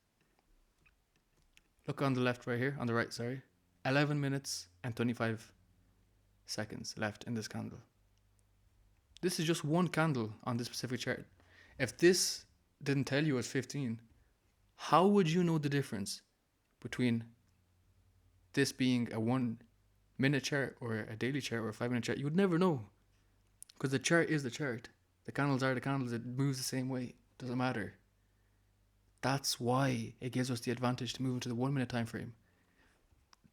Look on the left right here, on the right, sorry. 11 minutes and 25 seconds left in this candle. This is just one candle on this specific chart. If this didn't tell you it's 15, how would you know the difference between this being a 1 minute chart or a daily chart or a 5-minute chart? You would never know, because the chart is the chart. The candles are the candles. It moves the same way. Doesn't matter. That's why it gives us the advantage to move into the 1 minute time frame,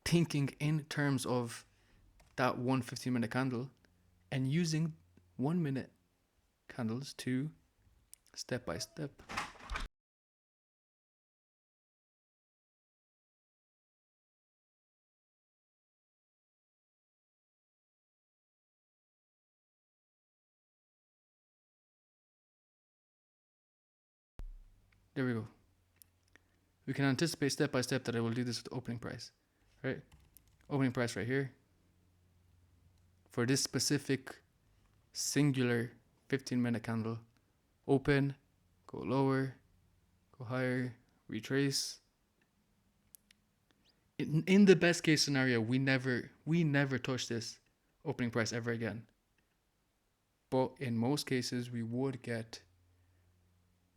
thinking in terms of that 1 15-minute candle and using 1 minute candles to step by step. There we go. We can anticipate step by step that I will do this with the opening price, right? Opening price right here. For this specific singular 15-minute candle, open, go lower, go higher, retrace. In the best case scenario, we never touch this opening price ever again. But in most cases, we would get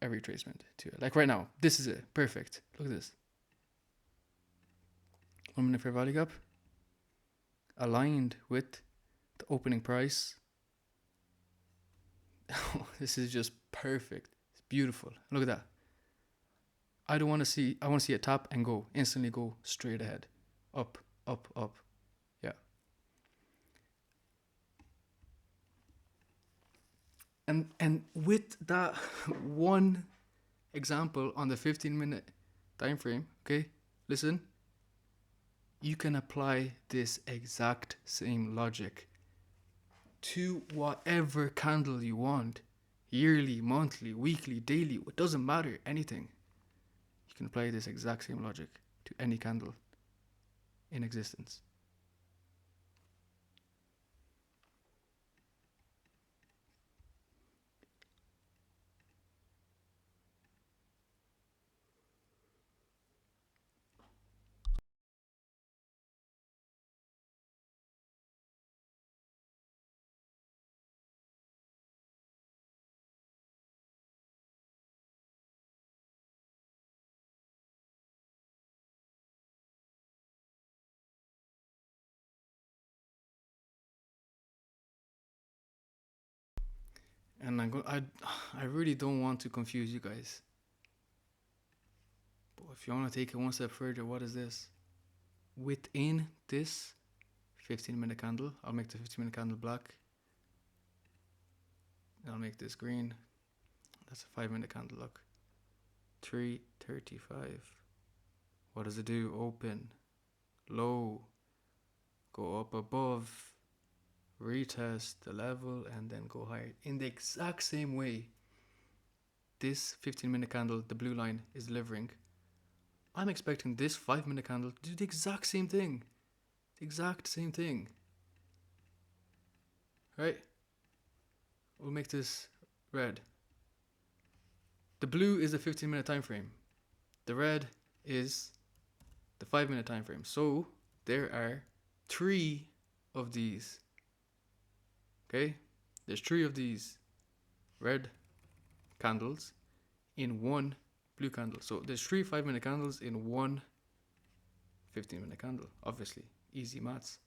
a retracement to it. Like right now, this is it. Perfect. Look at this. 1 minute fair value gap aligned with the opening price. This is just perfect. It's beautiful. Look at that. I want to see it tap and go, instantly go straight ahead. Up, up, up. Yeah. And with that one example on the 15-minute time frame, okay, listen, you can apply this exact same logic to whatever candle you want. Yearly, monthly, weekly, daily, it doesn't matter, anything. You can apply this exact same logic to any candle in existence. And I really don't want to confuse you guys. But if you want to take it one step further, what is this? Within this 15-minute candle, I'll make the 15-minute candle black. I'll make this green. That's a 5-minute candle, look. 3:35. What does it do? Open, low, go up above, retest the level, and then go higher. In the exact same way this 15-minute candle, the blue line, is delivering, I'm expecting this 5-minute candle to do the exact same thing. The exact same thing. Right? We'll make this red. The blue is the 15-minute time frame. The red is the 5-minute time frame. So there are 3 of these. Okay? There's 3 of these red candles in one blue candle. So there's 3 5-minute candles in one 15-minute candle. Obviously, easy maths.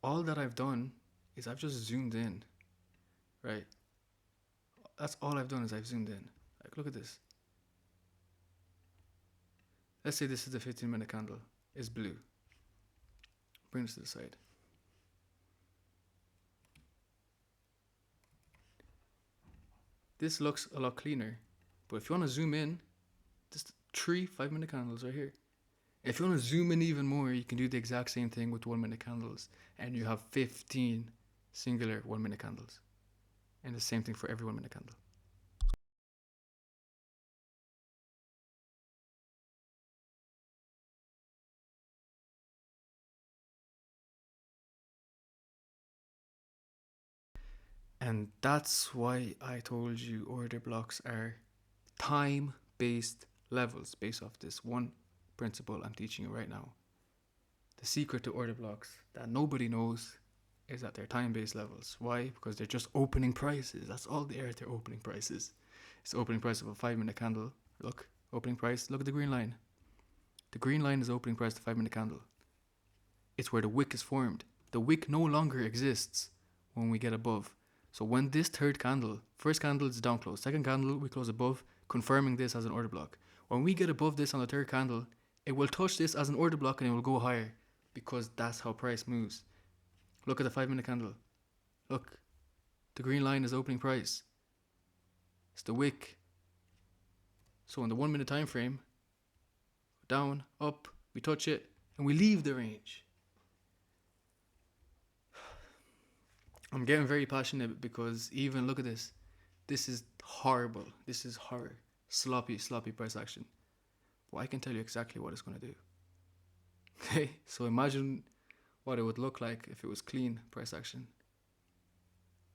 All that I've done is I've just zoomed in, right? That's all I've done is I've zoomed in. Like, look at this. Let's say this is the 15-minute candle. It's blue. Bring this to the side. This looks a lot cleaner. But if you want to zoom in, just 3 5-minute candles right here. If you want to zoom in even more, you can do the exact same thing with 1-minute candles. And you have 15 singular 1-minute candles. And the same thing for every 1-minute candle. And that's why I told you order blocks are time-based levels based off this one principle I'm teaching you right now. The secret to order blocks that nobody knows is that they're time-based levels. Why? Because they're just opening prices. That's all they are. They're opening prices. It's the opening price of a 5-minute candle. Look, opening price. Look at the green line. The green line is the opening price of the 5-minute candle. It's where the wick is formed. The wick no longer exists when we get above. So when this third candle, first candle is down close, second candle we close above, confirming this as an order block. When we get above this on the third candle, it will touch this as an order block and it will go higher because that's how price moves. Look at the 5-minute candle. Look, the green line is opening price. It's the wick. So in the 1-minute time frame, down, up, we touch it, and we leave the range. I'm getting very passionate because even look at this. This is horrible. This is horror. Sloppy price action. But I can tell you exactly what it's going to do. Okay, so imagine what it would look like if it was clean price action.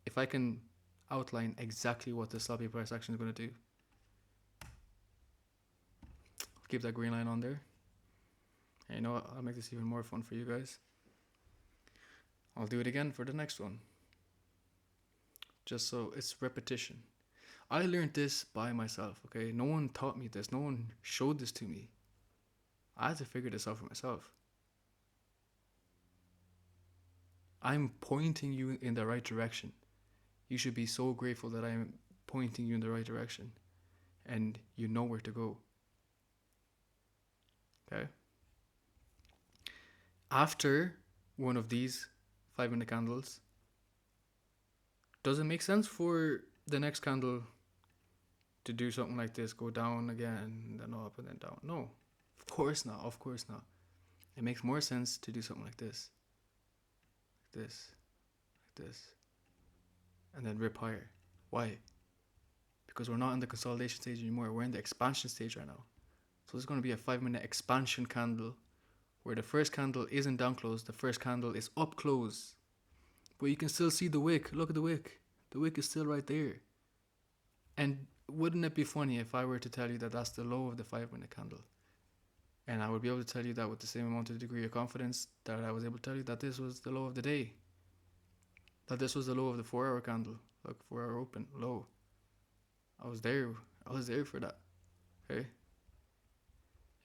If I can outline exactly what the sloppy price action is going to do. Keep that green line on there. And you know what? I'll make this even more fun for you guys. I'll do it again for the next one. Just so it's repetition. I learned this by myself, okay? No one taught me this. No one showed this to me. I had to figure this out for myself. I'm pointing you in the right direction. You should be so grateful that I'm pointing you in the right direction. And you know where to go. Okay? After one of these 5-minute candles, does it make sense for the next candle to do something like this? Go down again, then up, and then down? No. Of course not. Of course not. It makes more sense to do something like this. Like this. Like this. And then rip higher. Why? Because we're not in the consolidation stage anymore. We're in the expansion stage right now. So there's going to be a 5-minute expansion candle where the first candle isn't down close. The first candle is up close. But you can still see the wick. Look at the wick. The wick is still right there. And wouldn't it be funny if I were to tell you that that's the low of the 5-minute candle? And I would be able to tell you that with the same amount of degree of confidence that I was able to tell you that this was the low of the day. That this was the low of the 4-hour candle. Look, 4-hour open, low. I was there for that. Okay?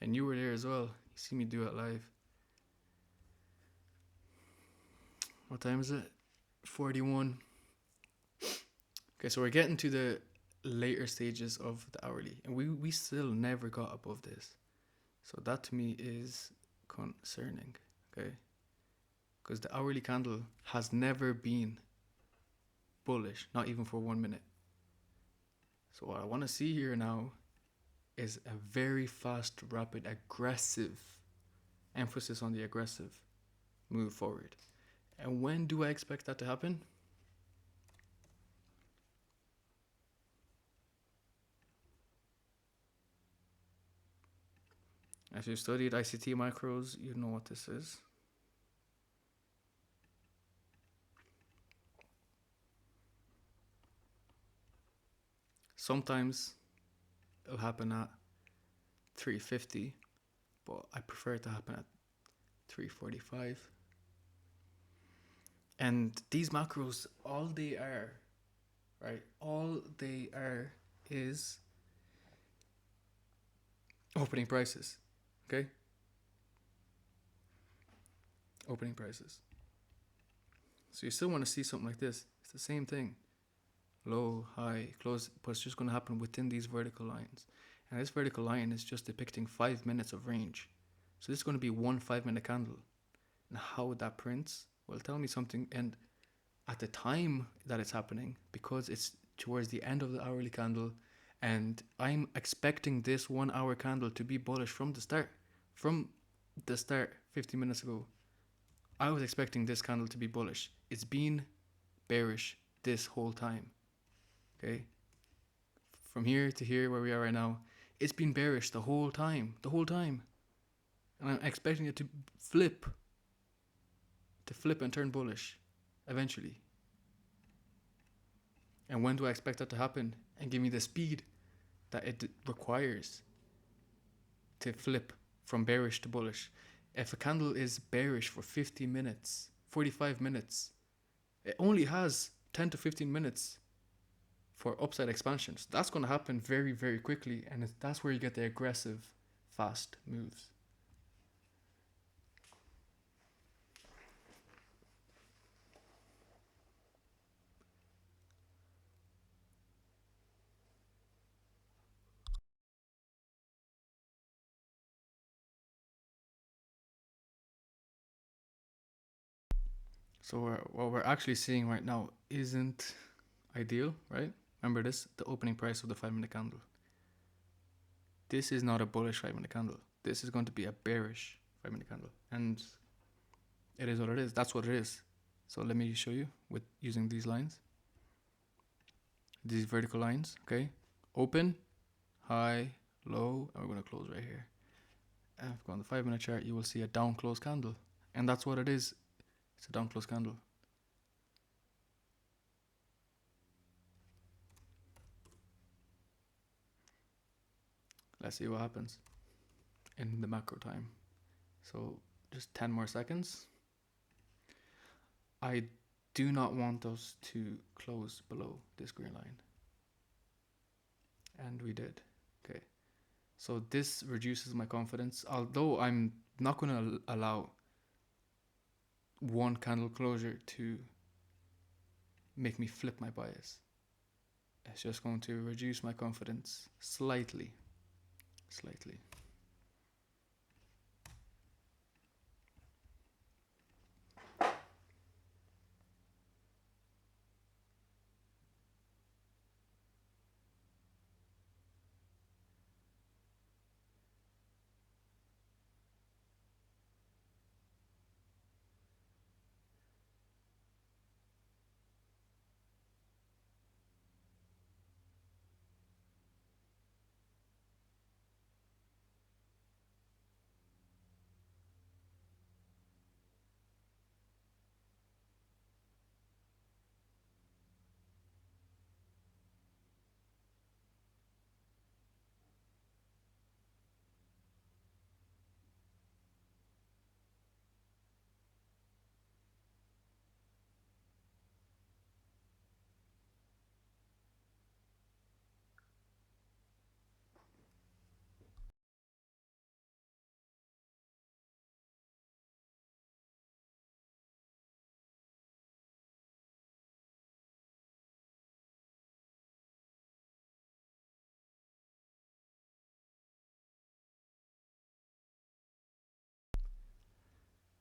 And you were there as well. You see me do it live. What time is it? 41. Okay, so we're getting to the later stages of the hourly, and we still never got above this. So that to me is concerning, okay? Because the hourly candle has never been bullish, not even for 1 minute. So what I want to see here now is a very fast, rapid, aggressive, emphasis on the aggressive, move forward. And when do I expect that to happen? If you studied ICT macros, you know what this is. Sometimes it'll happen at 350, but I prefer it to happen at 345. And these macros, all they are, right? All they are is opening prices, okay? Opening prices. So you still want to see something like this. It's the same thing. Low, high, close, but it's just going to happen within these vertical lines. And this vertical line is just depicting 5 minutes of range. So this is going to be one 5-minute candle. And how that prints, well, tell me something. And at the time that it's happening, because it's towards the end of the hourly candle, and I'm expecting this 1 hour candle to be bullish from the start. From the start, 50 minutes ago, I was expecting this candle to be bullish. It's been bearish this whole time. Okay? From here to here where we are right now, it's been bearish the whole time. The whole time. And I'm expecting it to flip and turn bullish eventually. And when do I expect that to happen? And give me the speed that it requires to flip from bearish to bullish. If a candle is bearish for 50 minutes, 45 minutes, it only has 10 to 15 minutes for upside expansions. That's going to happen very, very quickly, and that's where you get the aggressive, fast moves. So what we're actually seeing right now isn't ideal, right? Remember this, the opening price of the 5-minute candle. This is not a bullish 5-minute candle. This is going to be a bearish 5-minute candle. And it is what it is. That's what it is. So let me show you with using these lines. These vertical lines, okay? Open, high, low, and we're going to close right here. And if you go on the 5-minute chart, you will see a down close candle. And that's what it is. It's a down close candle. Let's see what happens in the macro time. So just 10 more seconds. I do not want us to close below this green line. And we did. Okay. So this reduces my confidence, although I'm not going to allow one candle closure to make me flip my bias. It's just going to reduce my confidence slightly.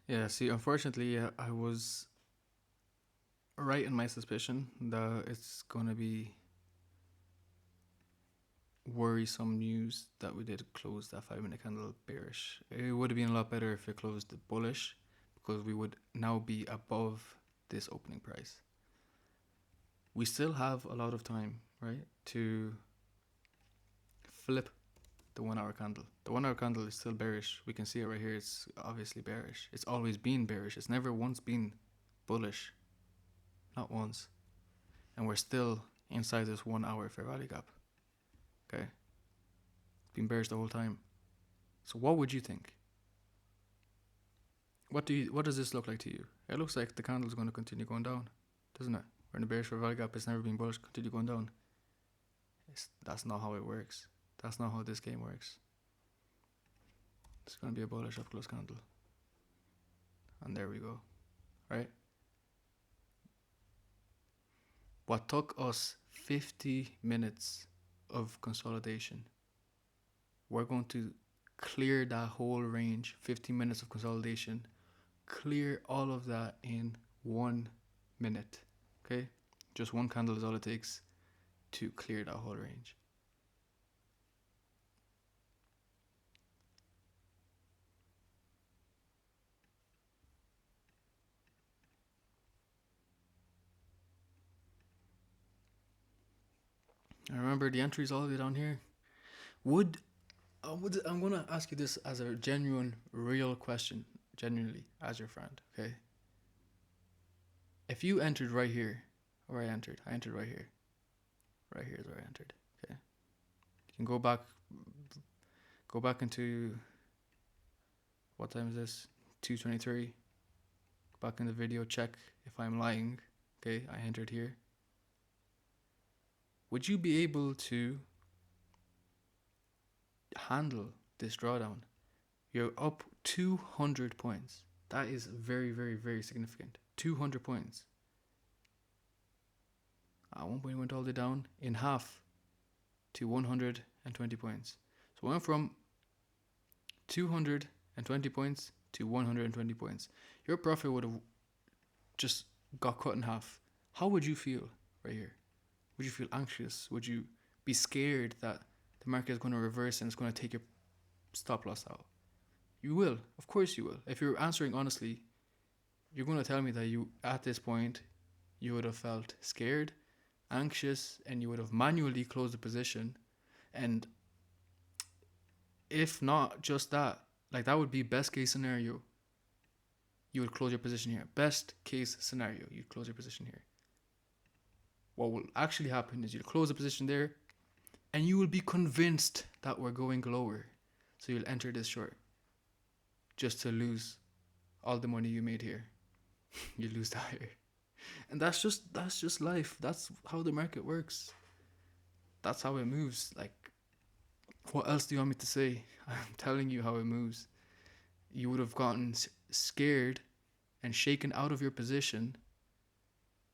Yeah, see, unfortunately, I was right in my suspicion that it's gonna be worrisome news that we did close that 5 minute candle bearish. It would have been a lot better if it closed bullish, because we would now be above this opening price. We still have a lot of time, right, to flip the 1 hour candle. The 1 hour candle is still bearish. We can see it right here. It's obviously bearish. It's always been bearish. It's never once been bullish. Not once. And we're still inside this 1 hour fair value gap. Okay? It's been bearish the whole time. So what would you think? What does this look like to you? It looks like the candle is going to continue going down, doesn't it? We're in a bearish fair value gap. It's never been bullish. Continue going down. That's not how it works. That's not how this game works. It's going to be a bullish up close candle. And there we go. Right? What took us 50 minutes of consolidation, we're going to clear that whole range. 15 minutes of consolidation. Clear all of that in 1 minute. Okay? Just one candle is all it takes to clear that whole range. And remember, the entry is all the way down here. I'm gonna ask you this as a genuine, real question, genuinely, as your friend, okay? If you entered right here, where I entered right here. Right here is where I entered, okay? You can go back into, what time is this? 2:23. Back in the video, check if I'm lying, okay? I entered here. Would you be able to handle this drawdown? You're up 200 points. That is very, very, very significant. 200 points. At one point, it went all the way down in half to 120 points. So we went from 220 points to 120 points. Your profit would have just got cut in half. How would you feel right here? Would you feel anxious? Would you be scared that the market is going to reverse and it's going to take your stop loss out? You will. Of course you will. If you're answering honestly, you're going to tell me that you, at this point, you would have felt scared, anxious, and you would have manually closed the position. And if not just that, like, that would be best case scenario. You would close your position here. Best case scenario, you'd close your position here. What will actually happen is you'll close the position there, and you will be convinced that we're going lower. So you'll enter this short just to lose all the money you made here. You lose that here. And that's just life. That's how the market works. That's how it moves. Like, what else do you want me to say? I'm telling you how it moves. You would have gotten scared and shaken out of your position,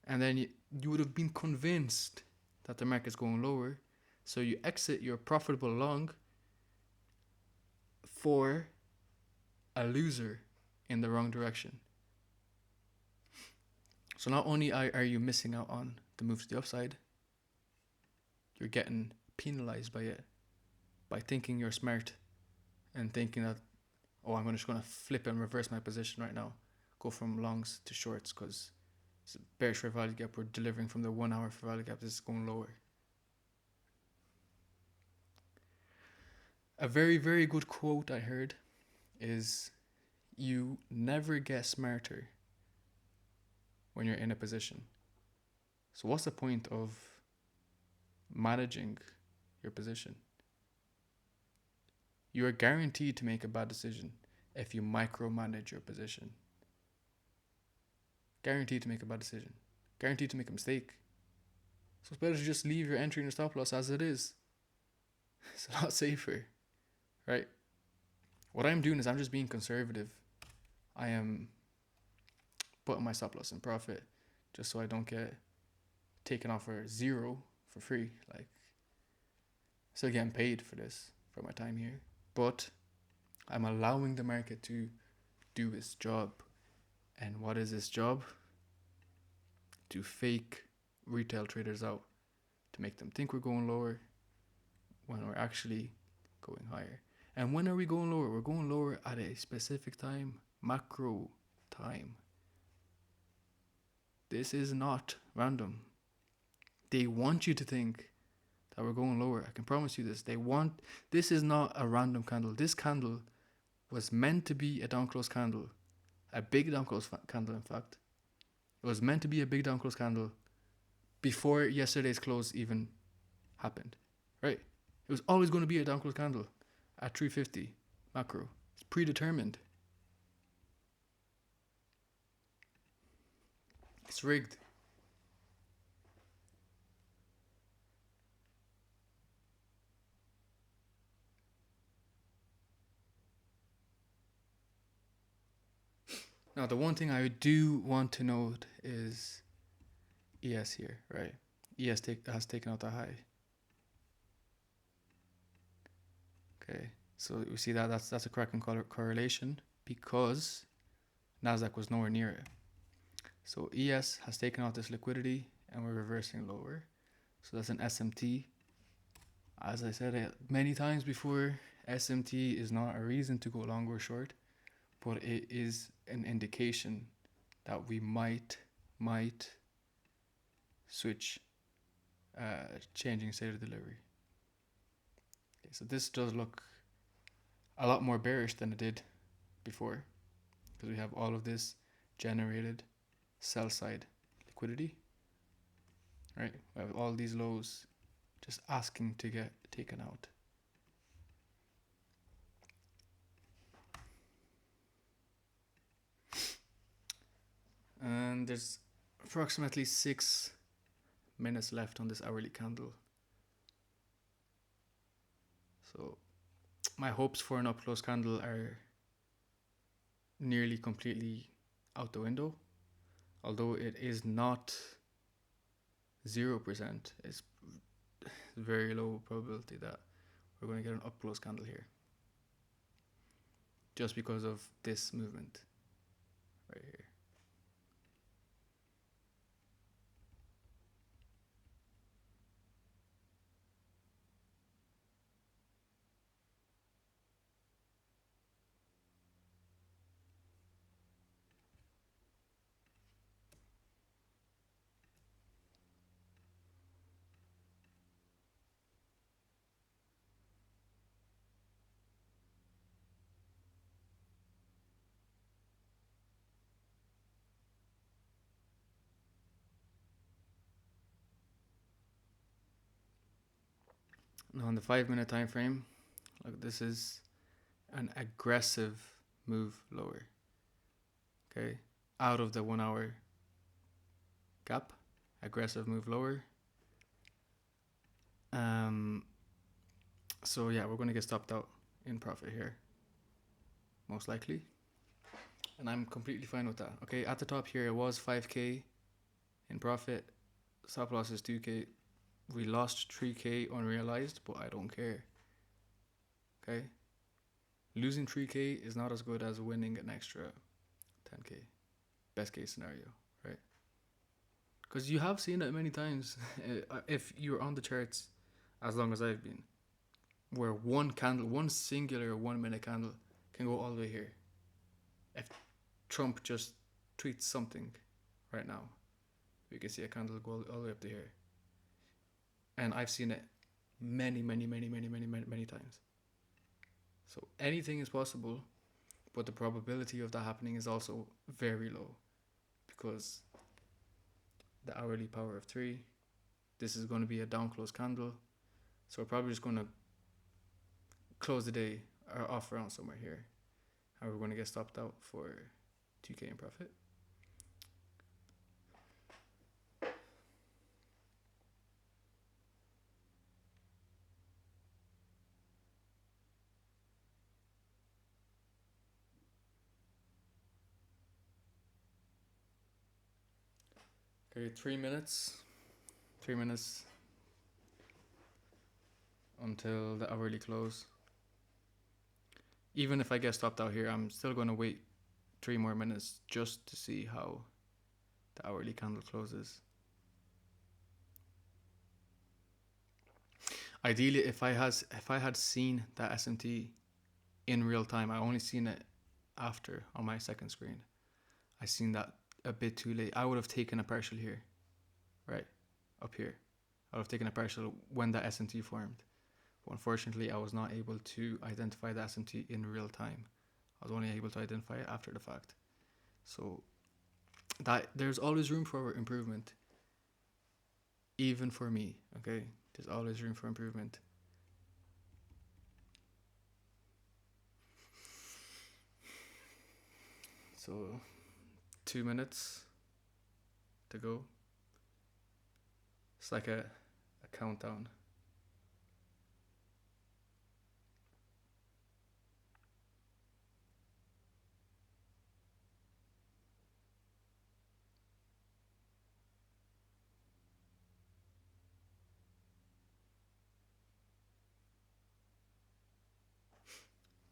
and then you would have been convinced that the market's going lower. So you exit your profitable long for a loser in the wrong direction. So not only are you missing out on the move to the upside, you're getting penalized by it, by thinking you're smart and thinking that, oh, I'm just going to flip and reverse my position right now, go from longs to shorts because it's a bearish fair value gap. We're delivering from the 1 hour fair value gap. This is going lower. A very, very good quote I heard is, you never get smarter when you're in a position. So what's the point of managing your position? You are guaranteed to make a bad decision if you micromanage your position. Guaranteed to make a bad decision. Guaranteed to make a mistake. So it's better to just leave your entry and your stop loss as it is. It's a lot safer, right? What I'm doing is I'm just being conservative. I am putting my stop loss in profit just so I don't get taken off for zero for free. Like, still getting paid for this, for my time here. But I'm allowing the market to do its job. And what is its job? To fake retail traders out, to make them think we're going lower when we're actually going higher. And when are we going lower? We're going lower at a specific time, macro time. This is not random. They want you to think that we're going lower. I can promise you this. This is not a random candle. This candle was meant to be a down close candle, a big down close candle, in fact. It was meant to be a big down close candle before yesterday's close even happened, right? It was always going to be a down close candle at 350 macro. It's predetermined. It's rigged. Now, the one thing I do want to note is ES here, right? ES has taken out the high. Okay, so we see that's a correct correlation because Nasdaq was nowhere near it. So ES has taken out this liquidity and we're reversing lower. So that's an SMT. As I said many times before, SMT is not a reason to go long or short, but it is an indication that we might switch, changing state of delivery. Okay, so this does look a lot more bearish than it did before because we have all of this generated sell side liquidity, right? We have all these lows just asking to get taken out. And there's approximately 6 minutes left on this hourly candle. So my hopes for an up close candle are nearly completely out the window. Although it is not 0%, it's very low probability that we're going to get an up close candle here. Just because of this movement right here. Now on the 5-minute time frame, look, this is an aggressive move lower. Okay, out of the 1 hour gap, aggressive move lower. So yeah, we're going to get stopped out in profit here, most likely, and I'm completely fine with that. Okay, at the top here it was 5k in profit, stop loss is 2k. We lost 3k unrealized, but I don't care. Okay, losing 3k is not as good as winning an extra 10k, best case scenario, right? Because you have seen it many times if you're on the charts as long as I've been, where one candle, one singular 1 minute candle can go all the way here. If Trump just tweets something right now, we can see a candle go all the way up to here. And I've seen it many times. So anything is possible, but the probability of that happening is also very low because the hourly power of 3, this is going to be a down close candle. So we're probably just going to close the day or off around somewhere here. And we're going to get stopped out for 2k in profit. Okay, 3 minutes. 3 minutes until the hourly close. Even if I get stopped out here, I'm still going to wait 3 more minutes just to see how the hourly candle closes. Ideally, if I had seen that SMT in real time, I only seen it after on my second screen. I seen that a bit too late. I would have taken a partial here, right up here. I would have taken a partial when that SMT formed. But unfortunately, I was not able to identify the SMT in real time. I was only able to identify it after the fact. So that there's always room for improvement, even for me. Okay, there's always room for improvement. So 2 minutes to go. It's like a countdown.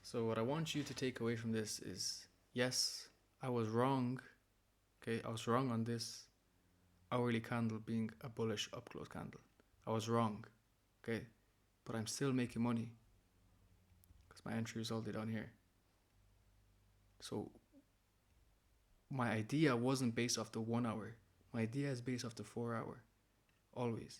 So what I want you to take away from this is, yes, I was wrong. Okay, I was wrong on this hourly candle being a bullish up close candle. I was wrong. Okay, but I'm still making money because my entry is all the way down here. So my idea wasn't based off the 1 hour. My idea is based off the 4 hour. Always.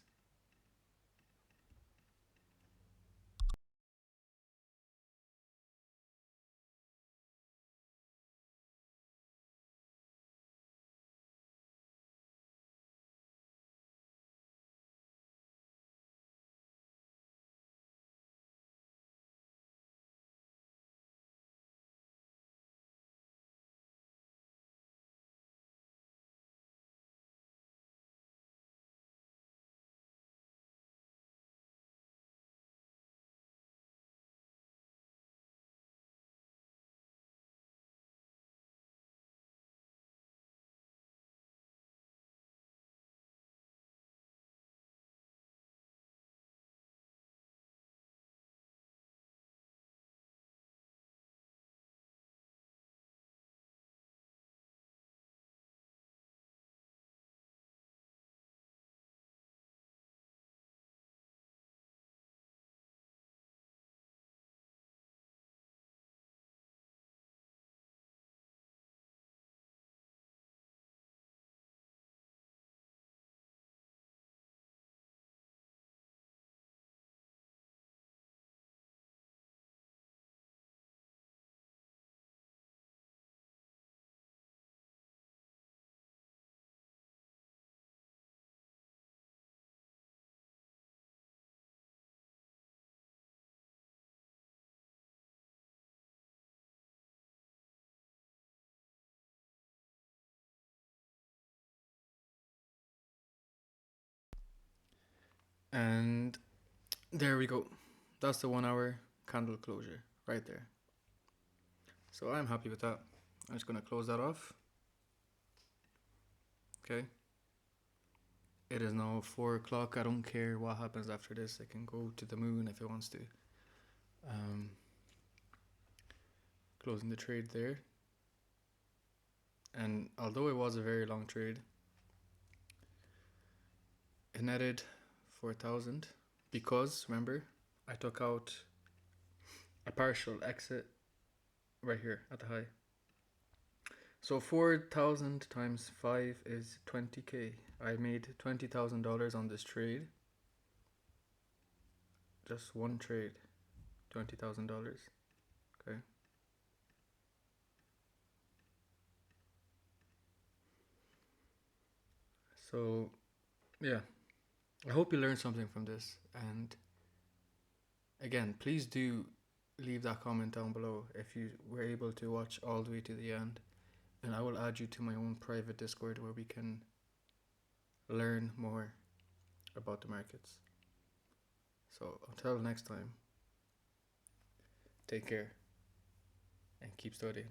And there we go. That's the 1 hour candle closure right there. So I'm happy with that. I'm just gonna close that off. Okay. It is now 4 o'clock. I don't care what happens after this. It can go to the moon if it wants to. Closing the trade there. And although it was a very long trade, it netted 4,000 because, remember, I took out a partial exit right here at the high. So 4,000 times 5 is 20k. I made $20,000 on this trade. Just one trade, $20,000. Okay. So, yeah. I hope you learned something from this. And again, please do leave that comment down below if you were able to watch all the way to the end. And I will add you to my own private Discord where we can learn more about the markets. So until next time, take care and keep studying.